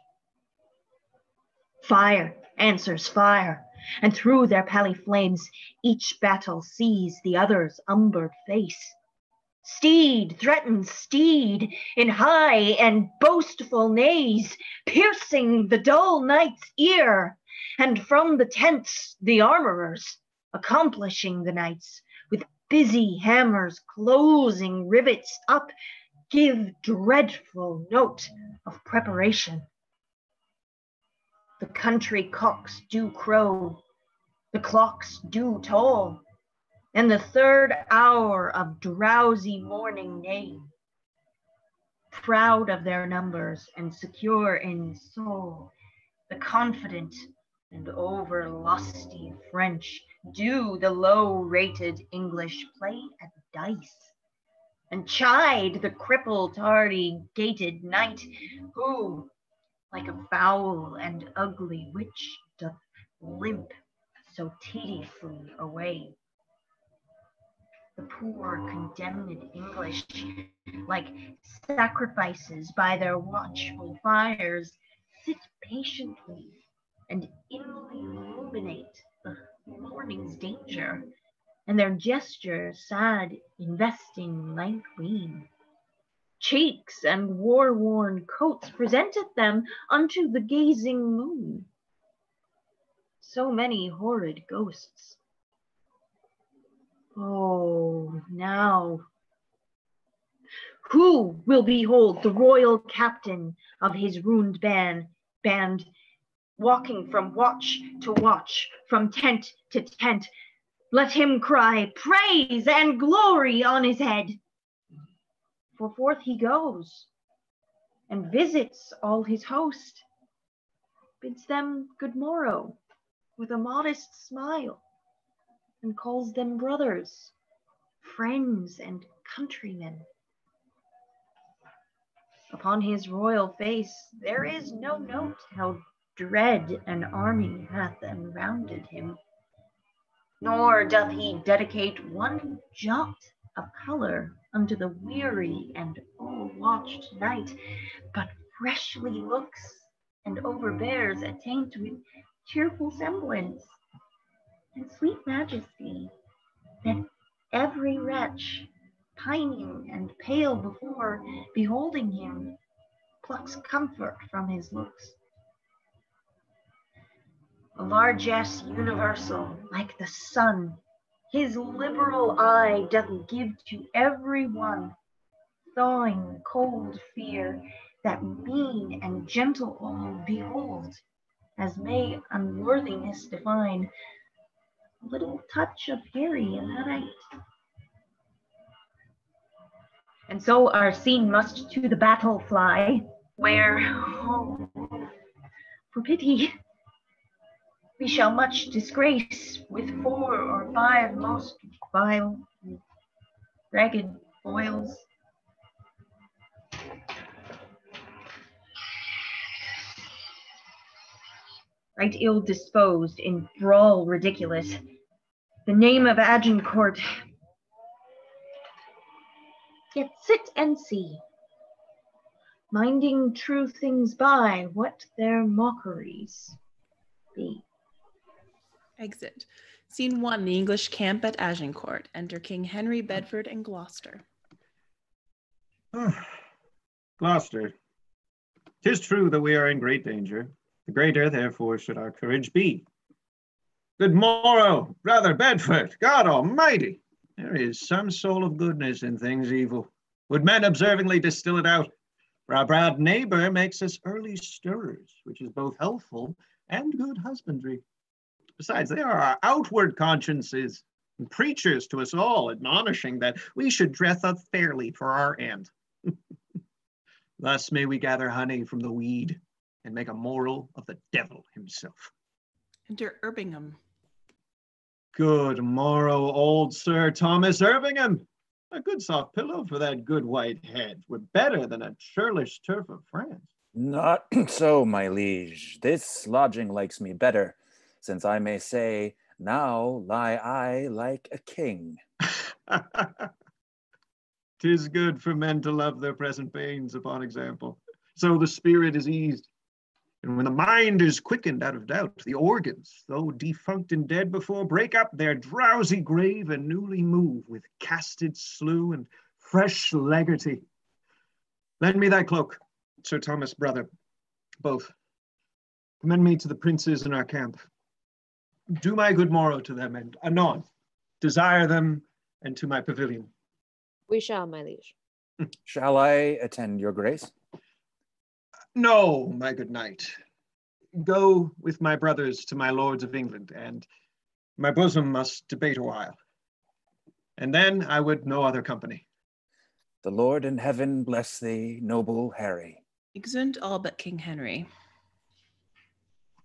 [SPEAKER 8] Fire answers fire, and through their pally flames each battle sees the other's umbered face. Steed threatens steed in high and boastful neighs, piercing the dull night's ear, and from the tents the armorers, accomplishing the nights, with busy hammers closing rivets up, give dreadful note of preparation. The country cocks do crow, the clocks do toll, and the third hour of drowsy morning neigh. Proud of their numbers and secure in soul, the confident and over lusty French do the low-rated English play at dice, and chide the crippled tardy-gated knight, who, like a foul and ugly witch, doth limp so tediously away. The poor condemned English, like sacrifices by their watchful fires, sit patiently and illuminate warnings danger, and their gesture sad investing like weed. Cheeks and war-worn coats presented them unto the gazing moon. So many horrid ghosts. Oh, now, who will behold the royal captain of his ruined band, walking from watch to watch, from tent to tent? Let him cry praise and glory on his head. For forth he goes, and visits all his host, bids them good morrow with a modest smile, and calls them brothers, friends, and countrymen. Upon his royal face there is no note how dread an army hath enrounded him, nor doth he dedicate one jot of color unto the weary and o'er-watched night, but freshly looks and overbears a taint with cheerful semblance and sweet majesty, that every wretch, pining and pale before beholding him, plucks comfort from his looks. A largesse universal, like the sun, his liberal eye doth give to every one, thawing cold fear that mean and gentle all behold, as may unworthiness define, a little touch of Harry in the night. And so our scene must to the battle fly, where, oh, for pity, we shall much disgrace with 4 or 5 most vile, ragged foils. Right ill disposed in brawl ridiculous, the name of Agincourt. Yet sit and see, minding true things by what their mockeries be.
[SPEAKER 7] Exit. Scene 1, the English camp at Agincourt. Enter King Henry, Bedford, and Gloucester.
[SPEAKER 2] Gloucester, 'tis true that we are in great danger. The greater, therefore, should our courage be. Good morrow, brother Bedford. God almighty, there is some soul of goodness in things evil. Would men observingly distill it out? For our proud neighbor makes us early stirrers, which is both healthful and good husbandry. Besides, they are our outward consciences, and preachers to us all, admonishing that we should dress us fairly for our end. Thus may we gather honey from the weed, and make a moral of the devil himself.
[SPEAKER 7] Enter Irvingham.
[SPEAKER 2] Good morrow, old Sir Thomas Irvingham. A good soft pillow for that good white head were better than a churlish turf of France.
[SPEAKER 19] Not so, my liege. This lodging likes me better, since I may say, now lie I like a king.
[SPEAKER 2] 'Tis good for men to love their present pains upon example, so the spirit is eased. And when the mind is quickened out of doubt, the organs, though defunct and dead before, break up their drowsy grave and newly move with casted slew and fresh legerty. Lend me thy cloak, Sir Thomas, brother, both. Commend me to the princes in our camp. Do my good morrow to them, and anon, desire them and to my pavilion.
[SPEAKER 3] We shall, my liege.
[SPEAKER 19] Shall I attend your grace?
[SPEAKER 2] No, my good knight. Go with my brothers to my lords of England, and my bosom must debate a while. And then I would no other company.
[SPEAKER 19] The Lord in heaven bless thee, noble Harry.
[SPEAKER 7] Exeunt all but King Henry.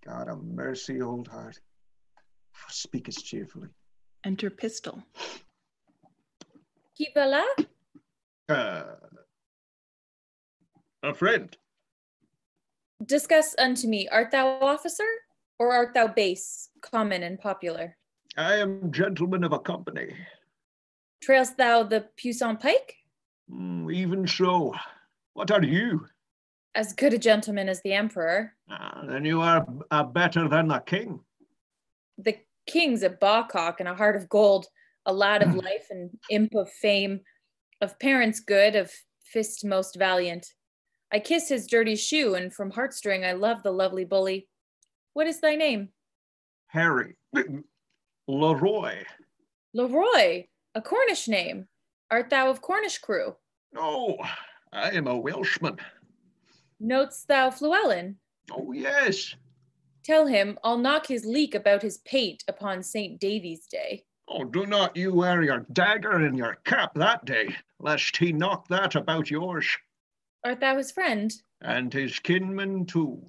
[SPEAKER 2] God a mercy, old heart. Speakest cheerfully.
[SPEAKER 7] Enter Pistol.
[SPEAKER 14] Qui va là?
[SPEAKER 2] A friend.
[SPEAKER 14] Discuss unto me, art thou officer, or art thou base, common, and popular?
[SPEAKER 2] I am gentleman of a company.
[SPEAKER 14] Trailst thou the puissant pike?
[SPEAKER 2] Even so. What are you?
[SPEAKER 14] As good a gentleman as the emperor.
[SPEAKER 2] Then you are better than the king.
[SPEAKER 14] The king's a bawcock and a heart of gold, a lad of life and imp of fame, of parents good, of fist most valiant. I kiss his dirty shoe, and from heartstring I love the lovely bully. What is thy name?
[SPEAKER 2] Harry. Leroy.
[SPEAKER 14] Leroy, a Cornish name. Art thou of Cornish crew?
[SPEAKER 2] No, I am a Welshman.
[SPEAKER 14] Notes thou Fluellen?
[SPEAKER 2] Oh, yes.
[SPEAKER 14] Tell him I'll knock his leek about his pate upon St. Davy's Day.
[SPEAKER 2] Oh, do not you wear your dagger in your cap that day, lest he knock that about yours.
[SPEAKER 14] Art thou his friend?
[SPEAKER 2] And his kinsman too.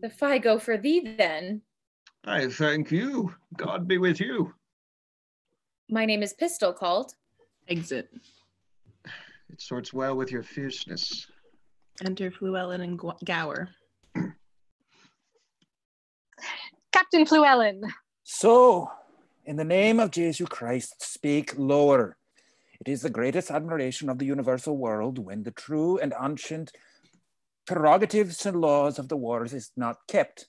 [SPEAKER 14] The fie go for thee then.
[SPEAKER 2] I thank you. God be with you.
[SPEAKER 14] My name is Pistol called.
[SPEAKER 7] Exit.
[SPEAKER 2] It sorts well with your fierceness.
[SPEAKER 7] Enter Fluellen and Gower.
[SPEAKER 16] Captain Fluellen.
[SPEAKER 19] So, in the name of Jesus Christ, speak lower. It is the greatest admiration of the universal world when the true and ancient prerogatives and laws of the wars is not kept.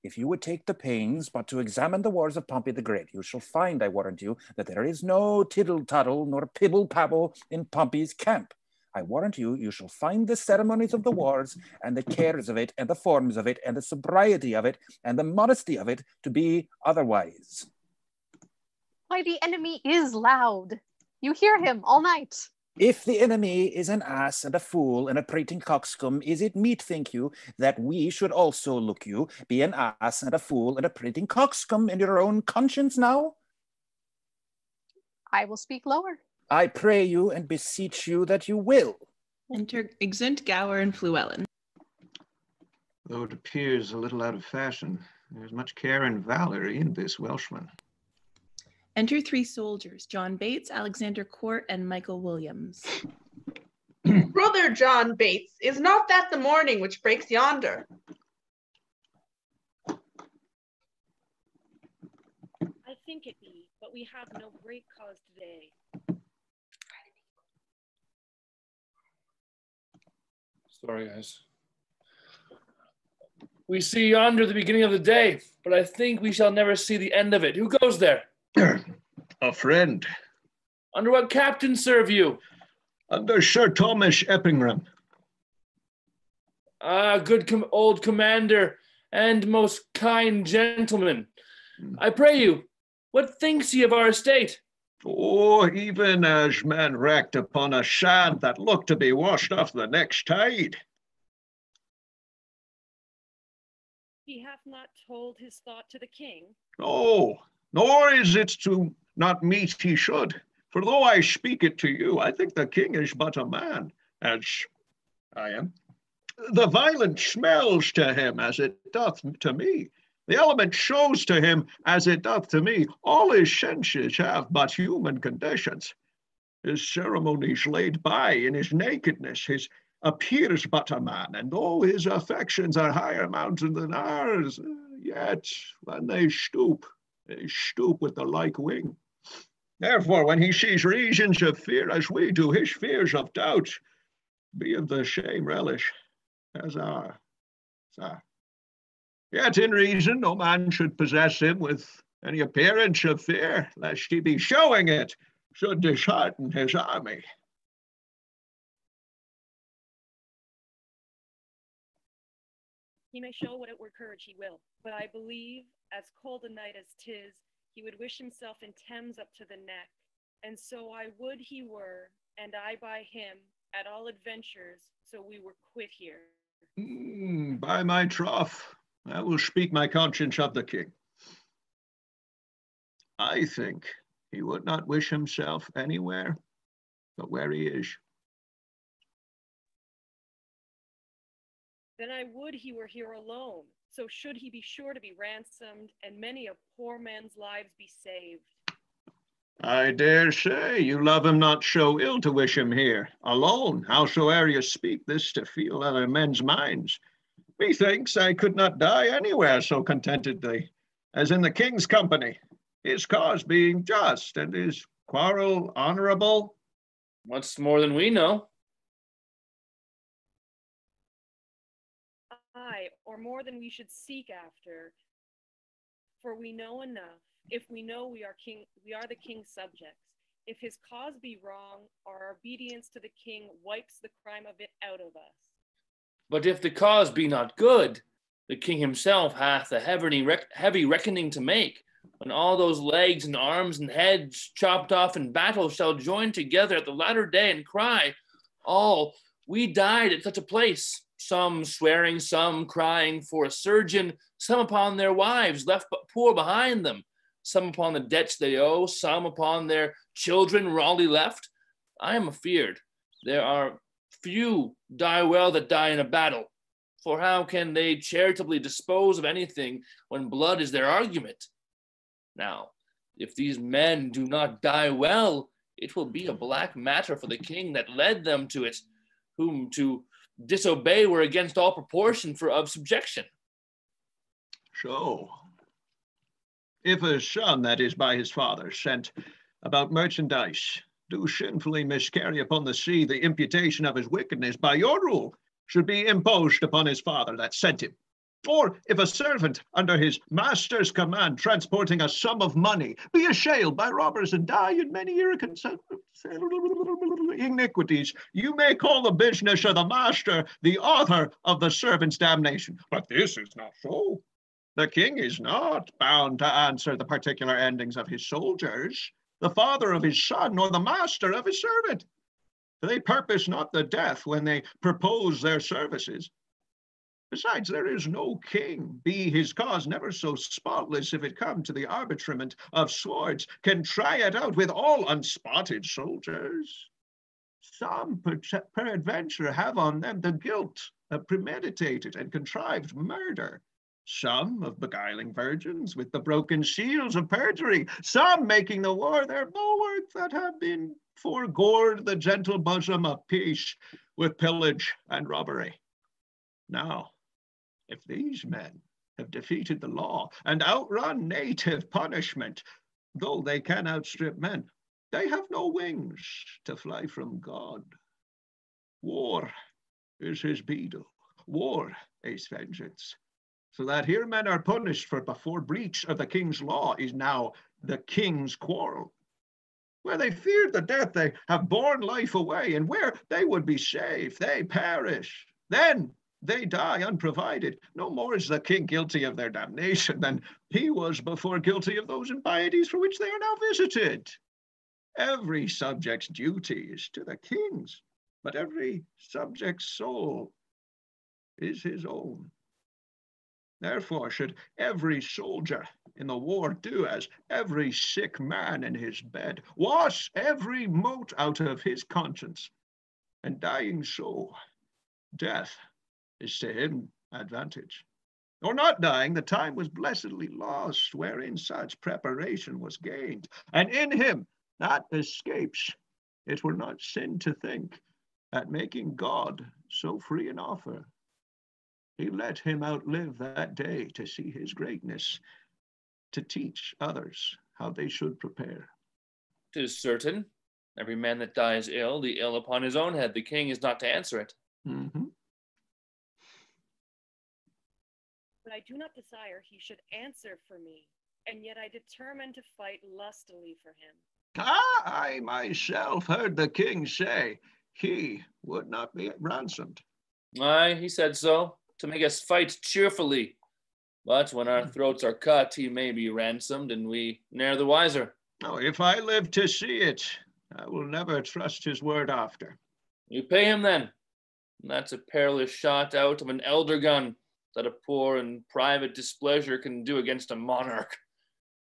[SPEAKER 19] If you would take the pains but to examine the wars of Pompey the Great, you shall find, I warrant you, that there is no tittle-tattle nor pibble-pabble in Pompey's camp. I warrant you, you shall find the ceremonies of the wars and the cares of it and the forms of it and the sobriety of it and the modesty of it to be otherwise.
[SPEAKER 16] Why, the enemy is loud. You hear him all night.
[SPEAKER 19] If the enemy is an ass and a fool and a prating coxcomb, is it meet, think you, that we should also, look you, be an ass and a fool and a prating coxcomb in your own conscience now?
[SPEAKER 16] I will speak lower.
[SPEAKER 19] I pray you and beseech you that you will.
[SPEAKER 7] Enter Exeunt, Gower, and Fluellen.
[SPEAKER 2] Though it appears a little out of fashion, there's much care and valor in this Welshman.
[SPEAKER 7] Enter 3 soldiers, John Bates, Alexander Court, and Michael Williams.
[SPEAKER 1] Brother John Bates, is not that the morning which breaks yonder?
[SPEAKER 15] I think it be, but we have no great cause today.
[SPEAKER 12] Sorry, guys. We see yonder the beginning of the day, but I think we shall never see the end of it. Who goes there?
[SPEAKER 2] A friend.
[SPEAKER 12] Under what captain serve you?
[SPEAKER 2] Under Sir Thomas Eppingham.
[SPEAKER 12] Ah, good old commander and most kind gentleman. I pray you, what thinks ye of our estate?
[SPEAKER 2] Oh, even as men wrecked upon a shad that looked to be washed off the next tide.
[SPEAKER 15] He hath not told his thought to the king.
[SPEAKER 2] No, nor is it to not meet he should. For though I speak it to you, I think the king is but a man, as I am. The violent smells to him as it doth to me. The element shows to him as it doth to me. All his senses have but human conditions. His ceremonies laid by in his nakedness, his appears but a man, and though his affections are higher mountain than ours, yet when they stoop with the like wing. Therefore, when he sees reasons of fear as we do, his fears of doubt be of the same relish as ours. Yet in reason no man should possess him with any appearance of fear, lest he be showing it should dishearten his army.
[SPEAKER 15] He may show what outward courage he will, but I believe, as cold a night as 'tis, he would wish himself in Thames up to the neck, and so I would he were, and I by him, at all adventures, so we were quit here.
[SPEAKER 2] By my troth, I will speak my conscience of the king. I think he would not wish himself anywhere but where he is.
[SPEAKER 15] Then I would he were here alone, so should he be sure to be ransomed, and many a poor man's lives be saved.
[SPEAKER 2] I dare say you love him not so ill to wish him here, alone, howsoe'er you speak this to feel other men's minds. Methinks I could not die anywhere so contentedly as in the king's company, his cause being just and his quarrel honorable.
[SPEAKER 12] What's more than we know?
[SPEAKER 15] Aye, or more than we should seek after, for we know enough, if we know we are the king's subjects. If his cause be wrong, our obedience to the king wipes the crime of it out of us.
[SPEAKER 12] But if the cause be not good, the king himself hath a heavy reckoning to make, when all those legs and arms and heads chopped off in battle shall join together at the latter day and cry, all, we died at such a place, some swearing, some crying for a surgeon, some upon their wives left but poor behind them, some upon the debts they owe, some upon their children rawly left. I am afeared there are few die well that die in a battle, for how can they charitably dispose of anything when blood is their argument? Now, if these men do not die well, it will be a black matter for the king that led them to it, whom to disobey were against all proportion of subjection.
[SPEAKER 2] So, if a son that is by his father sent about merchandise do sinfully miscarry upon the sea, the imputation of his wickedness by your rule should be imposed upon his father that sent him. Or if a servant under his master's command transporting a sum of money be assailed by robbers and die in many iniquities, you may call the business of the master the author of the servant's damnation. But this is not so. The king is not bound to answer the particular endings of his soldiers, the father of his son, nor the master of his servant. They purpose not the death when they propose their services. Besides, there is no king, be his cause never so spotless, if it come to the arbitrament of swords, can try it out with all unspotted soldiers. Some peradventure have on them the guilt of premeditated and contrived murder. Some of beguiling virgins with the broken shields of perjury, some making the war their bulwark that have been foregored the gentle bosom of peace with pillage and robbery. Now, if these men have defeated the law and outrun native punishment, though they can outstrip men, they have no wings to fly from God. War is his beadle, war is vengeance. So that here men are punished for before breach of the king's law is now the king's quarrel. Where they feared the death, they have borne life away, and where they would be safe, they perish. Then they die unprovided. No more is the king guilty of their damnation than he was before guilty of those impieties for which they are now visited. Every subject's duty is to the king's, but every subject's soul is his own. Therefore should every soldier in the war do as every sick man in his bed, wash every mote out of his conscience, and dying so, death is to him advantage. Or not dying, the time was blessedly lost, wherein such preparation was gained, and in him that escapes. It were not sin to think at making God so free an offer. He let him outlive that day to see his greatness, to teach others how they should prepare.
[SPEAKER 12] 'Tis certain, every man that dies ill, the ill upon his own head. The king is not to answer it.
[SPEAKER 2] Mm-hmm.
[SPEAKER 15] But I do not desire he should answer for me, and yet I determine to fight lustily for him.
[SPEAKER 2] I myself heard the king say he would not be ransomed.
[SPEAKER 12] Aye, he said so, to make us fight cheerfully. But when our throats are cut, he may be ransomed, and we ne'er the wiser.
[SPEAKER 2] Oh, if I live to see it, I will never trust his word after.
[SPEAKER 12] You pay him then. And that's a perilous shot out of an elder gun that a poor and private displeasure can do against a monarch.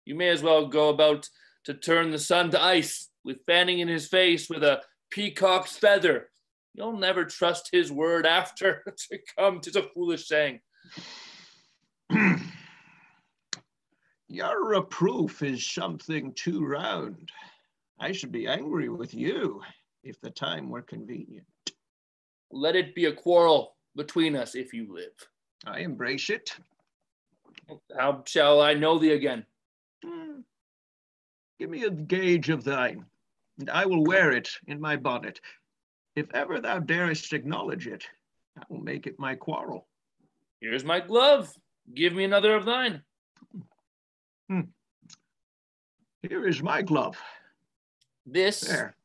[SPEAKER 12] You may as well go about to turn the sun to ice, with fanning in his face with a peacock's feather. You'll never trust his word after to come. 'Tis a foolish saying.
[SPEAKER 2] Your reproof is something too round. I should be angry with you if the time were convenient.
[SPEAKER 12] Let it be a quarrel between us if you live.
[SPEAKER 2] I embrace it.
[SPEAKER 12] How shall I know thee again?
[SPEAKER 2] Give me a gauge of thine, and I will wear it in my bonnet. If ever thou darest acknowledge it, I will make it my quarrel.
[SPEAKER 12] Here's my glove. Give me another of thine.
[SPEAKER 2] Here is my glove.
[SPEAKER 12] This,
[SPEAKER 2] there.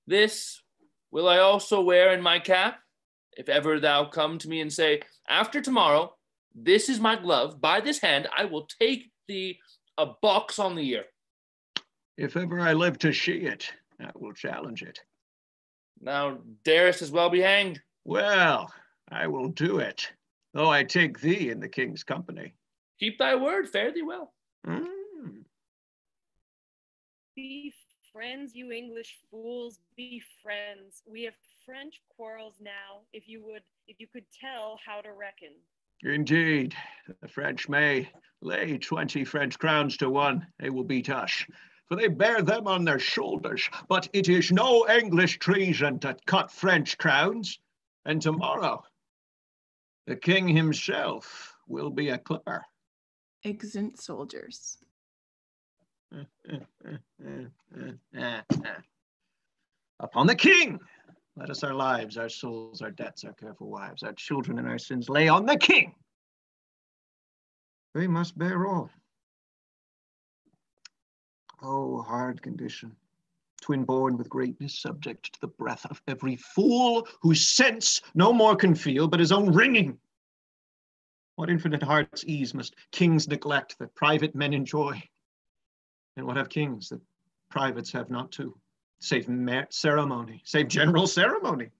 [SPEAKER 12] This will I also wear in my cap, if ever thou come to me and say, after tomorrow, this is my glove, by this hand I will take thee a box on the ear.
[SPEAKER 2] If ever I live to see it, I will challenge it.
[SPEAKER 12] Thou darest as well be hanged.
[SPEAKER 2] Well, I will do it, though I take thee in the king's company.
[SPEAKER 12] Keep thy word, fare thee well.
[SPEAKER 15] Be friends, you English fools, be friends. We have French quarrels now, if you could tell how to reckon.
[SPEAKER 2] Indeed, the French may lay 20 French crowns to one, they will beat us, for they bear them on their shoulders. But it is no English treason to cut French crowns, and tomorrow the king himself will be a clipper.
[SPEAKER 7] Exeunt soldiers.
[SPEAKER 2] Upon the king! Let us our lives, our souls, our debts, our careful wives, our children, and our sins lay on the king. They must bear all. Oh, hard condition, twin born with greatness, subject to the breath of every fool whose sense no more can feel but his own wringing. What infinite heart's ease must kings neglect that private men enjoy? And what have kings that privates have not too? Save ceremony, save general ceremony.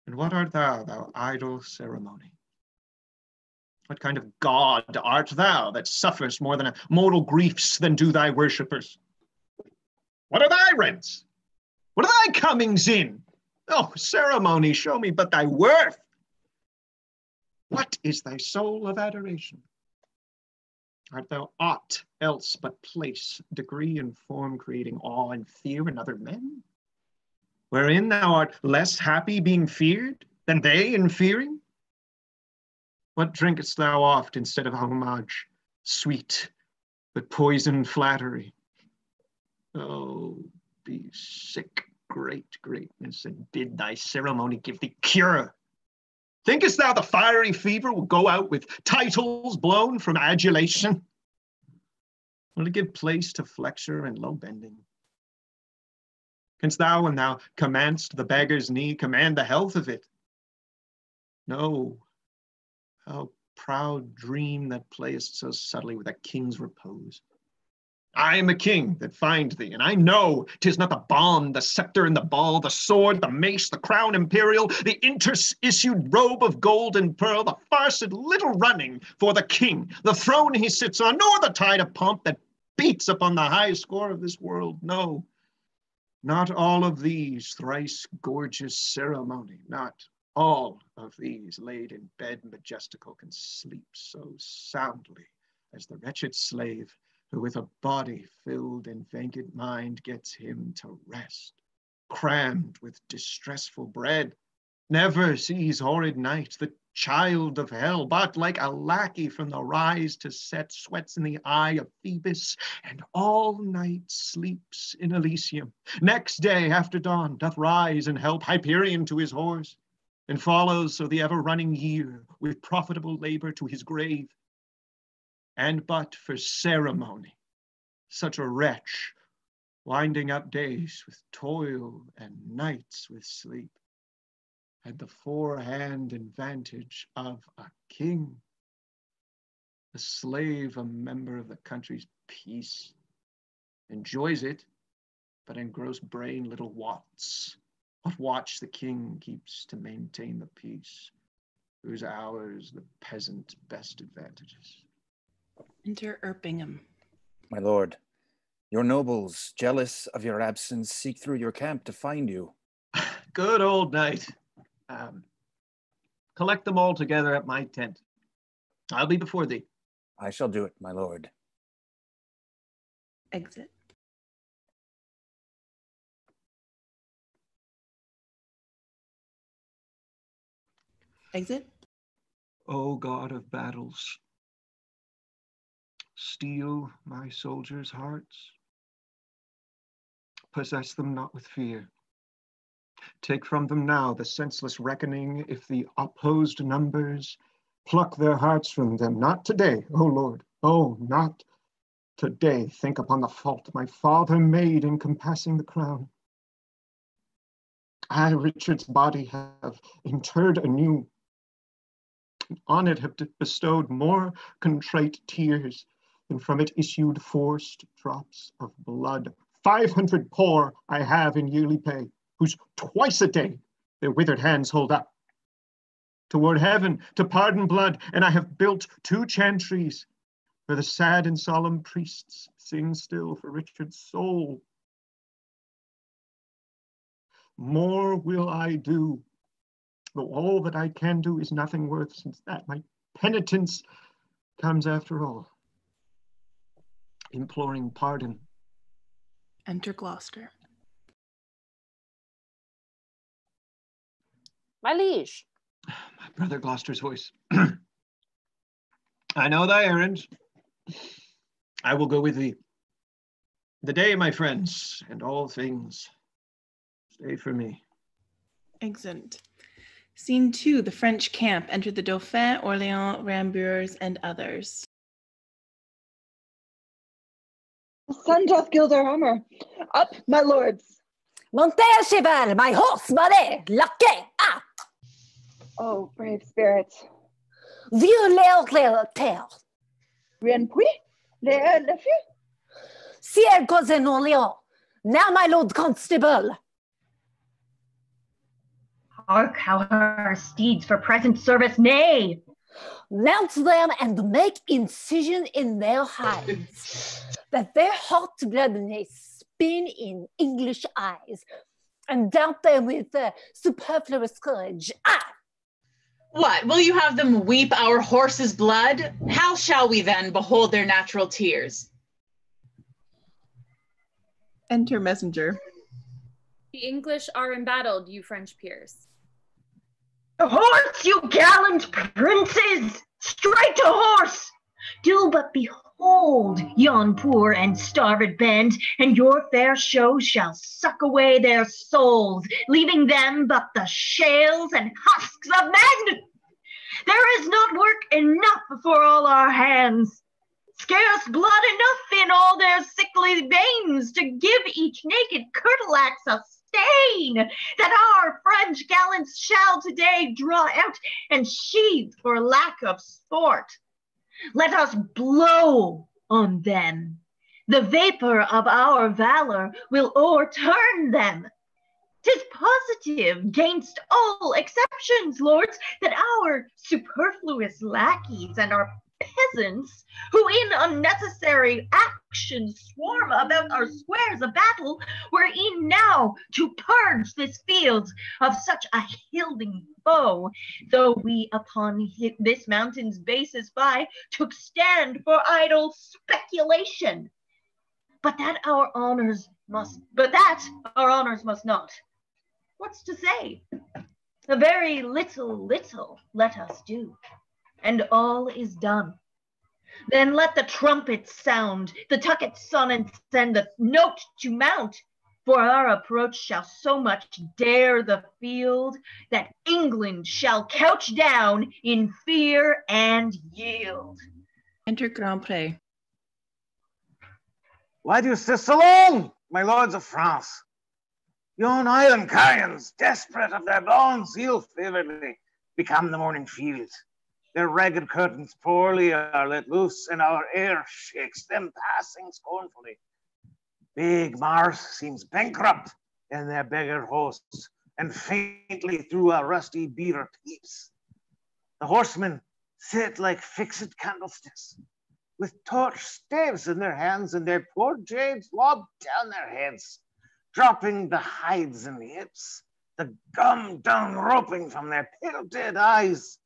[SPEAKER 2] And what art thou, thou idle ceremony? What kind of god art thou that suffers more than mortal griefs than do thy worshippers? What are thy rents? What are thy comings in? Oh, ceremony, show me but thy worth. What is thy soul of adoration? Art thou aught else but place, degree, and form, creating awe and fear in other men? Wherein thou art less happy being feared than they in fearing? What drinkest thou oft instead of homage, sweet but poisoned flattery? Oh, be sick, great greatness, and bid thy ceremony give thee cure. Thinkest thou the fiery fever will go out with titles blown from adulation? Will it give place to flexure and low bending? Canst thou, when thou commandst the beggar's knee, command the health of it? No, how proud dream that playest so subtly with a king's repose. I am a king that find thee, and I know 'tis not the bond, the scepter and the ball, the sword, the mace, the crown imperial, the interissued robe of gold and pearl, the farced little running for the king, the throne he sits on, nor the tide of pomp that beats upon the high score of this world. No, not all of these thrice gorgeous ceremony, not all of these laid in bed majestical can sleep so soundly as the wretched slave who with a body filled and vacant mind gets him to rest, crammed with distressful bread, never sees horrid night, the child of hell, but like a lackey from the rise to set, sweats in the eye of Phoebus, and all night sleeps in Elysium. Next day after dawn doth rise and help Hyperion to his horse, and follows so the ever-running year with profitable labor to his grave. And but for ceremony, such a wretch, winding up days with toil and nights with sleep, had the forehand advantage of a king, a slave, a member of the country's peace, enjoys it, but in gross brain little wots what watch the king keeps to maintain the peace, whose hours the peasant best advantages.
[SPEAKER 7] Enter Erpingham.
[SPEAKER 19] My lord, your nobles, jealous of your absence, seek through your camp to find you.
[SPEAKER 2] Good old knight. Collect them all together at my tent. I'll be before thee.
[SPEAKER 19] I shall do it, my lord.
[SPEAKER 7] Exit. Exit.
[SPEAKER 2] O God of battles, steel my soldiers' hearts. Possess them not with fear. Take from them now the senseless reckoning, if the opposed numbers pluck their hearts from them. Not today, O Lord, oh, not Today think upon the fault my father made in compassing the crown. I, Richard's body, have interred anew, and on it have bestowed more contrite tears than from it issued forced drops of blood. 500 poor I have in yearly pay, whose twice a day their withered hands hold up toward heaven to pardon blood, and I have built 2 chantries where the sad and solemn priests sing still for Richard's soul. More will I do, though all that I can do is nothing worth, since that my penitence comes after all, imploring pardon.
[SPEAKER 7] Enter Gloucester.
[SPEAKER 3] My liege.
[SPEAKER 2] My brother Gloucester's voice. I know thy errand. I will go with thee. The day, my friends, and all things, stay for me.
[SPEAKER 7] Excellent. Scene 2, the French camp. Enter the Dauphin, Orléans, Rambures, and others.
[SPEAKER 11] The sun doth gild our armor. Up, my lords.
[SPEAKER 18] Montez à cheval, my horse, ballet, laquais, ah!
[SPEAKER 11] Oh, brave spirits.
[SPEAKER 18] Vieux Léon,
[SPEAKER 11] Rien puis, le feu.
[SPEAKER 18] Sire cousin Orléans, now my lord constable.
[SPEAKER 8] Hark how her steeds for present service neigh.
[SPEAKER 18] Mount them and make incision in their hides, that their hot blood may spin in English eyes, and doubt them with superfluous courage. Ah!
[SPEAKER 20] What, will you have them weep our horses' blood? How shall we then behold their natural tears?
[SPEAKER 7] Enter messenger.
[SPEAKER 14] The English are embattled, you French peers.
[SPEAKER 8] Horse, you gallant princes! Straight to horse! Do but behold yon poor and starved band, and your fair show shall suck away their souls, leaving them but the shales and husks of men. There is not work enough for all our hands, scarce blood enough in all their sickly veins to give each naked curtlax a stain that our French gallants shall today draw out and sheathe for lack of sport. Let us blow on them. The vapor of our valor will o'erturn them. 'Tis positive, gainst all exceptions, lords, that our superfluous lackeys and our peasants, who in unnecessary actions swarm about our squares of battle, were e'en now to purge this field of such a hilding foe, though we upon this mountain's basis by took stand for idle speculation. But that our honors must not. What's to say? A very little let us do, and all is done. Then let the trumpets sound, the tucket son, and send the note to mount, for our approach shall so much dare the field, that England shall couch down in fear and yield.
[SPEAKER 7] Enter Grandpré.
[SPEAKER 17] Why do you sit so long, my lords of France? Yon island carrions, desperate of their bones, ill-favoredly become the morning field. Their ragged curtains poorly are let loose, and our air shakes them passing scornfully. Big Mars seems bankrupt in their beggar hosts, and faintly through a rusty beaver peeps. The horsemen sit like fixed candlesticks, with torch staves in their hands, and their poor jades lob down their heads, dropping the hides and hips, the gum down roping from their pale dead eyes,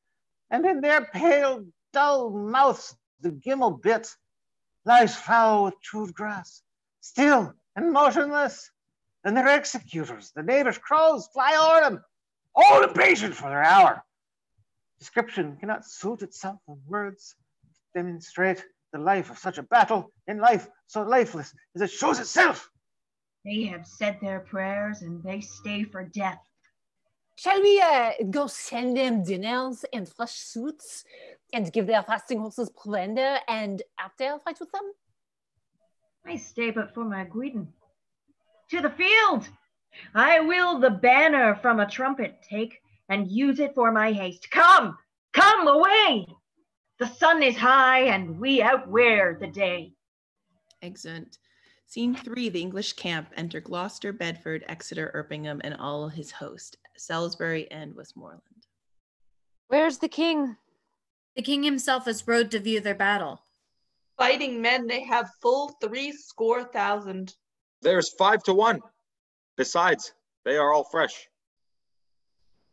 [SPEAKER 17] and in their pale dull mouths the gimel bit lies foul with chewed grass, still and motionless. And their executors, the neighbors' crows, fly o'er them, all impatient for their hour. Description cannot suit itself in words to demonstrate the life of such a battle, in life so lifeless as it shows itself.
[SPEAKER 8] They have said their prayers and they stay for death.
[SPEAKER 18] Shall we go send them dinners and fresh suits and give their fasting horses provender and after fight with them?
[SPEAKER 8] I stay but for my guidon. To the field! I will the banner from a trumpet take, and use it for my haste. Come, come away! The sun is high, and we outwear the day.
[SPEAKER 7] Excellent. Scene 3, the English camp. Enter Gloucester, Bedford, Exeter, Erpingham, and all his host, Salisbury and Westmoreland.
[SPEAKER 3] Where's the king?
[SPEAKER 6] The king himself has rode to view their battle.
[SPEAKER 1] Fighting men they have full 70,000.
[SPEAKER 9] There's 5 to 1. Besides, they are all fresh.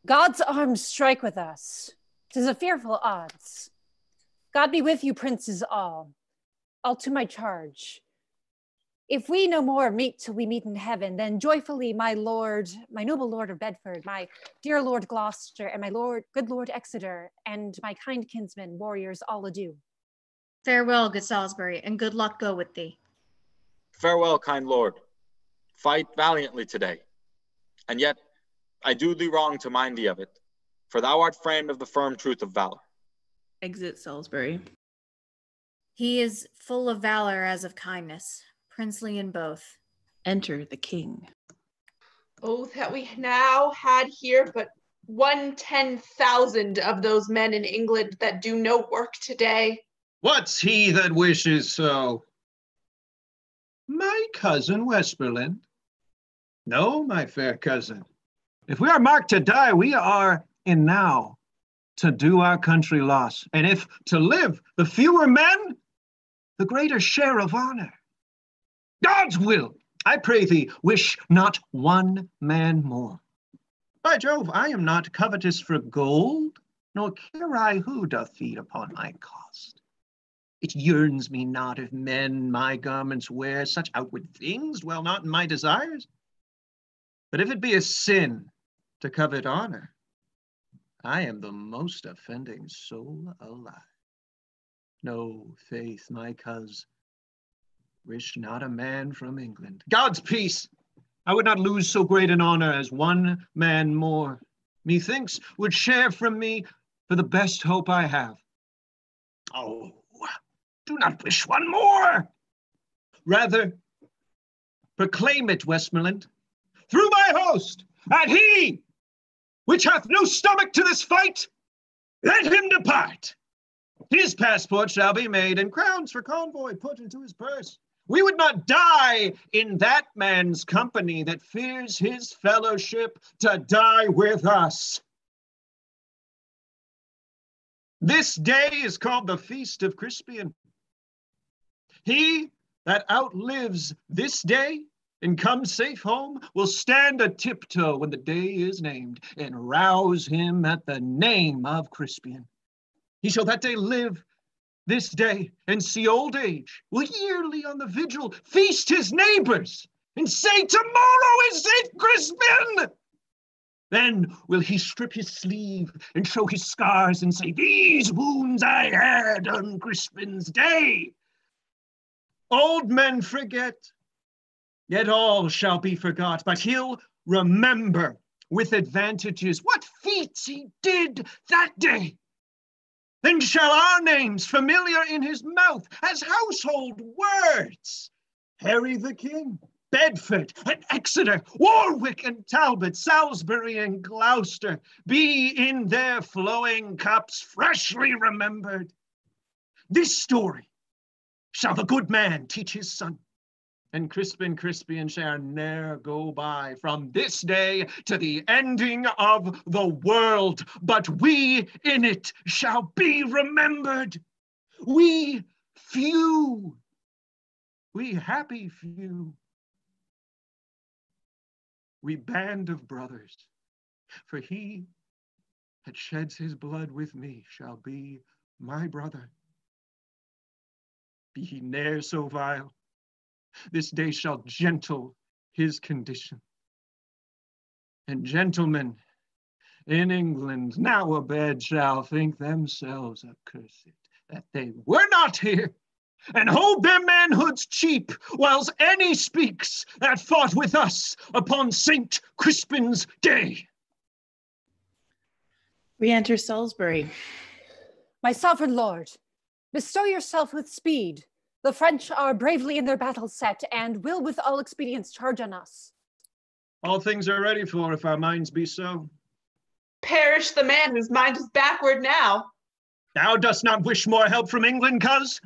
[SPEAKER 18] God's arms strike with us. 'Tis a fearful odds. God be with you, princes all to my charge. If we no more meet till we meet in heaven, then joyfully my lord, my noble lord of Bedford, my dear Lord Gloucester, and my good Lord Exeter, and my kind kinsmen, warriors, all adieu.
[SPEAKER 6] Farewell, good Salisbury, and good luck go with thee.
[SPEAKER 9] Farewell, kind lord. Fight valiantly today. And yet, I do thee wrong to mind thee of it, for thou art framed of the firm truth of valor.
[SPEAKER 7] Exit Salisbury.
[SPEAKER 6] He is full of valor as of kindness, princely in both.
[SPEAKER 7] Enter the king.
[SPEAKER 1] Oh, that we now had here but 1/10,000 of those men in England that do no work today.
[SPEAKER 2] What's he that wishes so? My cousin Westmoreland? No, my fair cousin. If we are marked to die, we are in now to do our country loss. And if to live, the fewer men, the greater share of honor. God's will, I pray thee, wish not one man more. By Jove, I am not covetous for gold, nor care I who doth feed upon my cost. It yearns me not if men my garments wear, such outward things dwell not in my desires. But if it be a sin to covet honor, I am the most offending soul alive. No, faith, my coz, wish not a man from England. God's peace! I would not lose so great an honor as one man more, methinks, would share from me for the best hope I have. Oh, do not wish one more. Rather, proclaim it, Westmoreland, through my host, and he which hath no stomach to this fight, let him depart. His passport shall be made, and crowns for convoy put into his purse. We would not die in that man's company that fears his fellowship to die with us. This day is called the Feast of Crispian. He that outlives this day and comes safe home will stand a tiptoe when the day is named and rouse him at the name of Crispian. He shall that day live this day and see old age, will yearly on the vigil feast his neighbors and say, tomorrow is St. Crispin. Then will he strip his sleeve and show his scars and say, these wounds I had on Crispin's day. Old men forget, yet all shall be forgot, but he'll remember with advantages what feats he did that day. Then shall our names familiar in his mouth as household words, Harry the King, Bedford and Exeter, Warwick and Talbot, Salisbury and Gloucester, be in their flowing cups freshly remembered. This story shall the good man teach his son, and Crispian shall ne'er go by from this day to the ending of the world, but we in it shall be remembered. We few, we happy few, we band of brothers, for he that sheds his blood with me shall be my brother. Be he ne'er so vile, this day shall gentle his condition. And gentlemen in England now abed shall think themselves accursed that they were not here, and hold their manhoods cheap, whiles any speaks that fought with us upon St. Crispin's day.
[SPEAKER 7] Re-enter Salisbury.
[SPEAKER 18] My sovereign lord, bestow yourself with speed. The French are bravely in their battle set and will with all expedience charge on us.
[SPEAKER 2] All things are ready for, if our minds be so.
[SPEAKER 1] Perish the man whose mind is backward now.
[SPEAKER 2] Thou dost not wish more help from England, coz?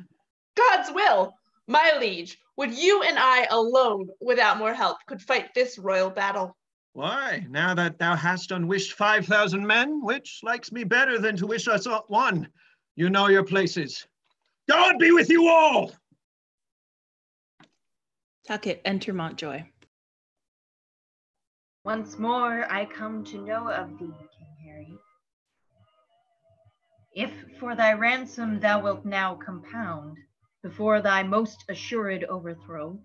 [SPEAKER 1] God's will, my liege, would you and I alone, without more help, could fight this royal battle.
[SPEAKER 2] Why, now that thou hast unwished 5,000 men, which likes me better than to wish us all one, you know your places. God be with you all!
[SPEAKER 7] Tucket, enter Montjoy.
[SPEAKER 8] Once more I come to know of thee, King Harry. If for thy ransom thou wilt now compound, before thy most assured overthrow,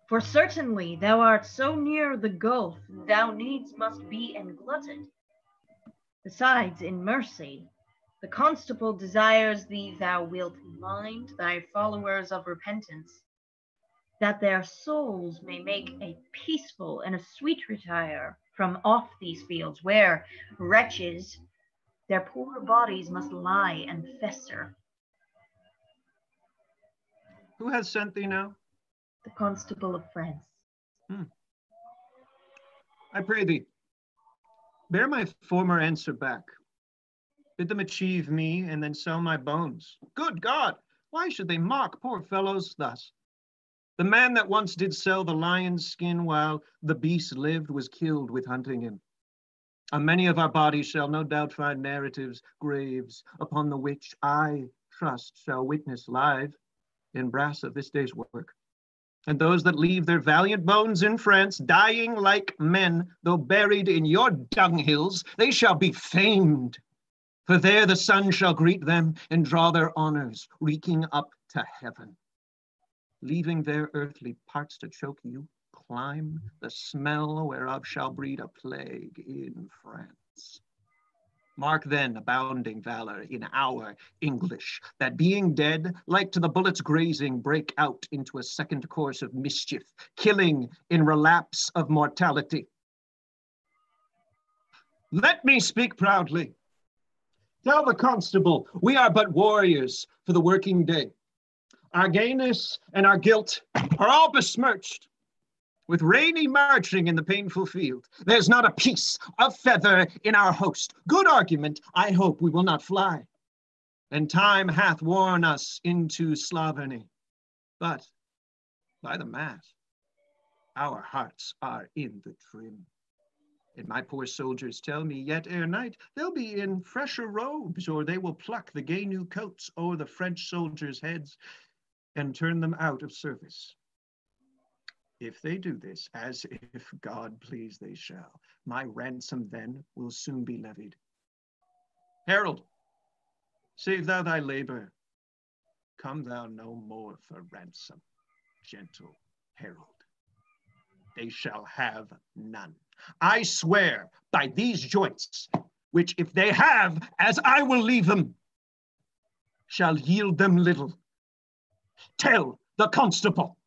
[SPEAKER 8] for certainly thou art so near the gulf, thou needs must be englutted. Besides, in mercy, the constable desires thee thou wilt mind thy followers of repentance, that their souls may make a peaceful and a sweet retire from off these fields, where wretches, their poor bodies must lie and fester.
[SPEAKER 2] Who has sent thee now?
[SPEAKER 8] The Constable of France.
[SPEAKER 2] I pray thee, bear my former answer back. Bid them achieve me and then sell my bones. Good God, why should they mock poor fellows thus? The man that once did sell the lion's skin while the beast lived was killed with hunting him. On many of our bodies shall no doubt find narratives, graves, upon the which I trust shall witness live in brass of this day's work. And those that leave their valiant bones in France, dying like men, though buried in your dunghills, they shall be famed. For there the sun shall greet them and draw their honors, reeking up to heaven. Leaving their earthly parts to choke you, climb, the smell whereof shall breed a plague in France. Mark then abounding valor in our English, that being dead, like to the bullets grazing, break out into a second course of mischief, killing in relapse of mortality. Let me speak proudly. Tell the constable, we are but warriors for the working day. Our gayness and our guilt are all besmirched with rainy marching in the painful field. There's not a piece of feather in our host. Good argument, I hope we will not fly. And time hath worn us into Slavony. But by the mass, our hearts are in the trim. And my poor soldiers tell me yet ere night, they'll be in fresher robes, or they will pluck the gay new coats o'er the French soldiers' heads and turn them out of service. If they do this, as if God please they shall, my ransom then will soon be levied. Harold, save thou thy labor. Come thou no more for ransom, gentle Harold. They shall have none. I swear by these joints, which if they have, as I will leave them, shall yield them little. Tell the constable.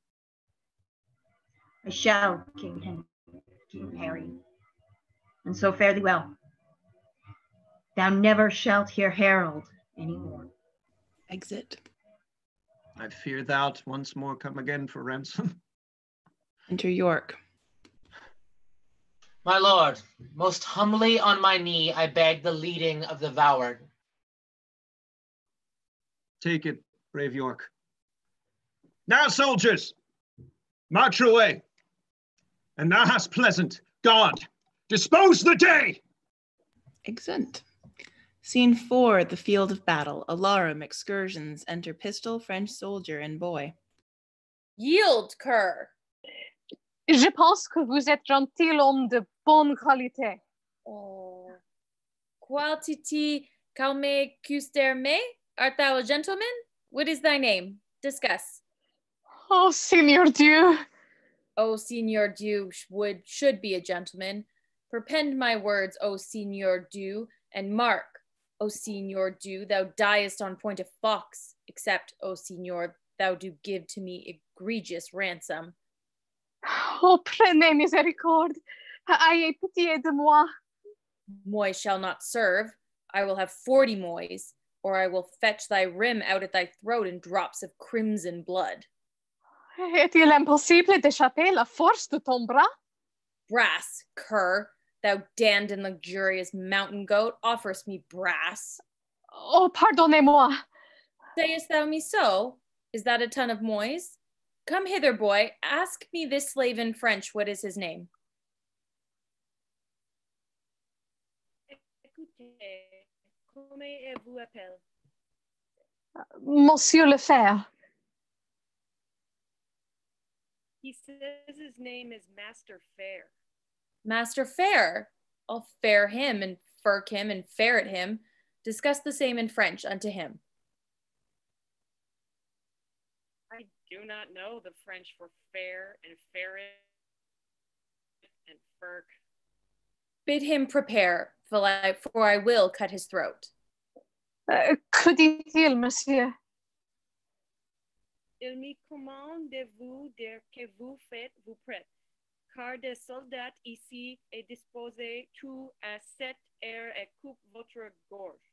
[SPEAKER 8] I shall, King Harry, and so fare thee well. Thou never shalt hear Harold any more.
[SPEAKER 7] Exit.
[SPEAKER 2] I fear thou'lt once more come again for ransom.
[SPEAKER 7] Enter York.
[SPEAKER 4] My lord, most humbly on my knee, I beg the leading of the Voward.
[SPEAKER 2] Take it, brave York. Now, soldiers, march away. And thou hast pleasant. God, dispose the day.
[SPEAKER 7] Exeunt. Scene 4, the field of battle. Alarum, excursions, enter pistol, French soldier, and boy.
[SPEAKER 14] Yield, cur.
[SPEAKER 16] Je pense que vous êtes gentilhomme de bonne qualité.
[SPEAKER 14] Oh. Qualtiti calme custer me? Art thou a gentleman? What is thy name? Discuss.
[SPEAKER 16] Oh, Seigneur Dieu.
[SPEAKER 14] Oh, Seigneur Dieu should be a gentleman. Perpend my words, O Seigneur Dieu, and mark, O Seigneur Dieu, thou diest on point of fox, except, O Seigneur, thou do give to me egregious ransom.
[SPEAKER 16] Oh, prenez miséricorde. Ayez pitié de moi.
[SPEAKER 14] Moi shall not serve. I will have 40 mois. or I will fetch thy rim out at thy throat in drops of crimson blood.
[SPEAKER 16] Est-il impossible d'échapper la force de ton bras?
[SPEAKER 14] Brass, cur, thou damned and luxurious mountain goat, offers me brass.
[SPEAKER 16] Oh, pardonnez-moi.
[SPEAKER 14] Sayest thou me so? Is that a ton of moise? Come hither, boy. Ask me this slave in French, what is his name?
[SPEAKER 15] Écoutez, comment vous appelle?
[SPEAKER 16] Monsieur le Fer.
[SPEAKER 15] He says his name is Master Fair.
[SPEAKER 14] Master Fair. I'll fair him and firk him and ferret him. Discuss the same in French unto him.
[SPEAKER 15] I do not know the French for fair and ferret and firk.
[SPEAKER 14] Bid him prepare, for I will cut his throat.
[SPEAKER 16] Que dit-il, monsieur?
[SPEAKER 15] Il me commande de vous dire que vous faites vous prêtes, car des soldats ici est disposé tout à cette heure et coupe votre gorge.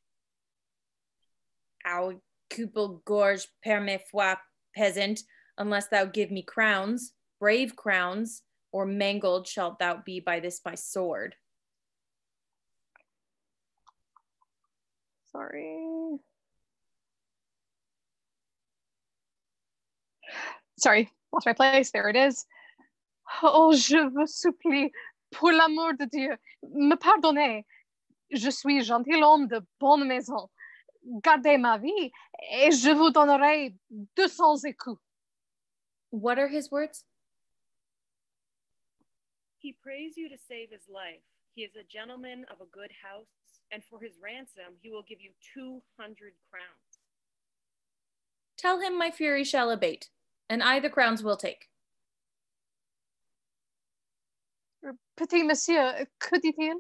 [SPEAKER 14] Ow, couple gorge per mes foi, peasant, unless thou give me crowns, brave crowns, or mangled shalt thou be by this my sword.
[SPEAKER 16] Sorry, lost my place. There it is. Oh, je vous supplie, pour l'amour de Dieu, me pardonnez. Je suis gentilhomme de bonne maison. Gardez ma vie, et je vous donnerai 200 écus.
[SPEAKER 14] What are his words?
[SPEAKER 15] He prays you to save his life. He is a gentleman of a good house, and for his ransom he will give you 200 crowns.
[SPEAKER 14] Tell him my fury shall abate, and I the crowns will take.
[SPEAKER 16] Petit monsieur, que dit-il?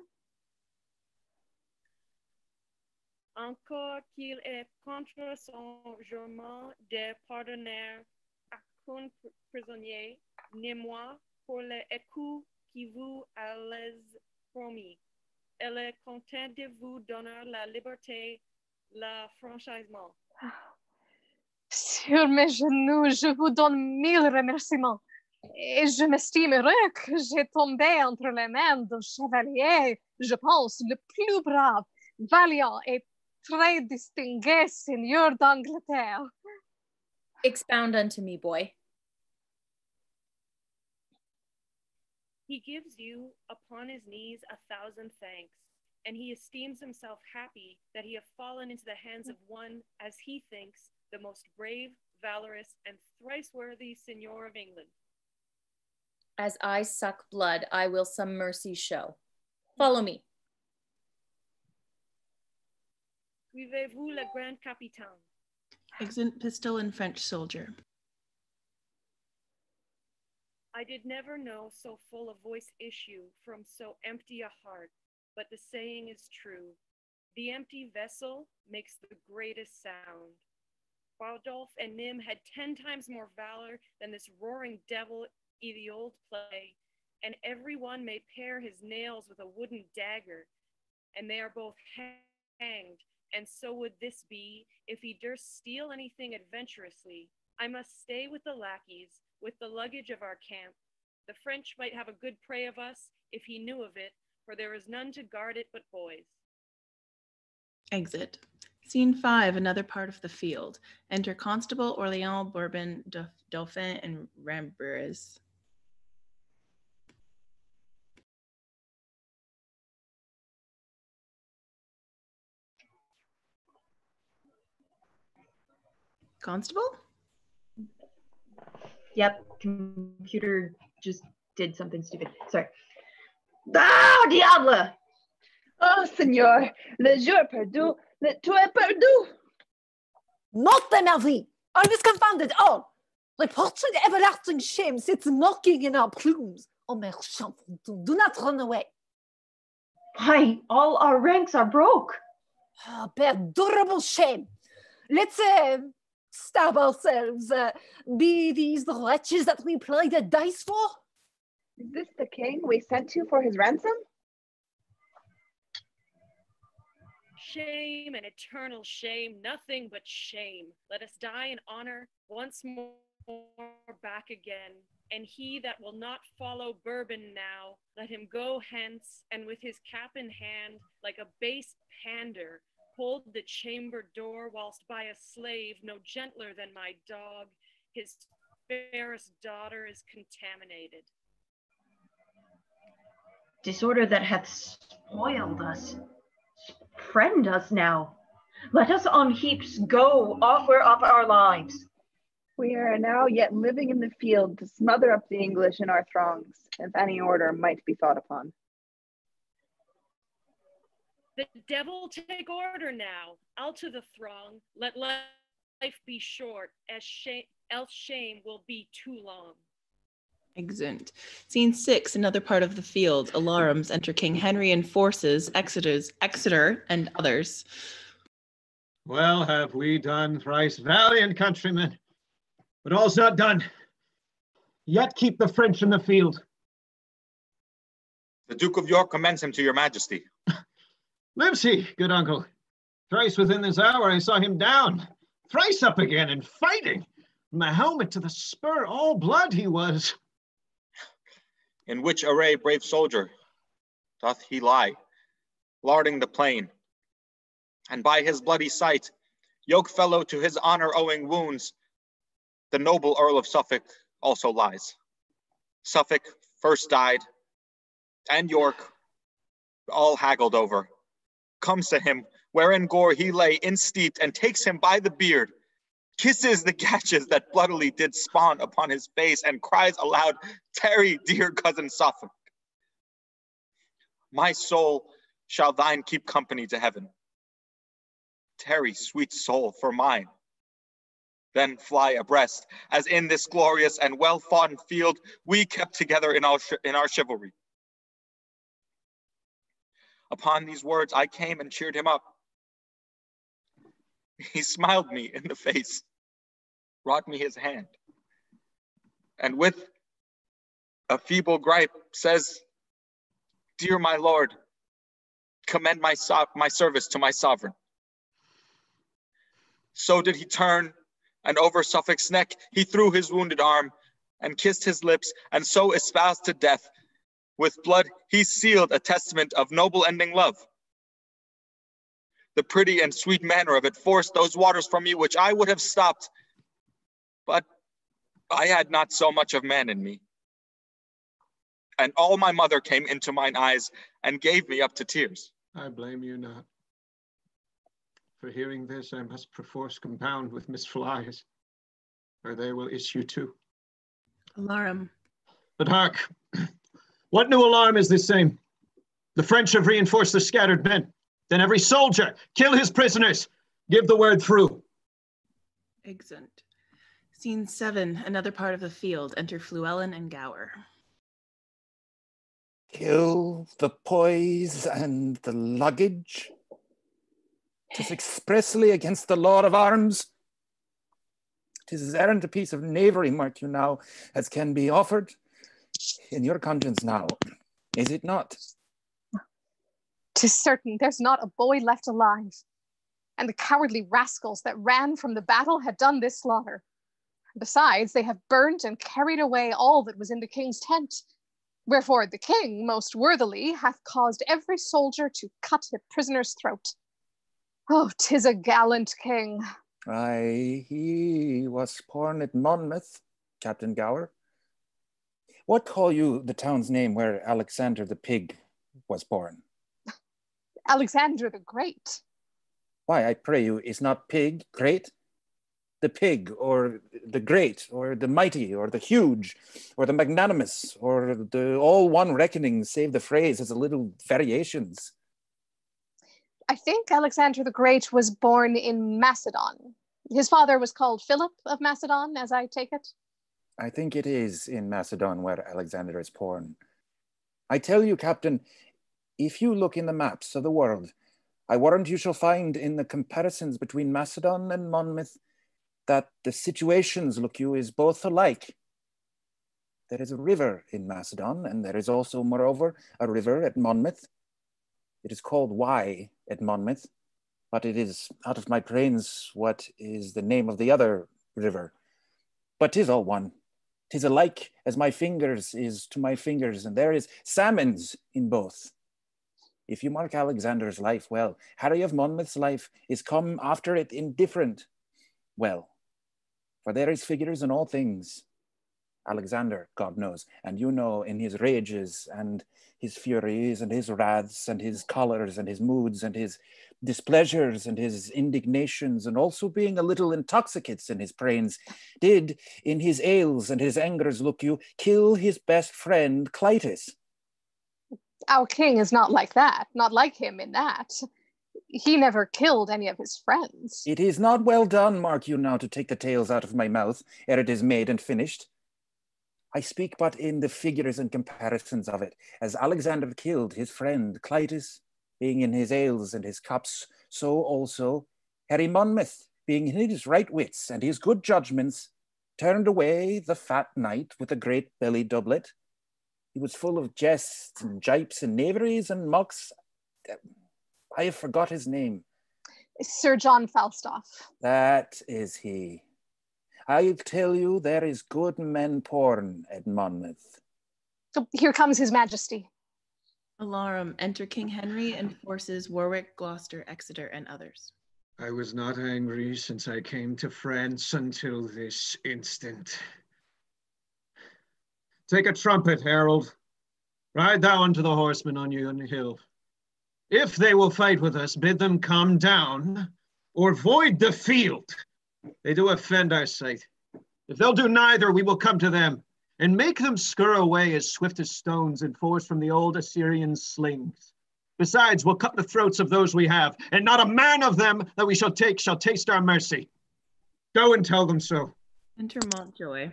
[SPEAKER 15] Encore qu'il est contre son jurement de pardonner aucun prisonnier, ni moi, pour les écus qui vous allez promis. Elle est contente de vous donner la liberté, l'affranchissement.
[SPEAKER 16] Sur mes genoux, je vous donne 1000 remerciements. Et je m'estime heureux que j'ai tombé entre les mains d'un chevalier, je pense, le plus brave, valiant et très distingué seigneur d'Angleterre.
[SPEAKER 14] Expound unto me, boy.
[SPEAKER 15] He gives you upon his knees 1,000 thanks, and he esteems himself happy that he have fallen into the hands of one, as he thinks, the most brave, valorous, and thrice worthy Seigneur of England.
[SPEAKER 14] As I suck blood, I will some mercy show. Follow me.
[SPEAKER 15] Suivez-vous le grand capitaine.
[SPEAKER 7] Exit pistol and French soldier.
[SPEAKER 15] I did never know so full a voice issue from so empty a heart, but the saying is true. The empty vessel makes the greatest sound. Bardolph and Nym had 10 times more valor than this roaring devil in the old play, and every one may pare his nails with a wooden dagger, and they are both hanged, and so would this be, if he durst steal anything adventurously. I must stay with the lackeys, with the luggage of our camp. The French might have a good prey of us, if he knew of it, for there is none to guard it but boys.
[SPEAKER 7] Exit. Scene 5, another part of the field. Enter Constable, Orleans, Bourbon, Dauphin, and Rambures. Constable?
[SPEAKER 8] Yep, computer just did something stupid. Sorry. Ah, diable!
[SPEAKER 11] Oh, Seigneur, le jour perdu, le tout est perdu.
[SPEAKER 18] Not the Navi! I was confounded all! Reported everlasting shame sits mocking in our plumes. Oh, mes champions, do not run away.
[SPEAKER 8] Why, all our ranks are broke.
[SPEAKER 18] Oh, perdurable shame. Let's stab ourselves. Be these the wretches that we played the dice for?
[SPEAKER 13] Is this the king we sent to for his ransom?
[SPEAKER 15] Shame and eternal shame, nothing but shame. Let us die in honor, once more back again. And he that will not follow Bourbon now, let him go hence, and with his cap in hand, like a base pander, hold the chamber door, whilst by a slave no gentler than my dog, his fairest daughter is contaminated.
[SPEAKER 8] Disorder that hath spoiled us, friend us now. Let us on heaps go, offer up our lives.
[SPEAKER 13] We are now yet living in the field to smother up the English in our throngs, if any order might be thought upon.
[SPEAKER 15] The devil take order now, out to the throng, let life be short, else shame will be too long.
[SPEAKER 7] Exeunt. Scene 6, another part of the field. Alarums, enter King Henry and forces, Exeter, and others.
[SPEAKER 2] Well have we done, thrice valiant countrymen, but all's not done. Yet keep the French in the field.
[SPEAKER 9] The Duke of York commends him to your majesty.
[SPEAKER 2] Lives he, good uncle? Thrice within this hour I saw him down, thrice up again and fighting. From the helmet to the spur, all blood he was.
[SPEAKER 9] In which array, brave soldier, doth he lie, larding the plain? And by his bloody sight, yoke fellow to his honor owing wounds, the noble Earl of Suffolk also lies. Suffolk first died, and York, all haggled over, comes to him, wherein gore he lay insteeped, and takes him by the beard, kisses the gashes that bloodily did spawn upon his face, and cries aloud, "Tarry, dear cousin Suffolk. My soul shall thine keep company to heaven. Tarry, sweet soul, for mine." Then fly abreast, as in this glorious and well-foughten field we kept together in our chivalry. Upon these words I came and cheered him up. He smiled me in the face, brought me his hand, and with a feeble gripe says, "Dear my lord, commend my service to my sovereign." So did he turn, and over Suffolk's neck he threw his wounded arm, and kissed his lips, and so espoused to death. With blood he sealed a testament of noble ending love. The pretty and sweet manner of it forced those waters from me which I would have stopped, but I had not so much of man in me. And all my mother came into mine eyes, and gave me up to tears.
[SPEAKER 2] I blame you not. For hearing this, I must perforce compound with Miss Flies, or they will issue too.
[SPEAKER 7] Alarum.
[SPEAKER 2] But hark, what new alarm is this same? The French have reinforced the scattered men. Then every soldier, kill his prisoners, give the word through.
[SPEAKER 7] Exeunt. Scene 7, another part of the field. Enter Fluellen and Gower.
[SPEAKER 19] Kill the poise and the luggage? 'Tis expressly against the law of arms. 'Tis as errant a piece of knavery, mark you now, as can be offered in your conscience now, is it not?
[SPEAKER 16] 'Tis certain there's not a boy left alive, and the cowardly rascals that ran from the battle had done this slaughter. Besides, they have burnt and carried away all that was in the king's tent. Wherefore the king most worthily hath caused every soldier to cut a prisoner's throat. Oh, 'tis a gallant king.
[SPEAKER 19] Aye, he was born at Monmouth, Captain Gower. What call you the town's name where Alexander the Pig was born?
[SPEAKER 16] Alexander the Great.
[SPEAKER 19] Why, I pray you, is not Pig great? The Pig, or the Great, or the Mighty, or the Huge, or the Magnanimous, or the all one reckoning, save the phrase has a little variations.
[SPEAKER 16] I think Alexander the Great was born in Macedon. His father was called Philip of Macedon, as I take it.
[SPEAKER 19] I think it is in Macedon where Alexander is born. I tell you, Captain, if you look in the maps of the world, I warrant you shall find in the comparisons between Macedon and Monmouth that the situations, look you, is both alike. There is a river in Macedon, and there is also, moreover, a river at Monmouth. It is called Wye at Monmouth, but it is out of my brains what is the name of the other river. But 'tis all one. 'Tis alike as my fingers is to my fingers, and there is salmons in both. If you mark Alexander's life well, Harry of Monmouth's life is come after it indifferent. Well, for there is figures in all things. Alexander, God knows, and you know in his rages and his furies and his wraths and his chollers and his moods and his displeasures and his indignations, and also being a little intoxicates in his brains, did in his ails and his angers, look you, kill his best friend Clytus.
[SPEAKER 16] Our king is not like that, not like him in that. He never killed any of his friends.
[SPEAKER 19] It is not well done, mark you now, to take the tales out of my mouth ere it is made and finished. I speak but in the figures and comparisons of it, as Alexander killed his friend Clytus, being in his ales and his cups, so also Harry Monmouth, being in his right wits and his good judgments, turned away the fat knight with the great belly doublet. He was full of jests and jipes and knaveries and mocks. I have forgot his name.
[SPEAKER 16] Sir John Falstaff.
[SPEAKER 19] That is he. I tell you, there is good men born at Monmouth.
[SPEAKER 16] So here comes his majesty.
[SPEAKER 7] Alarum, enter King Henry and forces Warwick, Gloucester, Exeter, and others.
[SPEAKER 2] I was not angry since I came to France until this instant. Take a trumpet, Harold. Ride thou unto the horsemen on yon hill. If they will fight with us, bid them come down or void the field. They do offend our sight. If they'll do neither, we will come to them and make them scurry away as swift as stones enforced from the old Assyrian slings. Besides, we'll cut the throats of those we have, and not a man of them that we shall take shall taste our mercy. Go and tell them so.
[SPEAKER 7] Enter Montjoy.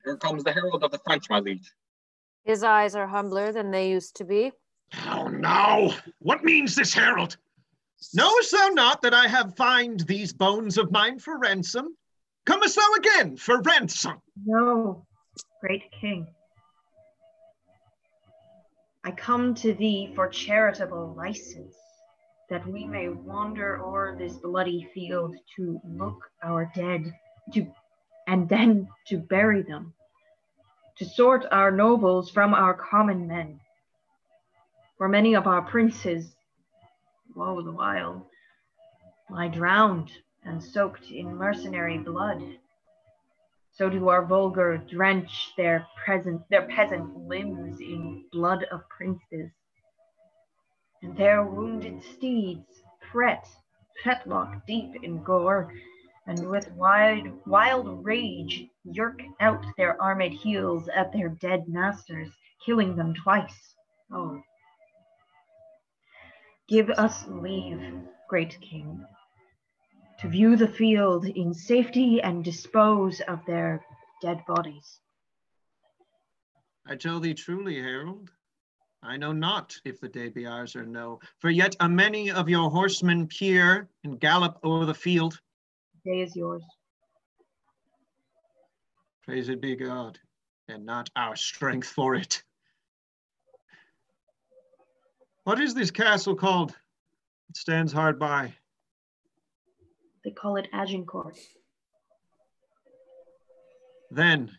[SPEAKER 9] Here comes the herald of the French, my liege.
[SPEAKER 3] His eyes are humbler than they used to be.
[SPEAKER 2] Oh, no! What means this herald? Knowest thou not that I have fined these bones of mine for ransom? Comest thou again for ransom?
[SPEAKER 8] No, great king. I come to thee for charitable license, that we may wander o'er this bloody field to look our dead, and then to bury them, to sort our nobles from our common men. For many of our princes, woe the while, lie drowned and soaked in mercenary blood. So do our vulgar drench their peasant limbs in blood of princes. And their wounded steeds fetlock deep in gore, and with wild rage yerk out their armed heels at their dead masters, killing them twice. Oh, give us leave, great king, to view the field in safety and dispose of their dead bodies.
[SPEAKER 2] I tell thee truly, Harold, I know not if the day be ours or no, for yet a many of your horsemen peer and gallop o'er the field.
[SPEAKER 8] The day is yours.
[SPEAKER 2] Praised be God, and not our strength for it. What is this castle called? It stands hard by.
[SPEAKER 8] They call it Agincourt.
[SPEAKER 2] Then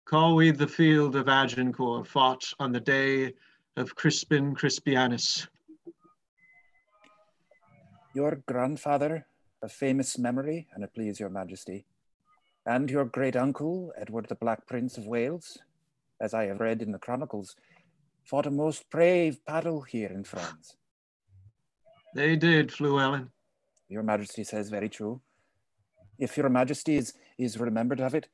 [SPEAKER 2] call we the field of Agincourt, fought on the day of Crispin Crispianus.
[SPEAKER 19] Your grandfather, of famous memory, and it please your majesty, and your great uncle, Edward the Black Prince of Wales, as I have read in the chronicles, fought a most brave battle here in France.
[SPEAKER 2] They did, Fluellen.
[SPEAKER 19] Your majesty says very true. If your majesty is remembered of it,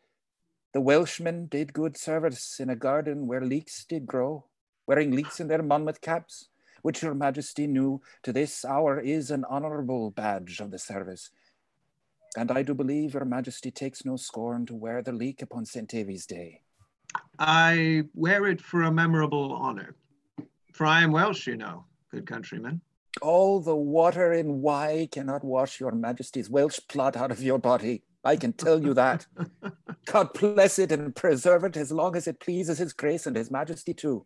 [SPEAKER 19] the Welshmen did good service in a garden where leeks did grow, wearing leeks in their Monmouth caps, which your majesty knew to this hour is an honorable badge of the service. And I do believe your majesty takes no scorn to wear the leek upon St. Davies' Day.
[SPEAKER 2] I wear it for a memorable honor, for I am Welsh, you know, good countryman.
[SPEAKER 19] All the water in Wye cannot wash your majesty's Welsh blood out of your body. I can tell you that. God bless it and preserve it as long as it pleases his grace and his majesty too.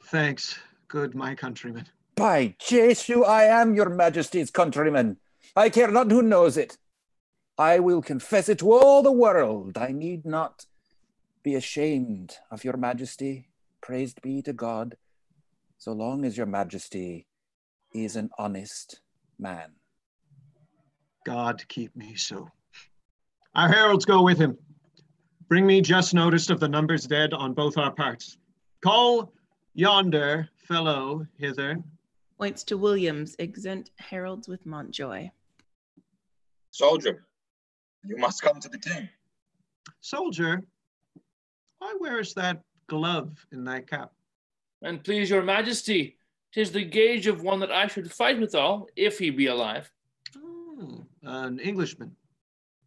[SPEAKER 2] Thanks, good my countrymen.
[SPEAKER 19] By Jesu, I am your majesty's countryman. I care not who knows it. I will confess it to all the world. I need not be ashamed of your majesty. Praised be to God, so long as your majesty is an honest man.
[SPEAKER 2] God keep me so. Our heralds go with him. Bring me just notice of the numbers dead on both our parts. Call yonder fellow hither.
[SPEAKER 7] Points to Williams, exempt heralds with Montjoy.
[SPEAKER 9] Soldier, you must come to the king.
[SPEAKER 2] Soldier, why wearest that glove in thy cap?
[SPEAKER 12] And please your majesty, 'tis the gage of one that I should fight withal, if he be alive.
[SPEAKER 2] Oh, an Englishman.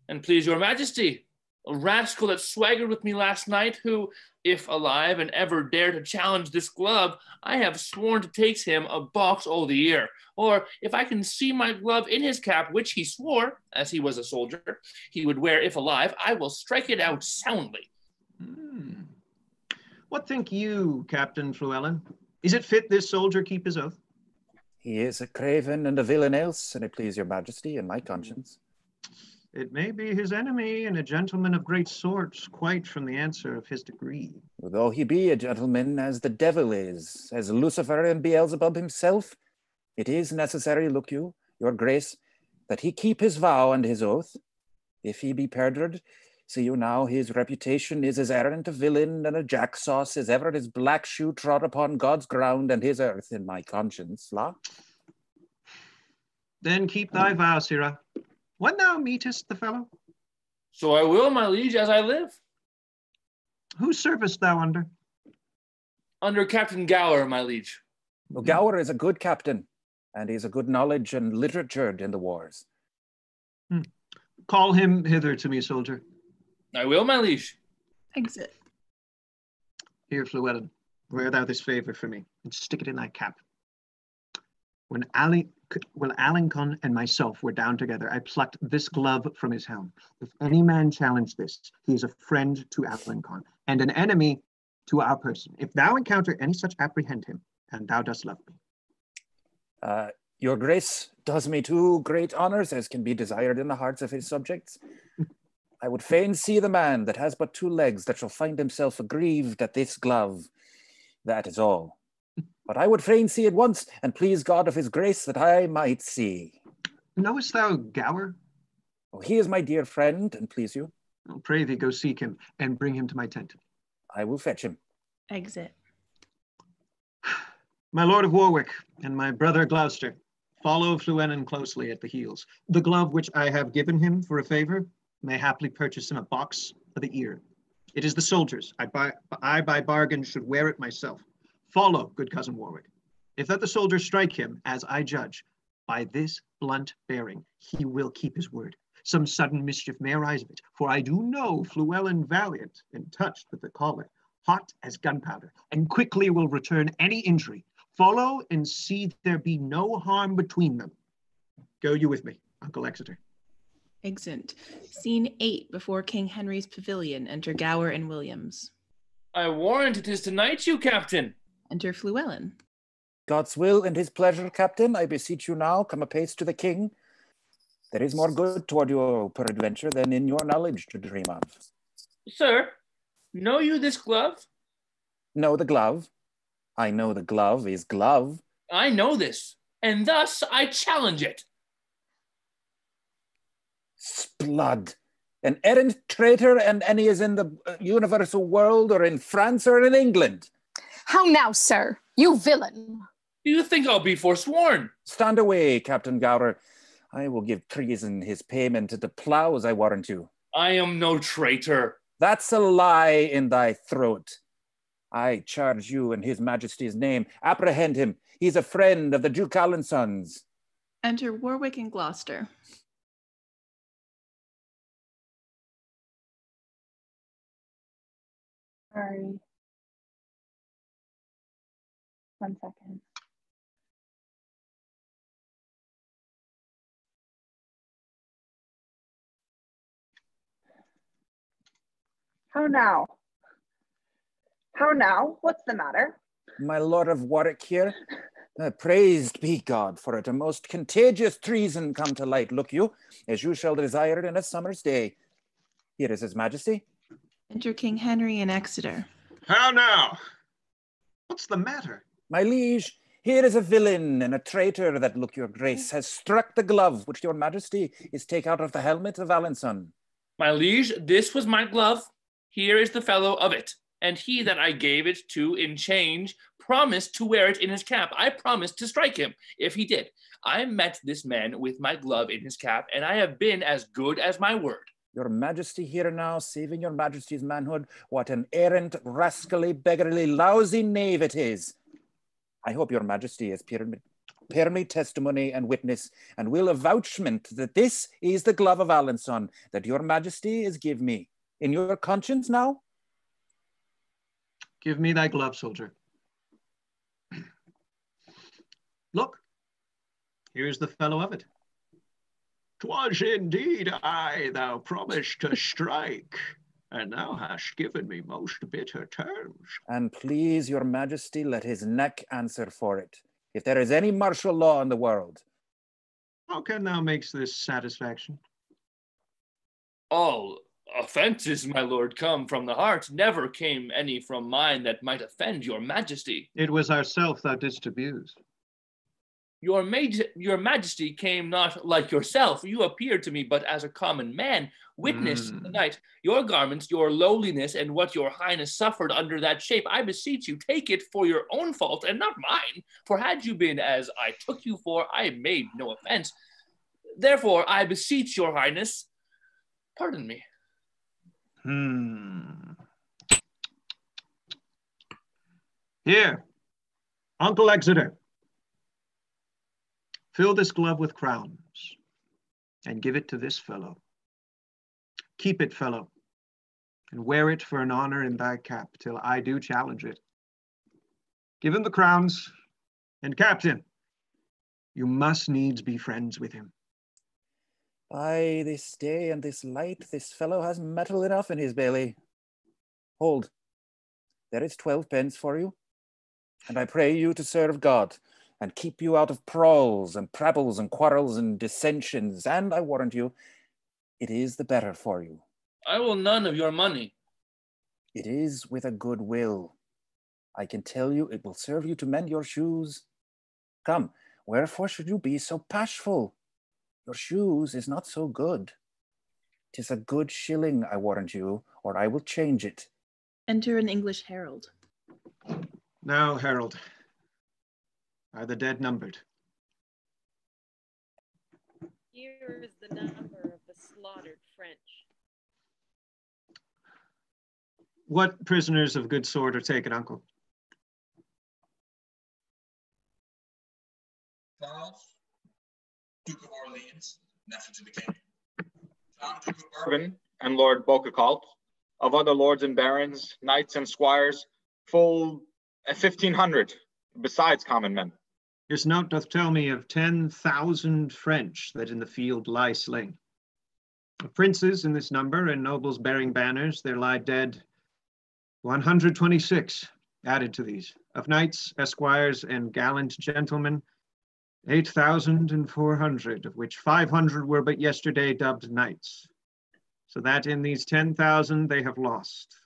[SPEAKER 12] And please your majesty, a rascal that swaggered with me last night, who, if alive and ever dare to challenge this glove, I have sworn to take him a box o' the ear. Or if I can see my glove in his cap, which he swore, as he was a soldier, he would wear if alive, I will strike it out soundly.
[SPEAKER 2] What think you, Captain Fluellen? Is it fit this soldier keep his oath?
[SPEAKER 19] He is a craven and a villain else, and it please your majesty and my conscience.
[SPEAKER 2] It may be his enemy and a gentleman of great sorts, quite from the answer of his degree.
[SPEAKER 19] Though he be a gentleman as the devil is, as Lucifer and Beelzebub himself, it is necessary, look you, your grace, that he keep his vow and his oath. If he be perjured, see you now, his reputation is as errant a villain and a jack-sauce as ever his black shoe trod upon God's ground and his earth in my conscience, la?
[SPEAKER 2] Then keep thy vow, Sirrah. When thou meetest the fellow?
[SPEAKER 12] So I will, my liege, as I live.
[SPEAKER 2] Whose service thou under?
[SPEAKER 12] Under Captain Gower, my liege.
[SPEAKER 19] Well, Gower is a good captain, and he has a good knowledge and literature in the wars.
[SPEAKER 2] Call him hither to me, soldier.
[SPEAKER 12] I will, my liege.
[SPEAKER 7] Exit.
[SPEAKER 2] Here, Fluellen, wear thou this favor for me, and stick it in thy cap. When Alençon and myself were down together, I plucked this glove from his helm. If any man challenge this, he is a friend to Alençon, and an enemy to our person. If thou encounter any such, apprehend him, and thou dost love me.
[SPEAKER 19] Your grace does me two great honors, as can be desired in the hearts of his subjects. I would fain see the man that has but two legs that shall find himself aggrieved at this glove. That is all. But I would fain see it once, and please God of his grace that I might see.
[SPEAKER 2] Knowest thou Gower?
[SPEAKER 19] Oh, he is my dear friend, and please you.
[SPEAKER 2] I'll pray thee go seek him, and bring him to my tent.
[SPEAKER 19] I will fetch him.
[SPEAKER 7] Exit.
[SPEAKER 2] My Lord of Warwick, and my brother Gloucester, follow Fluellen closely at the heels. The glove which I have given him for a favor may haply purchase him a box for the ear. It is the soldier's. I by bargain should wear it myself. Follow, good cousin Warwick. If that the soldier strike him, as I judge, by this blunt bearing, he will keep his word. Some sudden mischief may arise of it, for I do know Fluellen valiant and touched with the collar, hot as gunpowder, and quickly will return any injury. Follow and see there be no harm between them. Go you with me, Uncle Exeter.
[SPEAKER 7] Exit. Scene 8, before King Henry's pavilion. Enter Gower and Williams.
[SPEAKER 12] I warrant it is tonight, you captain.
[SPEAKER 7] Enter Fluellen.
[SPEAKER 19] God's will and his pleasure, captain, I beseech you now, come apace to the king. There is more good toward you, peradventure, than in your knowledge to dream of.
[SPEAKER 12] Sir, know you this glove?
[SPEAKER 19] Know the glove? I know the glove is glove.
[SPEAKER 12] I know this, and thus I challenge it.
[SPEAKER 19] Sblood, an errant traitor, and any is in the universal world, or in France, or in England.
[SPEAKER 16] How now, sir, you villain?
[SPEAKER 12] Do you think I'll be forsworn?
[SPEAKER 19] Stand away, Captain Gower. I will give treason his payment to the plows, I warrant you.
[SPEAKER 12] I am no traitor.
[SPEAKER 19] That's a lie in thy throat. I charge you in his majesty's name. Apprehend him. He's a friend of the Duke Alençon's.
[SPEAKER 7] Enter Warwick and Gloucester.
[SPEAKER 13] Sorry. 1 second. How now? How now? What's the matter?
[SPEAKER 19] My Lord of Warwick here. Praised be God for it, a most contagious treason come to light, look you, as you shall desire it in a summer's day. Here is his majesty.
[SPEAKER 7] Enter King Henry in Exeter.
[SPEAKER 2] How now? What's the matter?
[SPEAKER 19] My liege, here is a villain and a traitor that, look your grace, has struck the glove which your majesty is take out of the helmet of Alençon.
[SPEAKER 12] My liege, this was my glove. Here is the fellow of it. And he that I gave it to in change promised to wear it in his cap. I promised to strike him if he did. I met this man with my glove in his cap, and I have been as good as my word.
[SPEAKER 19] Your majesty here now, saving your majesty's manhood, what an errant, rascally, beggarly, lousy knave it is. I hope your majesty has bear me testimony and witness, and will avouchment that this is the glove of Alençon that your majesty is give me. In your conscience now?
[SPEAKER 2] Give me thy glove, soldier. Look, here's the fellow of it. 'Twas indeed I thou promised to strike, and thou hast given me most bitter terms.
[SPEAKER 19] And please your majesty, let his neck answer for it, if there is any martial law in the world.
[SPEAKER 2] How can thou make this satisfaction?
[SPEAKER 12] All offences, my lord, come from the heart. Never came any from mine that might offend your majesty.
[SPEAKER 2] It was ourself thou didst abuse.
[SPEAKER 12] Your majesty came not like yourself. You appeared to me but as a common man. Witness tonight your garments, your lowliness, and what your highness suffered under that shape. I beseech you, take it for your own fault and not mine. For had you been as I took you for, I made no offense. Therefore, I beseech your highness, pardon me.
[SPEAKER 2] Here, Uncle Exeter. Fill this glove with crowns and give it to this fellow. Keep it, fellow, and wear it for an honor in thy cap till I do challenge it. Give him the crowns, and captain, you must needs be friends with him.
[SPEAKER 19] By this day and this light, this fellow has metal enough in his belly. Hold, there is 12 pence for you, and I pray you to serve God, and keep you out of prawls and prabbles and quarrels and dissensions, and I warrant you, it is the better for you.
[SPEAKER 12] I will none of your money.
[SPEAKER 19] It is with a good will. I can tell you it will serve you to mend your shoes. Come, wherefore should you be so bashful? Your shoes is not so good. 'Tis a good shilling, I warrant you, or I will change it.
[SPEAKER 7] Enter an English herald.
[SPEAKER 2] Now, herald, are the dead numbered?
[SPEAKER 15] Here is the number of the slaughtered French.
[SPEAKER 2] What prisoners of good sword are taken, uncle?
[SPEAKER 9] Charles, Duke of Orleans, nephew to the king. John, Duke of Bourbon, and Lord Beaucacult, of other lords and barons, knights and squires, full 1,500, besides common men.
[SPEAKER 2] This note doth tell me of 10,000 French that in the field lie slain. Of princes in this number and nobles bearing banners, there lie dead 126 added to these. Of knights, esquires, and gallant gentlemen, 8,400, of which 500 were but yesterday dubbed knights. So that in these 10,000 they have lost.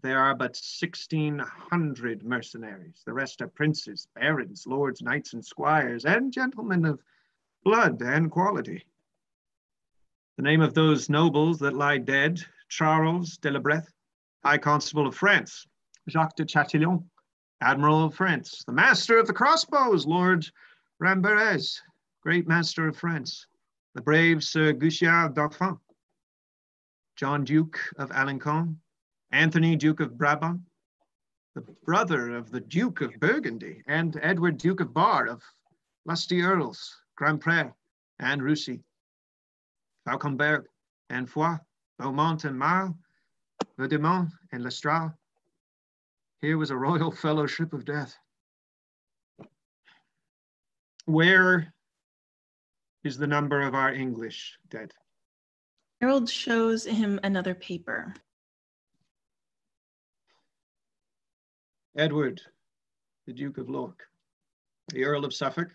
[SPEAKER 2] There are but 1,600 mercenaries. The rest are princes, barons, lords, knights, and squires, and gentlemen of blood and quality. The name of those nobles that lie dead: Charles de la Breth, High Constable of France; Jacques de Chatillon, Admiral of France; the Master of the Crossbows, Lord Ramberez, Great Master of France; the brave Sir Guichard Dauphin; John Duke of Alençon; Anthony Duke of Brabant; the brother of the Duke of Burgundy; and Edward Duke of Bar, of lusty earls, Grandpré and Roussy; Fauconberg and Foix, Beaumont and Marle, Vaudemont and Lestrade. Here was a royal fellowship of death. Where is the number of our English dead?
[SPEAKER 7] Harold shows him another paper.
[SPEAKER 2] Edward, the Duke of York, the Earl of Suffolk,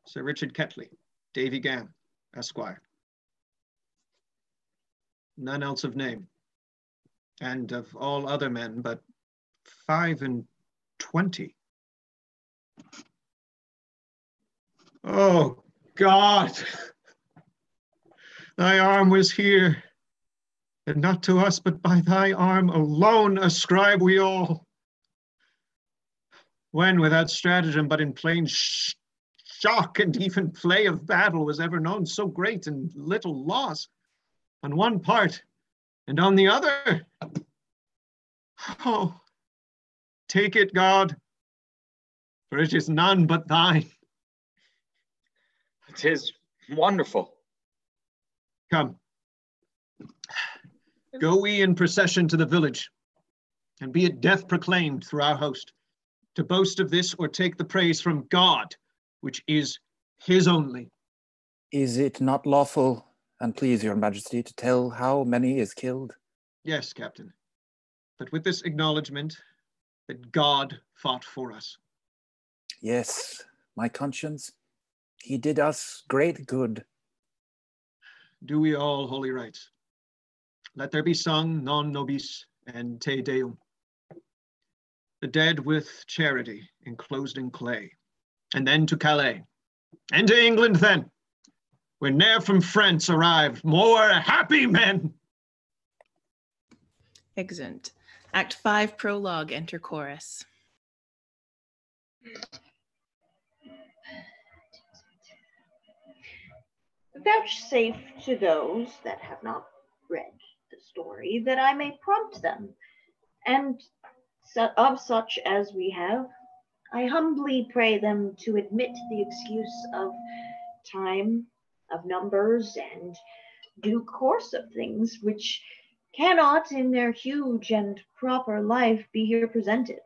[SPEAKER 2] Sir Richard Ketley, Davy Gann, Esquire. None else of name, and of all other men but 5 and 20. Oh, God! Thy arm was here, and not to us, but by thy arm alone ascribe we all. When without stratagem, but in plain shock and even play of battle was ever known so great and little loss on one part and on the other. Oh, take it, God, for it is none but thine.
[SPEAKER 9] It is wonderful.
[SPEAKER 2] Come, go we in procession to the village, and be it death proclaimed through our host, to boast of this or take the praise from God, which is his only.
[SPEAKER 19] Is it not lawful, and please your majesty, to tell how many is killed?
[SPEAKER 2] Yes, Captain, but with this acknowledgement that God fought for us.
[SPEAKER 19] Yes, my conscience, he did us great good.
[SPEAKER 2] Do we all holy rites. Let there be sung non nobis and Te Deum. The dead with charity enclosed in clay, and then to Calais, and to England then, where ne'er from France arrived more happy men.
[SPEAKER 7] Exeunt. Act 5, prologue, enter chorus.
[SPEAKER 8] Vouchsafe to those that have not read the story that I may prompt them, and of such as we have, I humbly pray them to admit the excuse of time, of numbers, and due course of things which cannot in their huge and proper life be here presented.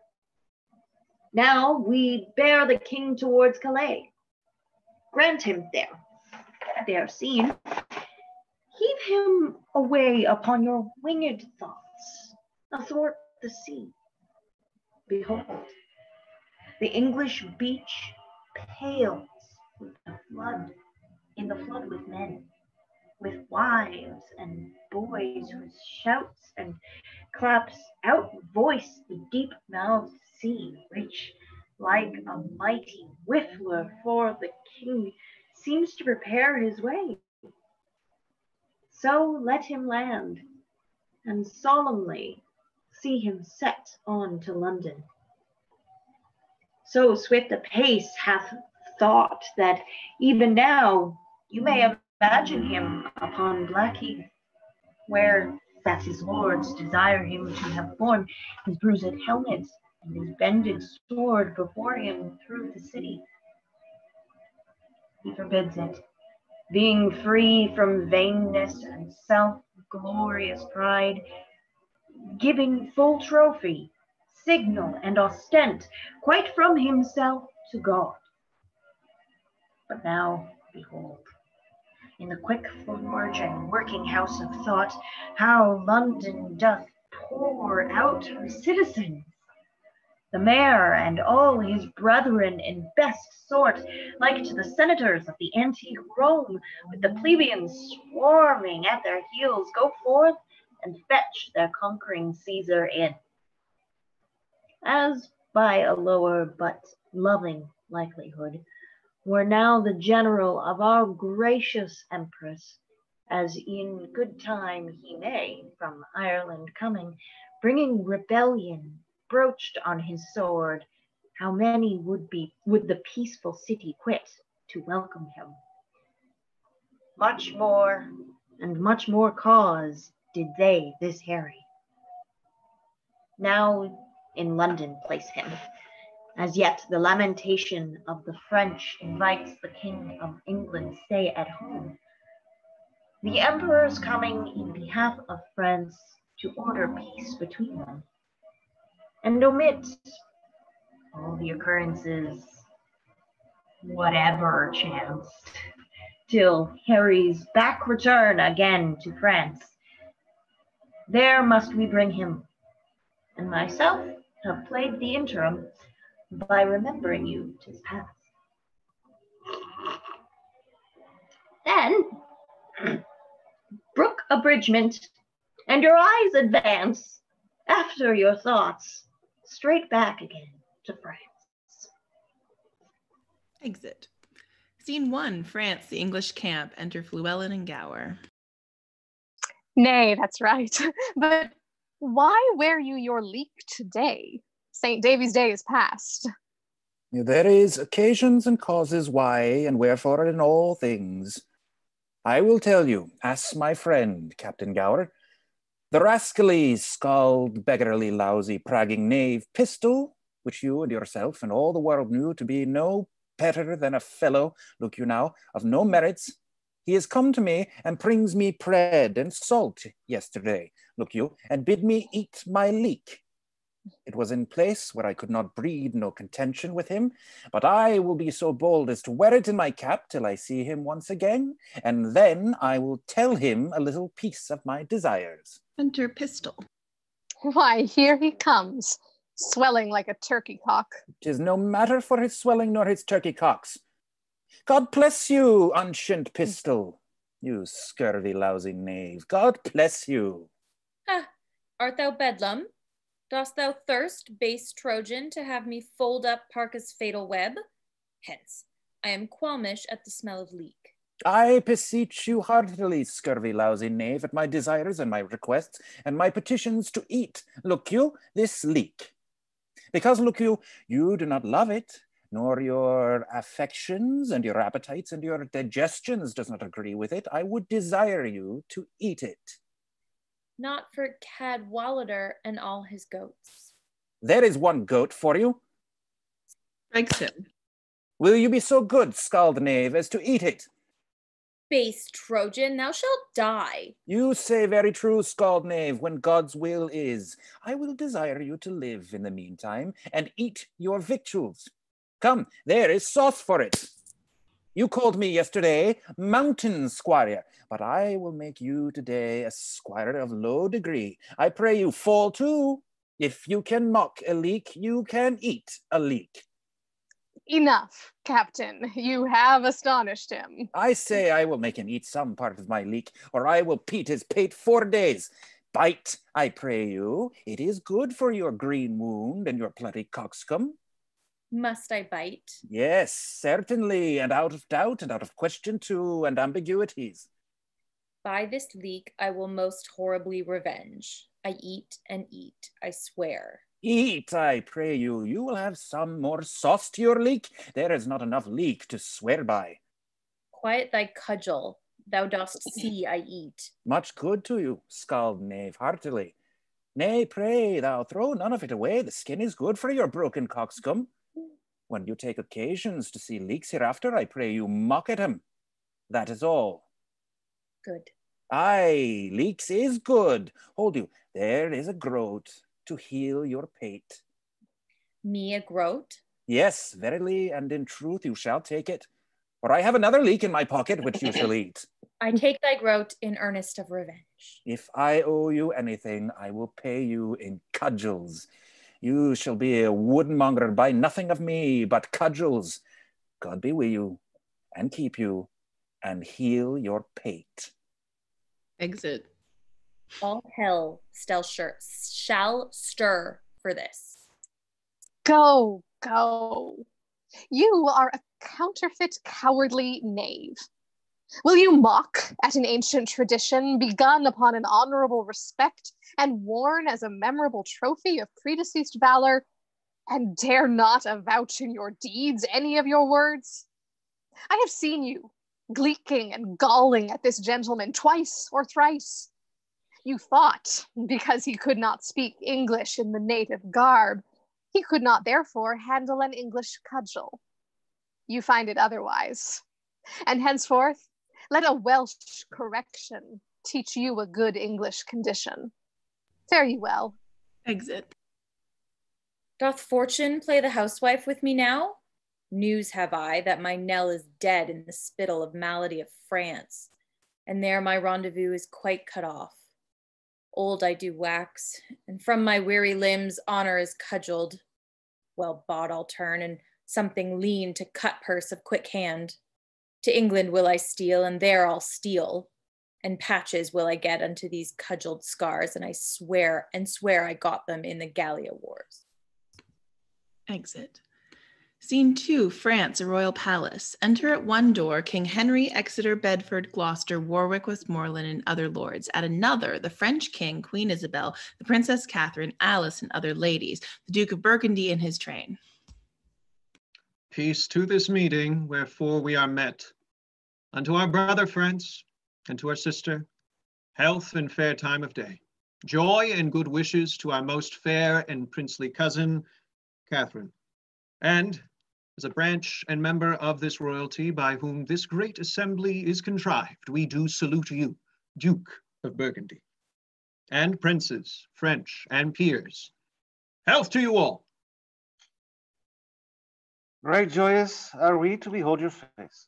[SPEAKER 8] Now we bear the king towards Calais. Grant him there seen. Heave him away upon your winged thoughts, athwart the sea. Behold, the English beach pales with the flood, in the flood with men, with wives and boys whose shouts and claps outvoice the deep-mouthed sea, which, like a mighty whiffler for the king, seems to prepare his way. So let him land, and solemnly see him set on to London. So swift a pace hath thought that even now you may imagine him upon Blackheath, where that his lords desire him to have borne his bruised helmet and his bended sword before him through the city. He forbids it, being free from vainness and self-glorious pride, giving full trophy, signal, and ostent, quite from himself to God. But now, behold, in the quick forge and working house of thought, how London doth pour out her citizens, the mayor and all his brethren in best sort, like to the senators of the antique Rome, with the plebeians swarming at their heels, go forth and fetch their conquering Caesar in. As by a lower but loving likelihood, were now the general of our gracious empress, as in good time he may, from Ireland coming, bringing rebellion broached on his sword, how many would the peaceful city quit to welcome him? Much more, and much more cause did they this harry. Now in London place him. As yet the lamentation of the French invites the King of England stay at home. The emperor's coming in behalf of France to order peace between them, and omit all the occurrences, whatever chanced, till Harry's back return again to France. There must we bring him, and myself have played the interim by remembering you 'tis past. Then, brook abridgment, and your eyes advance, after your thoughts, straight back again to France.
[SPEAKER 7] Exit. Scene 1, France, the English camp. Enter Fluellen and Gower.
[SPEAKER 16] Nay, that's right. But why wear you your leek today? St. Davy's Day is past.
[SPEAKER 19] There is occasions and causes why and wherefore in all things. I will tell you, ask my friend, Captain Gower. The rascally, scald, beggarly, lousy, pragging knave Pistol, which you and yourself and all the world knew to be no better than a fellow, look you now, of no merits, he has come to me and brings me bread and salt yesterday, look you, and bid me eat my leek. It was in place where I could not breed no contention with him, but I will be so bold as to wear it in my cap till I see him once again, and then I will tell him a little piece of my desires.
[SPEAKER 7] Enter Pistol.
[SPEAKER 16] Why, here he comes, swelling like a turkey cock.
[SPEAKER 19] 'Tis no matter for his swelling nor his turkey cocks. God bless you, ancient Pistol, you scurvy, lousy knave. God bless you.
[SPEAKER 14] Ha! Art thou bedlam? Dost thou thirst, base Trojan, to have me fold up Parca's fatal web? Hence, I am qualmish at the smell of leek.
[SPEAKER 19] I beseech you heartily, scurvy, lousy knave, at my desires and my requests and my petitions to eat, look you, this leek. Because, look you, you do not love it, nor your affections and your appetites and your digestions does not agree with it, I would desire you to eat it.
[SPEAKER 14] Not for Cadwallader and all his goats.
[SPEAKER 19] There is one goat for you.
[SPEAKER 7] Strikes him.
[SPEAKER 19] Will you be so good, scald knave, as to eat it?
[SPEAKER 14] Base Trojan, thou shalt die.
[SPEAKER 19] You say very true, scald knave, when God's will is. I will desire you to live in the meantime and eat your victuals. Come, there is sauce for it. You called me yesterday mountain squire, but I will make you today a squire of low degree. I pray you, fall to. If you can mock a leek, you can eat a leek.
[SPEAKER 16] Enough, Captain. You have astonished him.
[SPEAKER 19] I say I will make him eat some part of my leek, or I will peat his pate 4 days. Bite, I pray you. It is good for your green wound and your bloody coxcomb.
[SPEAKER 14] Must I bite?
[SPEAKER 19] Yes, certainly, and out of doubt, and out of question too, and ambiguities.
[SPEAKER 14] By this leek I will most horribly revenge. I eat and eat, I swear.
[SPEAKER 19] Eat, I pray you. You will have some more sauce to your leek. There is not enough leek to swear by.
[SPEAKER 14] Quiet thy cudgel. Thou dost see I eat.
[SPEAKER 19] Much good to you, scald knave, heartily. Nay, pray, thou throw none of it away. The skin is good for your broken coxcomb. When you take occasions to see leeks hereafter, I pray you mock at him. That is all.
[SPEAKER 14] Good.
[SPEAKER 19] Aye, leeks is good. Hold you, there is a groat to heal your pate.
[SPEAKER 14] Me a groat?
[SPEAKER 19] Yes, verily, and in truth you shall take it. For I have another leek in my pocket which you shall eat.
[SPEAKER 14] I take thy groat in earnest of revenge.
[SPEAKER 19] If I owe you anything, I will pay you in cudgels. You shall be a woodenmonger, buy nothing of me but cudgels. God be with you, and keep you, and heal your pate.
[SPEAKER 7] Exit.
[SPEAKER 14] All hell shall stir for this.
[SPEAKER 16] Go, go. You are a counterfeit, cowardly knave. Will you mock at an ancient tradition begun upon an honorable respect and worn as a memorable trophy of predeceased valor, and dare not avouch in your deeds any of your words? I have seen you gleeking and galling at this gentleman twice or thrice. You thought, because he could not speak English in the native garb, he could not therefore handle an English cudgel. You find it otherwise, and henceforth let a Welsh correction teach you a good English condition. Fare you well.
[SPEAKER 7] Exit.
[SPEAKER 14] Doth fortune play the housewife with me now? News have I that my Nell is dead in the spittle of malady of France, and there my rendezvous is quite cut off. Old I do wax, and from my weary limbs honor is cudgeled. Well bought I'll turn, and something lean to cut purse of quick hand. To England will I steal, and there I'll steal, and patches will I get unto these cudgeled scars, and I swear I got them in the Gallia Wars.
[SPEAKER 7] Exit. Scene 2, France, a royal palace. Enter at one door King Henry, Exeter, Bedford, Gloucester, Warwick, Westmoreland, and other lords. At another, the French king, Queen Isabel, the Princess Catherine, Alice, and other ladies, the Duke of Burgundy in his train.
[SPEAKER 2] Peace to this meeting, wherefore we are met. Unto our brother France, and to our sister, health and fair time of day. Joy and good wishes to our most fair and princely cousin, Catherine. And as a branch and member of this royalty by whom this great assembly is contrived, we do salute you, Duke of Burgundy, and princes, French, and peers. Health to you all.
[SPEAKER 17] Right joyous are we to behold your face.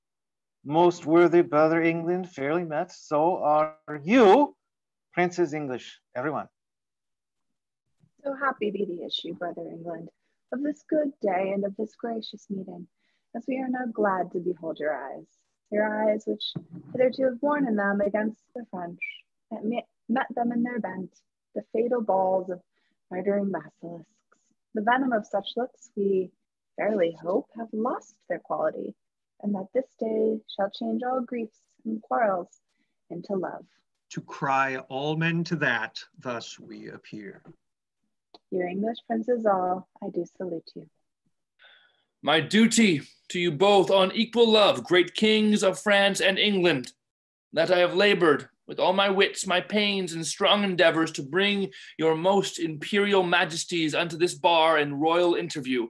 [SPEAKER 17] Most worthy brother England, fairly met, so are you, princes English, everyone.
[SPEAKER 13] So happy be the issue, brother England, of this good day and of this gracious meeting, as we are now glad to behold your eyes which hitherto have borne in them against the French, that met them in their bent, the fatal balls of murdering basilisks. The venom of such looks we fairly hope have lost their quality, and that this day shall change all griefs and quarrels into love.
[SPEAKER 2] To cry all men to that, thus we appear.
[SPEAKER 13] You English princes all, I do salute you.
[SPEAKER 12] My duty to you both on equal love, great kings of France and England, that I have labored with all my wits, my pains, and strong endeavors to bring your most imperial majesties unto this bar and royal interview.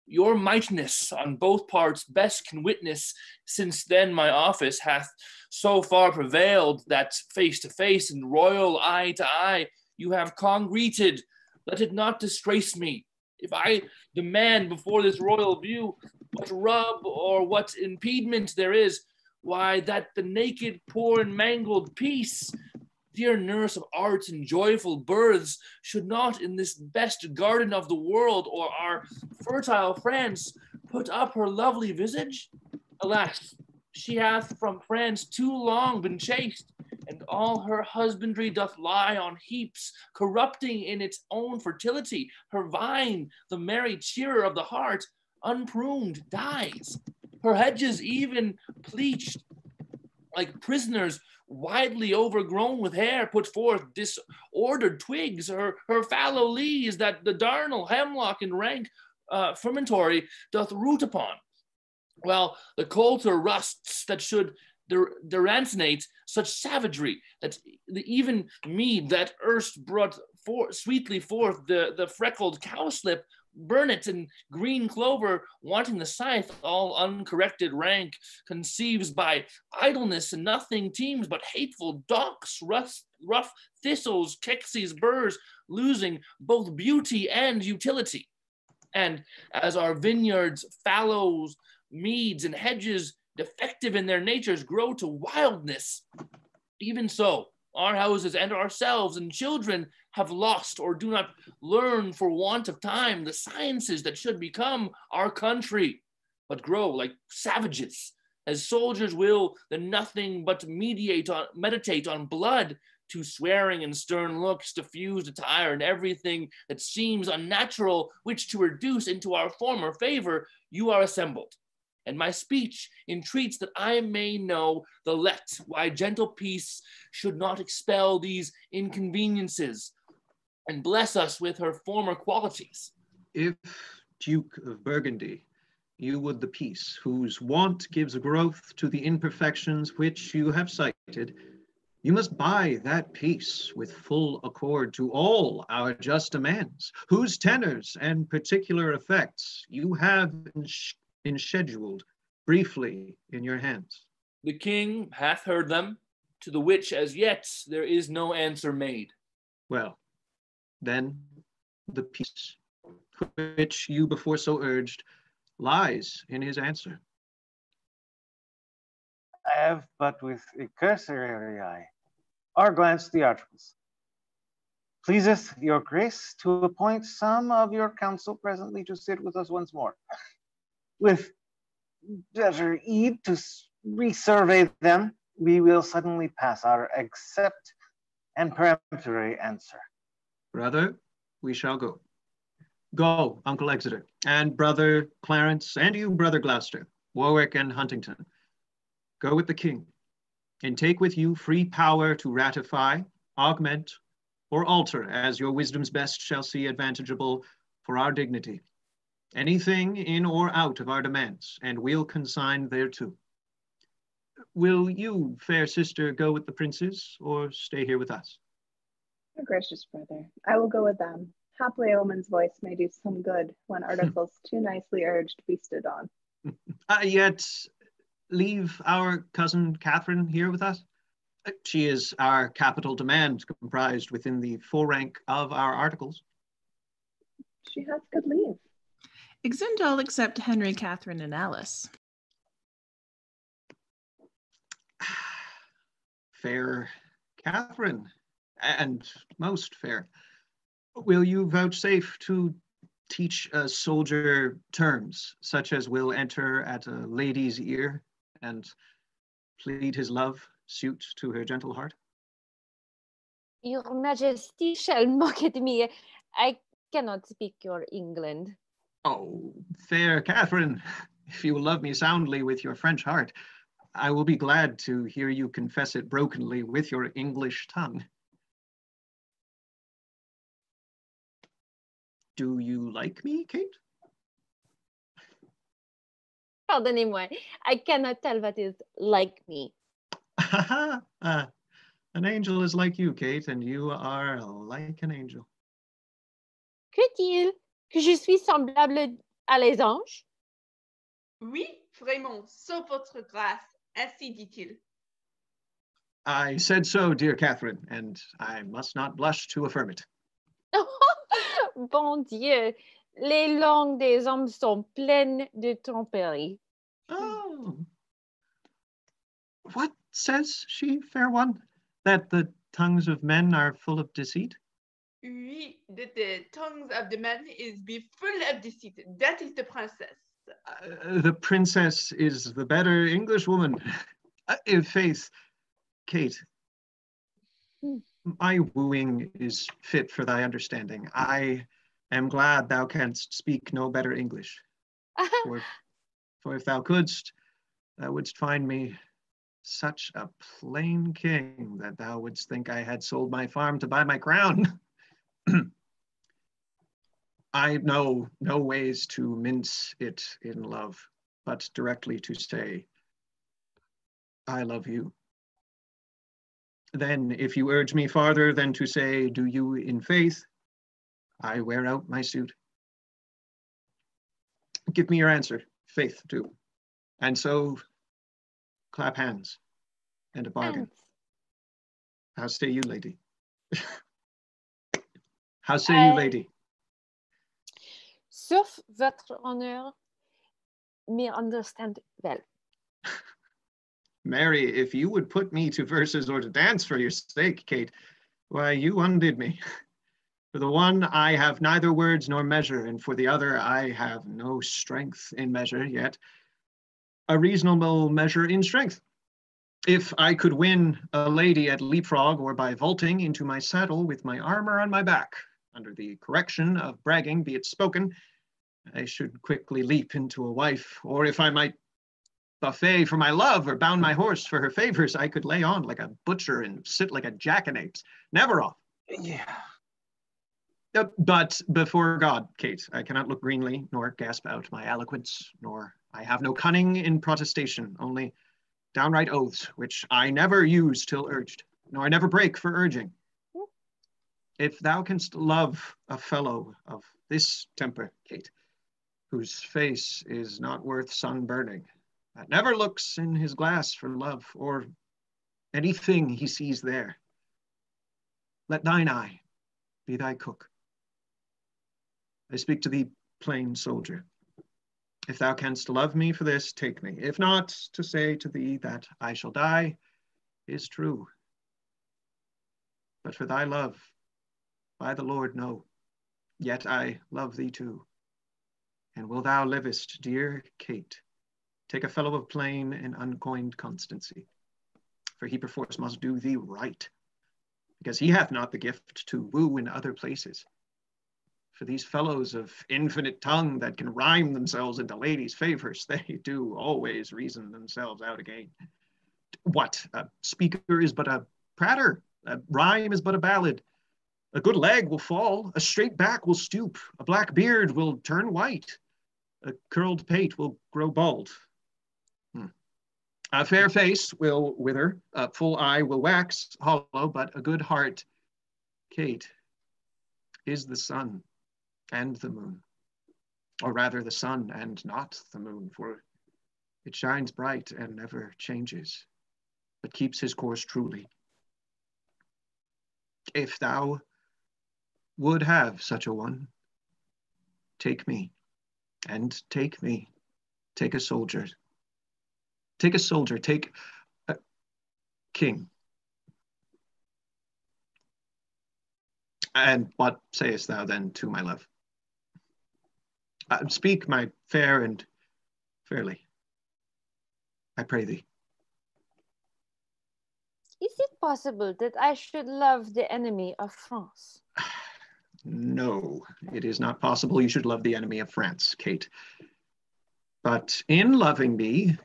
[SPEAKER 12] Your mightiness on both parts best can witness, since then my office hath so far prevailed that face to face and royal eye to eye you have congregated. Let it not disgrace me if I demand before this royal view what rub or what impediment there is, why that the naked, poor, and mangled peace, dear nurse of arts and joyful births, should not in this best garden of the world or our fertile France put up her lovely visage? Alas, she hath from France too long been chased, and all her husbandry doth lie on heaps, corrupting in its own fertility. Her vine, the merry cheerer of the heart, unpruned dies. Her hedges even pleached, like prisoners widely overgrown with hair, put forth disordered twigs. Her fallow leaves that the darnel, hemlock, and rank fermentory doth root upon, while the coulter rusts that should derancinate such savagery, that the even mead that erst brought sweetly forth the freckled cowslip, burnet, and green clover, wanting the scythe, all uncorrected rank, conceives by idleness, and nothing teems but hateful docks, rough thistles, kexies, burrs, losing both beauty and utility. And as our vineyards, fallows, meads, and hedges, defective in their natures, grow to wildness, even so our houses and ourselves and children have lost or do not learn for want of time the sciences that should become our country, but grow like savages, as soldiers will then nothing but meditate on blood, to swearing and stern looks, diffused attire, and everything that seems unnatural, which to reduce into our former favor you are assembled. And my speech entreats that I may know the let why gentle peace should not expel these inconveniences, and bless us with her former qualities.
[SPEAKER 2] If, Duke of Burgundy, you would the peace whose want gives growth to the imperfections which you have cited, you must buy that peace with full accord to all our just demands, whose tenors and particular effects you have enscheduled briefly in your hands.
[SPEAKER 12] The king hath heard them, to the which as yet there is no answer made.
[SPEAKER 2] Well, then the peace which you before so urged lies in his answer.
[SPEAKER 17] I have but with a cursory eye our glance the articles. Pleaseth your grace to appoint some of your council presently to sit with us once more. with better ease to resurvey them, we will suddenly pass our accept and peremptory answer.
[SPEAKER 2] Brother, we shall go. Go, Uncle Exeter, and Brother Clarence, and you, Brother Gloucester, Warwick and Huntington. Go with the king, and take with you free power to ratify, augment, or alter as your wisdom's best shall see advantageable for our dignity. Anything in or out of our demands, and we'll consign thereto. Will you, fair sister, go with the princes, or stay here with us?
[SPEAKER 13] Oh, gracious brother, I will go with them. Haply a woman's voice may do some good when articles too nicely urged be stood on.
[SPEAKER 2] Yet leave our cousin Catherine here with us? She is our capital demand comprised within the full rank of our articles.
[SPEAKER 13] She has good leave.
[SPEAKER 7] Exundal accept Henry, Catherine, and Alice.
[SPEAKER 2] Fair Catherine, and most fair, will you vouchsafe to teach a soldier terms, such as will enter at a lady's ear and plead his love suit to her gentle heart?
[SPEAKER 3] Your Majesty shall mock at me. I cannot speak your England.
[SPEAKER 2] Oh, fair Catherine, if you will love me soundly with your French heart, I will be glad to hear you confess it brokenly with your English tongue. Do you like me, Kate?
[SPEAKER 3] Pardonnez-moi, I cannot tell what is like me.
[SPEAKER 2] An angel is like you, Kate, and you are like an angel.
[SPEAKER 3] Que dit-il? Que je suis semblable à les anges?
[SPEAKER 1] Oui, vraiment, sauf votre grâce, ainsi dit-il.
[SPEAKER 2] I said so, dear Catherine, and I must not blush to affirm it.
[SPEAKER 3] Bon Dieu, les langues des hommes sont pleines de tromperie.
[SPEAKER 2] Oh. What says she, fair one? That the tongues of men are full of deceit?
[SPEAKER 1] Oui, that the tongues of the men is be full of deceit. That is the princess.
[SPEAKER 2] The princess is the better English woman. In faith, Kate, my wooing is fit for thy understanding. I am glad thou canst speak no better English. For if thou couldst, thou wouldst find me such a plain king that thou wouldst think I had sold my farm to buy my crown. I know no ways to mince it in love, but directly to say, I love you. Then, if you urge me farther than to say, do you in faith, I wear out my suit. Give me your answer, faith too. And so, clap hands and a bargain. How say you, lady? How say you, lady?
[SPEAKER 3] Sauf votre honneur, me understand well.
[SPEAKER 2] Marry, if you would put me to verses or to dance for your sake, Kate, why, you undid me. For the one, I have neither words nor measure, and for the other, I have no strength in measure, yet a reasonable measure in strength. If I could win a lady at leapfrog or by vaulting into my saddle with my armor on my back, under the correction of bragging be it spoken, I should quickly leap into a wife, or if I might buffet for my love or bound my horse for her favors, I could lay on like a butcher and sit like a jackanapes, never off.
[SPEAKER 17] Yeah.
[SPEAKER 2] But before God, Kate, I cannot look greenly, nor gasp out my eloquence, nor I have no cunning in protestation, only downright oaths, which I never use till urged, nor I never break for urging. If thou canst love a fellow of this temper, Kate, whose face is not worth sun burning, that never looks in his glass for love, or anything he sees there, let thine eye be thy cook. I speak to thee, plain soldier. If thou canst love me for this, take me. If not, to say to thee that I shall die is true. But for thy love, by the Lord, no. Yet I love thee too. And will thou livest, dear Kate, take a fellow of plain and uncoined constancy, for he perforce must do thee right, because he hath not the gift to woo in other places. For these fellows of infinite tongue that can rhyme themselves into ladies' favors, they do always reason themselves out again. What? A speaker is but a prater, a rhyme is but a ballad. A good leg will fall, a straight back will stoop, a black beard will turn white, a curled pate will grow bald. A fair face will wither, a full eye will wax hollow, but a good heart, Kate, is the sun and the moon, or rather the sun and not the moon, for it shines bright and never changes, but keeps his course truly. If thou would have such a one, take me, and take me, take a soldier, take a king. And what sayest thou then to my love? Speak, my fair, and fairly, I pray thee.
[SPEAKER 3] Is it possible that I should love the enemy of France?
[SPEAKER 2] No, it is not possible you should love the enemy of France, Kate. But in loving me,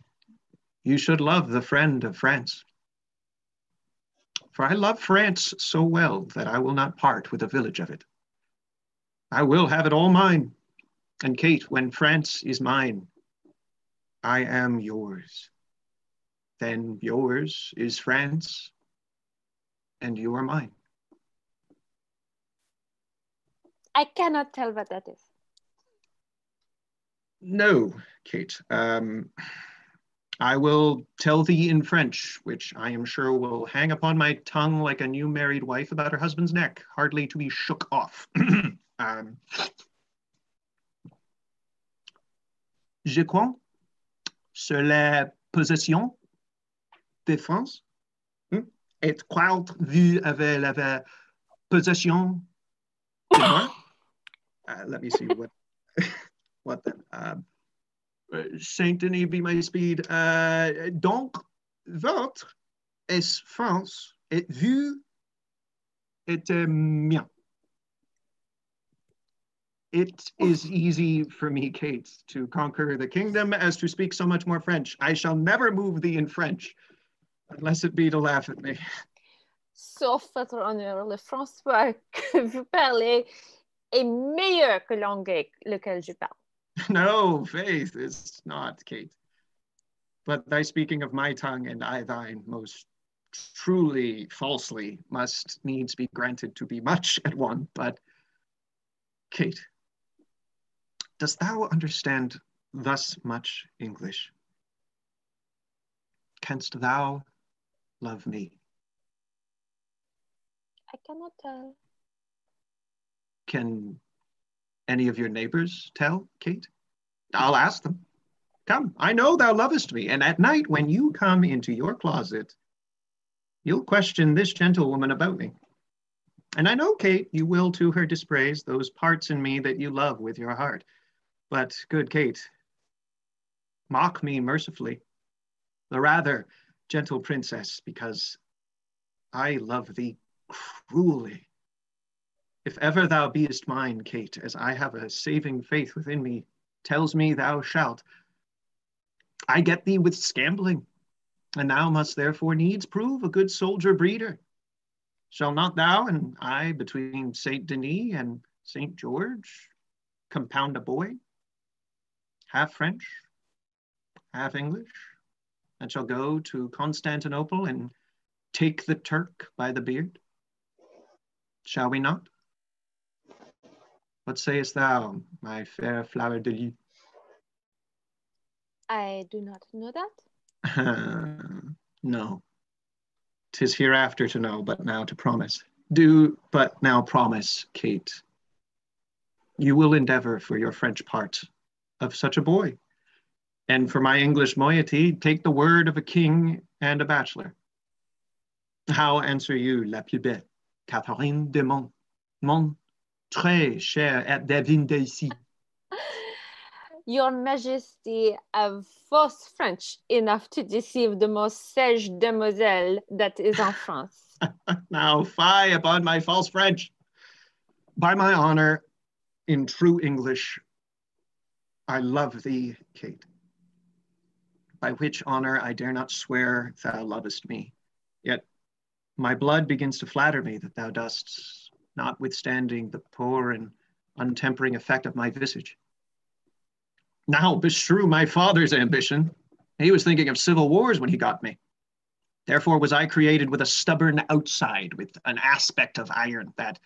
[SPEAKER 2] you should love the friend of France. For I love France so well that I will not part with a village of it. I will have it all mine. And Kate, when France is mine, I am yours. Then yours is France, and you are mine.
[SPEAKER 3] I cannot tell what that is.
[SPEAKER 2] No, Kate. I will tell thee in French, which I am sure will hang upon my tongue like a new married wife about her husband's neck, hardly to be shook off. Je crois sur la possession de France, et croire vu avec la possession de moi. Let me see what then. Saint Denis be my speed. Donc, votre est France, et vu est mien. It is easy for me, Kate, to conquer the kingdom as to speak so much more French. I shall never move thee in French, unless it be to laugh at me.
[SPEAKER 3] Sauf votre honneur, le François que vous parlez est meilleur que l'anglais lequel je parle.
[SPEAKER 2] No, faith is not, Kate. But thy speaking of my tongue and I thine most truly falsely must needs be granted to be much at one. But, Kate, dost thou understand thus much English? Canst thou love me?
[SPEAKER 3] I cannot tell.
[SPEAKER 2] Can any of your neighbors tell, Kate? I'll ask them. Come, I know thou lovest me, and at night when you come into your closet, you'll question this gentlewoman about me. And I know, Kate, you will to her dispraise those parts in me that you love with your heart. But, good Kate, mock me mercifully, the rather, gentle princess, because I love thee cruelly. If ever thou beest mine, Kate, as I have a saving faith within me, tells me thou shalt, I get thee with scambling, and thou must therefore needs prove a good soldier breeder. Shall not thou and I between Saint Denis and Saint George compound a boy, half French, half English, and shall go to Constantinople and take the Turk by the beard? Shall we not? What sayest thou, my fair flower de lis?
[SPEAKER 3] I do not know that.
[SPEAKER 2] No. 'Tis hereafter to know, but now to promise. Do but now promise, Kate. You will endeavor for your French part of such a boy, and for my English moiety, take the word of a king and a bachelor. How answer you, la plus belle, Catherine de Mon, très chère et divine d'ici?
[SPEAKER 3] Your Majesty have false French enough to deceive the most sage demoiselle that is in France.
[SPEAKER 2] Now, fie upon my false French. By my honor, in true English, I love thee, Kate. By which honor I dare not swear thou lovest me. Yet my blood begins to flatter me that thou dost, notwithstanding the poor and untempering effect of my visage. Now beshrew my father's ambition. He was thinking of civil wars when he got me. Therefore was I created with a stubborn outside, with an aspect of iron, that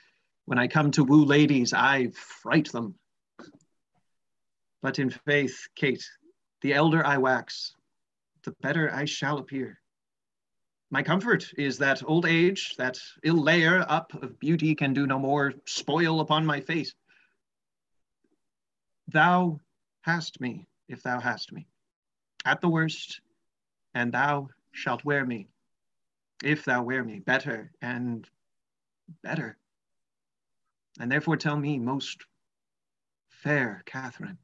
[SPEAKER 2] when I come to woo ladies, I fright them. But in faith, Kate, the elder I wax, the better I shall appear. My comfort is that old age, that ill layer up of beauty can do no more spoil upon my face. Thou hast me, if thou hast me, at the worst, and thou shalt wear me, if thou wear me, better and better. And therefore tell me, most fair Catherine,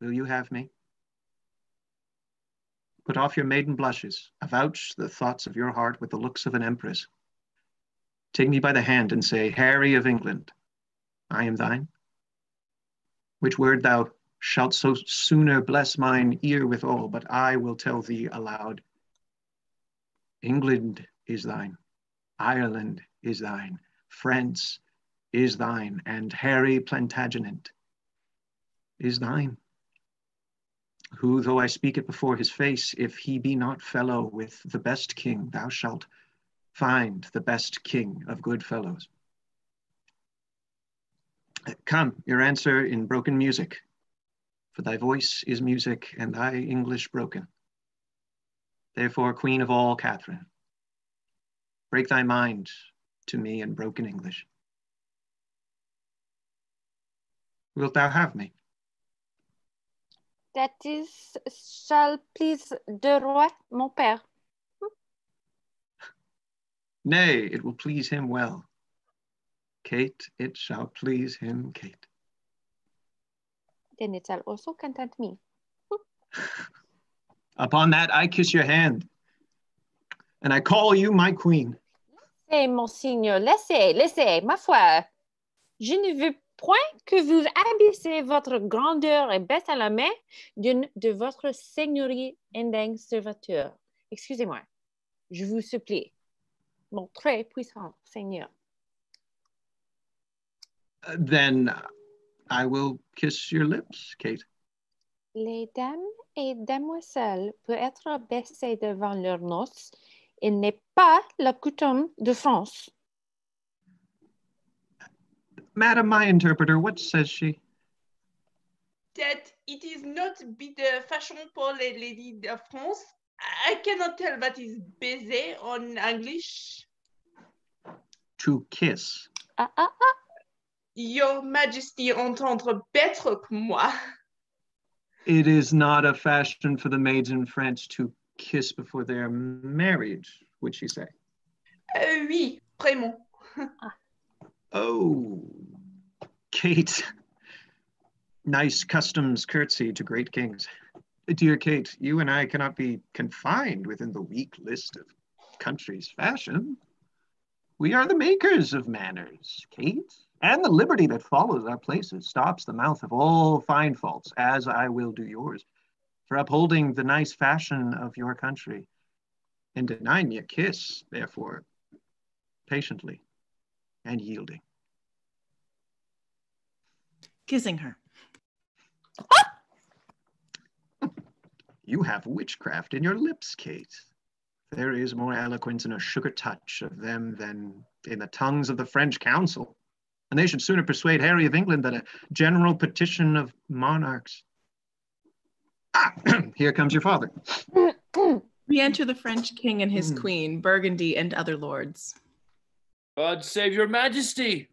[SPEAKER 2] will you have me? Put off your maiden blushes, avouch the thoughts of your heart with the looks of an empress. Take me by the hand and say, Harry of England, I am thine. Which word thou shalt so sooner bless mine ear withal, but I will tell thee aloud. England is thine, Ireland is thine, France is thine, and Harry Plantagenet is thine. Who, though I speak it before his face, if he be not fellow with the best king, thou shalt find the best king of good fellows. Come, your answer in broken music, for thy voice is music, and thy English broken. Therefore, Queen of all, Catherine, break thy mind to me in broken English. Wilt thou have me?
[SPEAKER 3] That is, shall please de roi, mon père.
[SPEAKER 2] Nay, it will please him well. Kate, it shall please him, Kate.
[SPEAKER 3] Then it shall also content me.
[SPEAKER 2] Upon that, I kiss your hand, and I call you my queen.
[SPEAKER 3] Eh, monseigneur, laissez, ma foi. Je ne veux point que vous abaissez votre grandeur et baisse à la main d'une de votre seigneurie indigne serviteur. Excusez-moi, je vous supplie, mon très puissant seigneur.
[SPEAKER 2] Then I will kiss your lips, Kate.
[SPEAKER 3] Les dames et demoiselles peuvent être baissées devant leurs noces. Il n'est pas la coutume de France.
[SPEAKER 2] Madam, my interpreter, what says she?
[SPEAKER 1] That it is not be the fashion pour les ladies de France. I cannot tell what is baiser on English.
[SPEAKER 2] To kiss.
[SPEAKER 1] Your Majesty entendre better que moi.
[SPEAKER 2] It is not a fashion for the maids in France to kiss before they are married, would she say?
[SPEAKER 1] Oui, vraiment.
[SPEAKER 2] Oh, Kate. Nice customs curtsy to great kings. Dear Kate, you and I cannot be confined within the weak list of country's fashion. We are the makers of manners, Kate. And the liberty that follows our places stops the mouth of all fine faults, as I will do yours, for upholding the nice fashion of your country, and denying me a kiss, therefore, patiently and yielding.
[SPEAKER 7] Kissing her.
[SPEAKER 2] You have witchcraft in your lips, Kate. There is more eloquence in a sugar touch of them than in the tongues of the French council. And they should sooner persuade Harry of England than a general petition of monarchs. Ah, here comes your father.
[SPEAKER 7] Re-enter the French king and his queen, Burgundy and other lords.
[SPEAKER 12] God save your majesty.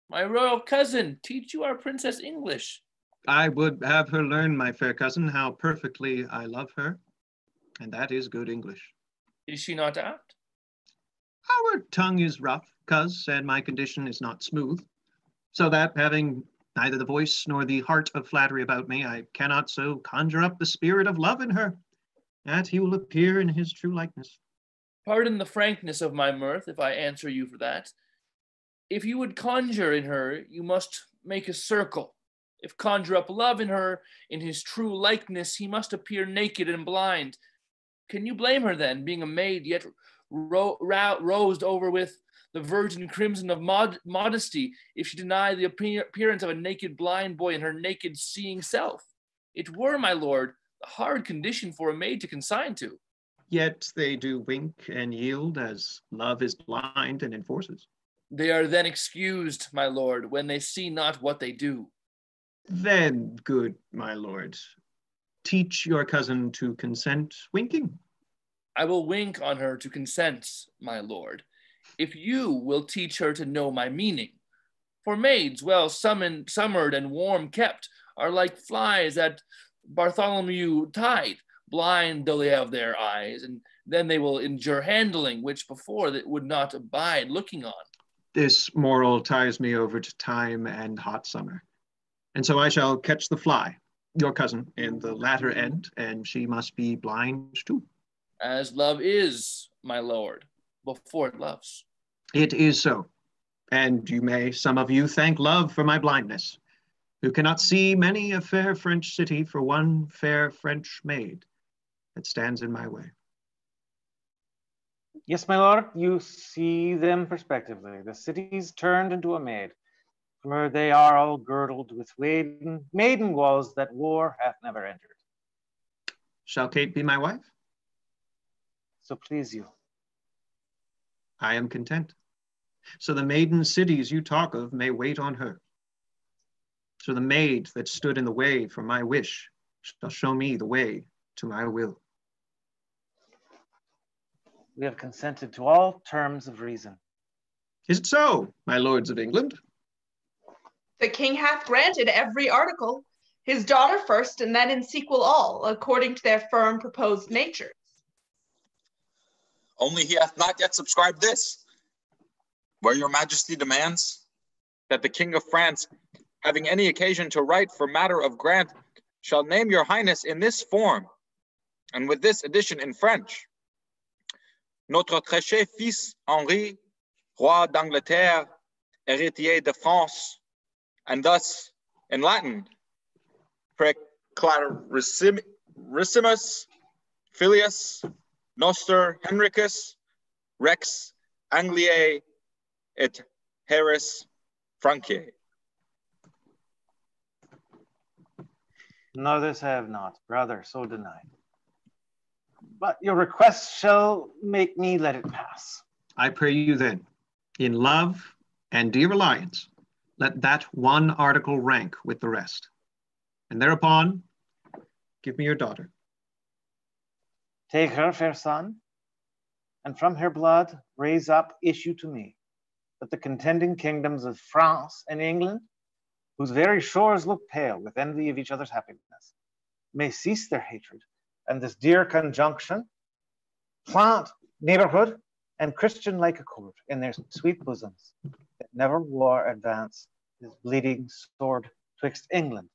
[SPEAKER 12] My royal cousin, teach you our princess English.
[SPEAKER 2] I would have her learn, my fair cousin, how perfectly I love her. And that is good English.
[SPEAKER 12] Is she not apt?
[SPEAKER 2] Our tongue is rough, cuz, and my condition is not smooth. So that, having Neither the voice nor the heart of flattery about me, I cannot so conjure up the spirit of love in her, that he will appear in his true likeness.
[SPEAKER 12] Pardon the frankness of my mirth, if I answer you for that. If you would conjure in her, you must make a circle. If conjure up love in her, in his true likeness, he must appear naked and blind. Can you blame her then, being a maid, yet rosed over with the virgin crimson of modesty, if she deny the appearance of a naked blind boy in her naked seeing self? It were, my lord, a hard condition for a maid to consign to.
[SPEAKER 2] Yet they do wink and yield as love is blind and enforces.
[SPEAKER 12] They are then excused, my lord, when they see not what they do.
[SPEAKER 2] Then, good my lord, teach your cousin to consent winking.
[SPEAKER 12] I will wink on her to consent, my lord, if you will teach her to know my meaning. For maids, well summered and warm kept, are like flies at Bartholomew tide, blind though they have their eyes, and then they will endure handling, which before they would not abide looking on.
[SPEAKER 2] This moral ties me over to time and hot summer. And so I shall catch the fly, your cousin, in the latter end, and she must be blind too.
[SPEAKER 12] As love is, my lord, before it loves.
[SPEAKER 2] It is so. And you may, some of you, thank love for my blindness, who cannot see many a fair French city for one fair French maid that stands in my way.
[SPEAKER 17] Yes, my lord, you see them prospectively. The city's turned into a maid. From her they are all girdled with maiden walls that war hath never entered.
[SPEAKER 2] Shall Kate be my wife?
[SPEAKER 17] So please you.
[SPEAKER 2] I am content. So the maiden cities you talk of may wait on her. So the maid that stood in the way for my wish shall show me the way to my will.
[SPEAKER 17] We have consented to all terms of reason.
[SPEAKER 2] Is it so, my lords of England?
[SPEAKER 1] The king hath granted every article, his daughter first, and then in sequel all, according to their firm proposed natures.
[SPEAKER 9] Only he hath not yet subscribed this, where your majesty demands that the king of France, having any occasion to write for matter of grant, shall name your highness in this form, and with this addition in French. Notre très cher fils Henri, roi d'Angleterre, héritier de France, and thus in Latin, Preclarissimus Filius Noster Henricus Rex Angliae et Harris Franciae.
[SPEAKER 17] No, this I have not, brother, so denied. But your request shall make me let it pass.
[SPEAKER 2] I pray you then, in love and dear alliance, let that one article rank with the rest. And thereupon, give me your daughter.
[SPEAKER 17] Take her, fair son, and from her blood raise up issue to me, that the contending kingdoms of France and England, whose very shores look pale with envy of each other's happiness, may cease their hatred, and this dear conjunction plant neighborhood and Christian-like accord in their sweet bosoms, that never war advance his bleeding sword twixt England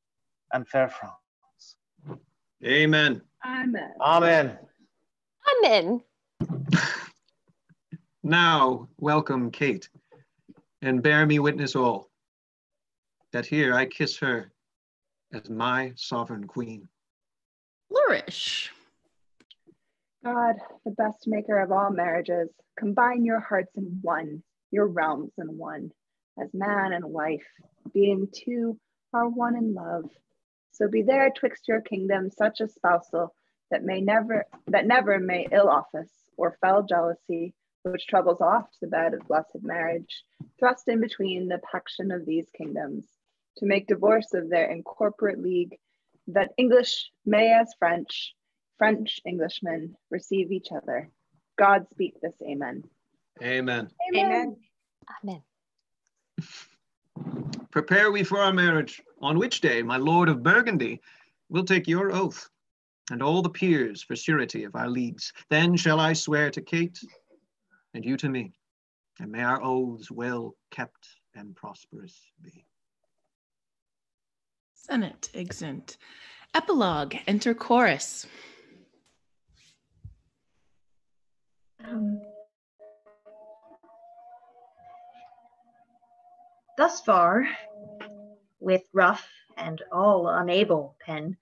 [SPEAKER 17] and fair France.
[SPEAKER 2] Amen.
[SPEAKER 13] Amen.
[SPEAKER 17] Amen.
[SPEAKER 16] Amen.
[SPEAKER 2] Now, welcome, Kate, and bear me witness all, that here I kiss her as my sovereign queen.
[SPEAKER 21] Flourish.
[SPEAKER 13] God, the best maker of all marriages, combine your hearts in one, your realms in one, as man and wife, being two, are one in love. So be there twixt your kingdoms such a spousal that never may ill office or fell jealousy, which troubles oft the bed of blessed marriage, thrust in between the paction of these kingdoms, to make divorce of their incorporate league, that English may as French Englishmen receive each other. God speak this, amen.
[SPEAKER 2] Amen.
[SPEAKER 13] Amen.
[SPEAKER 16] Amen.
[SPEAKER 2] Prepare we for our marriage, on which day my lord of Burgundy will take your oath, and all the peers for surety of our leagues. Then shall I swear to Kate, and you to me, and may our oaths well kept and prosperous be.
[SPEAKER 7] Senate, exeunt. Epilogue, enter chorus.
[SPEAKER 8] Thus far, with rough and all unable pen,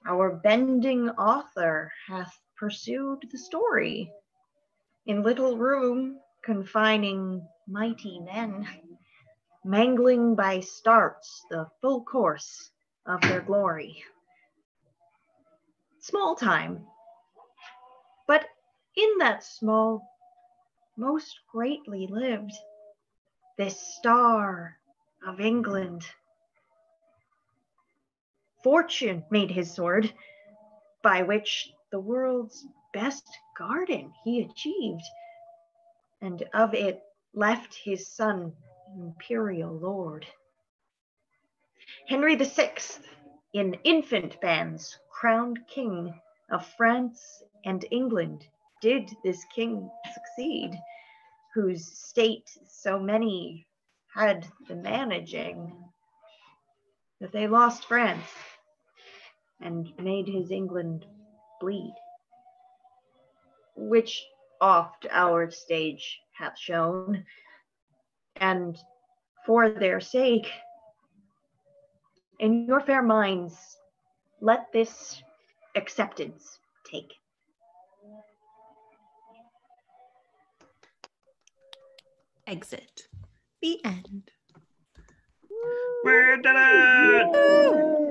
[SPEAKER 8] our bending author hath pursued the story, in little room confining mighty men, mangling by starts the full course of their glory. Small time, but in that small most greatly lived this star of England. Fortune made his sword, by which the world's best garden he achieved, and of it left his son imperial lord. Henry VI, in infant bands, crowned king of France and England, did this king succeed, whose state so many had the managing, that they lost France and made his England bleed, which oft our stage hath shown, and for their sake, in your fair minds, let this acceptance take.
[SPEAKER 7] Exit. The end.
[SPEAKER 2] We did it!